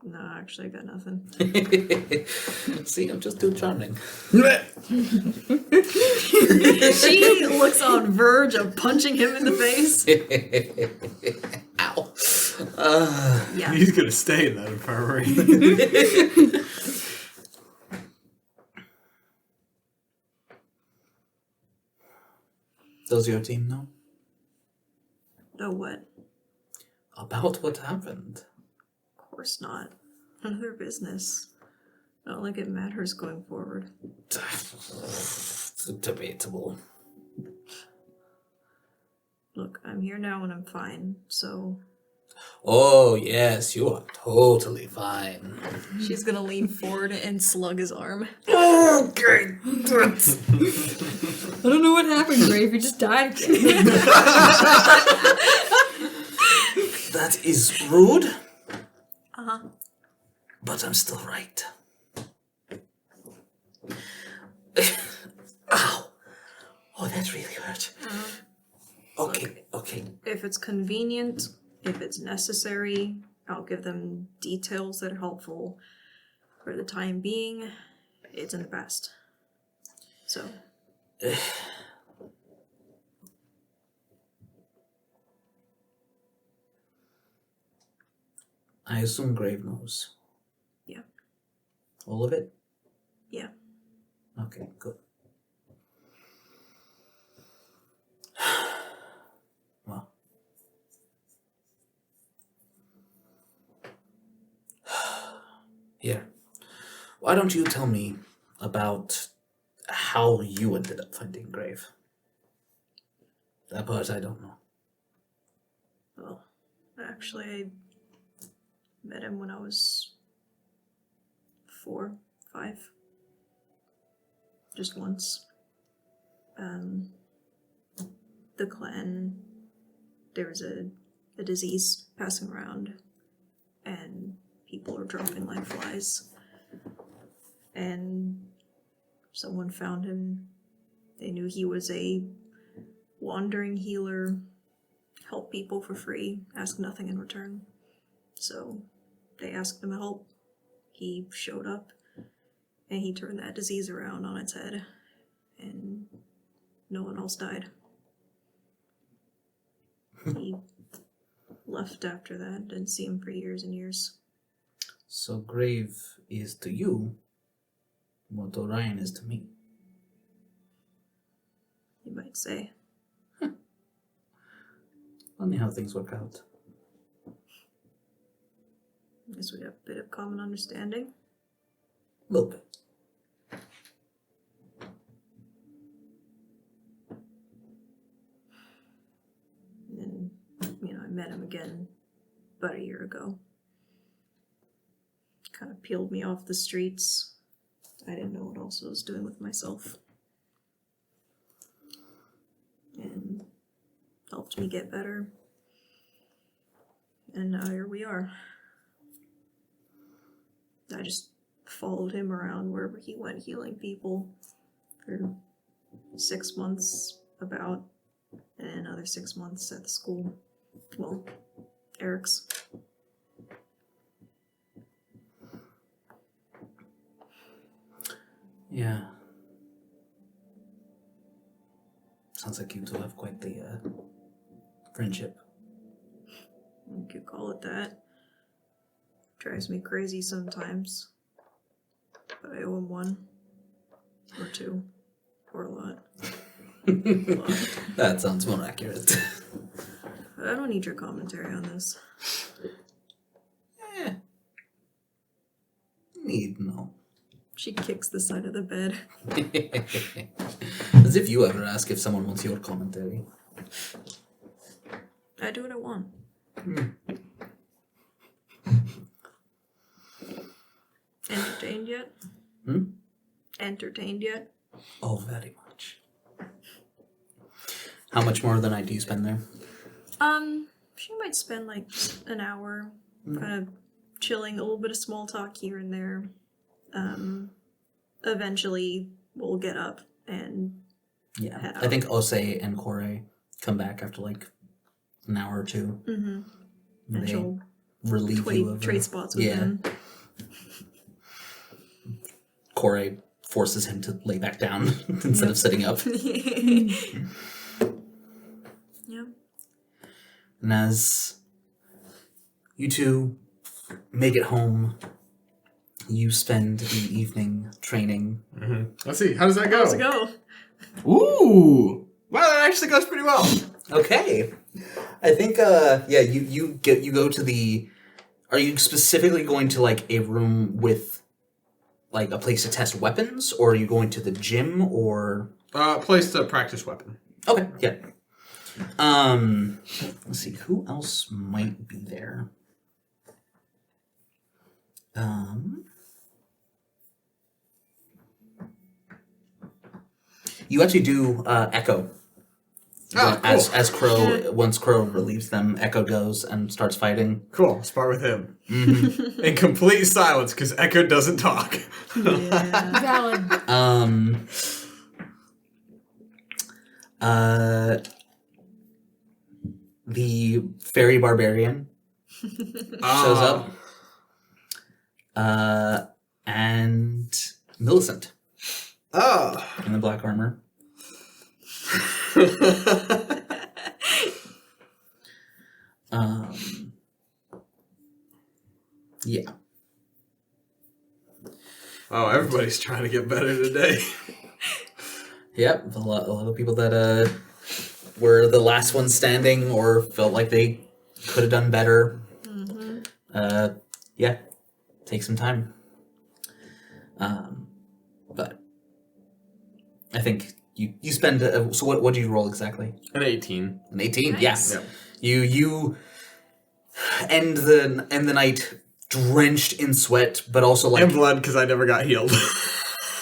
No, actually, I got nothing. See, I'm just too charming. She looks on verge of punching him in the face. Ow. Yeah. He's gonna stay in that infirmary. Does your team know No, what? about what happened? Of course not. None of their business. Not like it matters going forward. It's debatable. Look, I'm here now and I'm fine, so... Oh, yes, you are totally fine. She's gonna lean forward and slug his arm. Okay. I don't know what happened, Grave. You just died again. That is rude, Uh-huh. but I'm still right. Ow. Oh, that really hurt. Okay, okay. If it's convenient, if it's necessary, I'll give them details that are helpful. For the time being, it's in the past. So, I assume Grave knows. Yeah. All of it? Yeah. Okay, good. Well. Here. Why don't you tell me about how you ended up finding Grave? That part I don't know. Well, actually, I met him when I was 4, 5. Just once. The clan, there was a disease passing around, and people were dropping like flies. And someone found him. They knew he was a wandering healer, help people for free, ask nothing in return. So they asked him to help. He showed up, and he turned that disease around on its head, and no one else died. He left after that, didn't see him for years and years. So Grave is to you what Orion is to me. You might say. Funny how things work out. I guess we have a bit of common understanding. A little bit. And, I met him again about a year ago. Kind of peeled me off the streets. I didn't know what else I was doing with myself. And helped me get better. And now here we are. I just followed him around wherever he went, healing people for 6 months about, and another 6 months at the school. Well, Eric's. Yeah. Sounds like you two have quite the friendship. You could call it that. Drives me crazy sometimes. But I owe him 1 or 2 or a lot. That sounds more accurate. I don't need your commentary on this. Need no. She kicks the side of the bed. As if you ever ask if someone wants your commentary. I do what I want. Entertained yet? Entertained yet? Oh, very much. How much more of the night do you spend there? She might spend like an hour kind of chilling, a little bit of small talk here and there. Eventually we'll get up and Yeah. head I think Ose and Kore come back after like an hour or two. and They she'll relieve you of trade spots with yeah. him. Kore forces him to lay back down instead of sitting up. Yeah. And as you two make it home, you spend the evening training. Let's see. How does that go? How's it go? Ooh. Wow, that actually goes pretty well. Okay. I think you go to the, are you specifically going to like a room with like a place to test weapons, or are you going to the gym, or Place to practice weapon. okay, yeah. Let's see, who else might be there? You actually do Echo. Oh, cool. As Crow, once Crow relieves them, Echo goes and starts fighting. Cool. Spar with him. In complete silence, because Echo doesn't talk. Yeah. Valid. The fairy barbarian shows up. And Millicent Oh. in the black armor. Yeah. Oh, everybody's trying to get better today. Yep. A lot of people that were the last ones standing or felt like they could have done better. Yeah. Take some time. But I think you spend. So what do you roll exactly? An 18. An 18. Nice. Yes. Yep. You end the night drenched in sweat, but also like And blood, because I never got healed.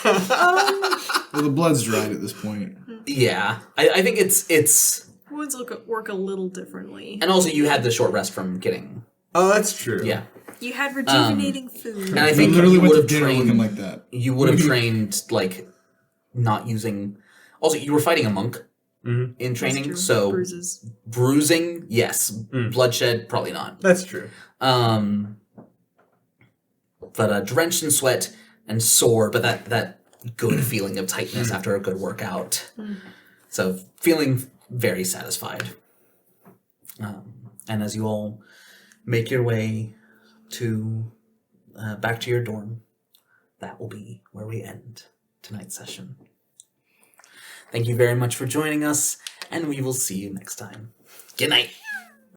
Well, the blood's dried at this point. yeah. I think it's Wounds work a little differently. and also you had the short rest from getting Oh, that's true. yeah. You had rejuvenating food. And I We think literally you went would to have dinner looking trained like that. you would have trained like not using. Also, you were fighting a monk Mhm. in That's training, true. so Bruises. bruising, yes. Bloodshed, probably not. That's true. But drenched in sweat and sore, but that good feeling of tightness after a good workout. So feeling very satisfied. And as you all make your way to back to your dorm, that will be where we end tonight's session. Thank you very much for joining us, and we will see you next time. Good night.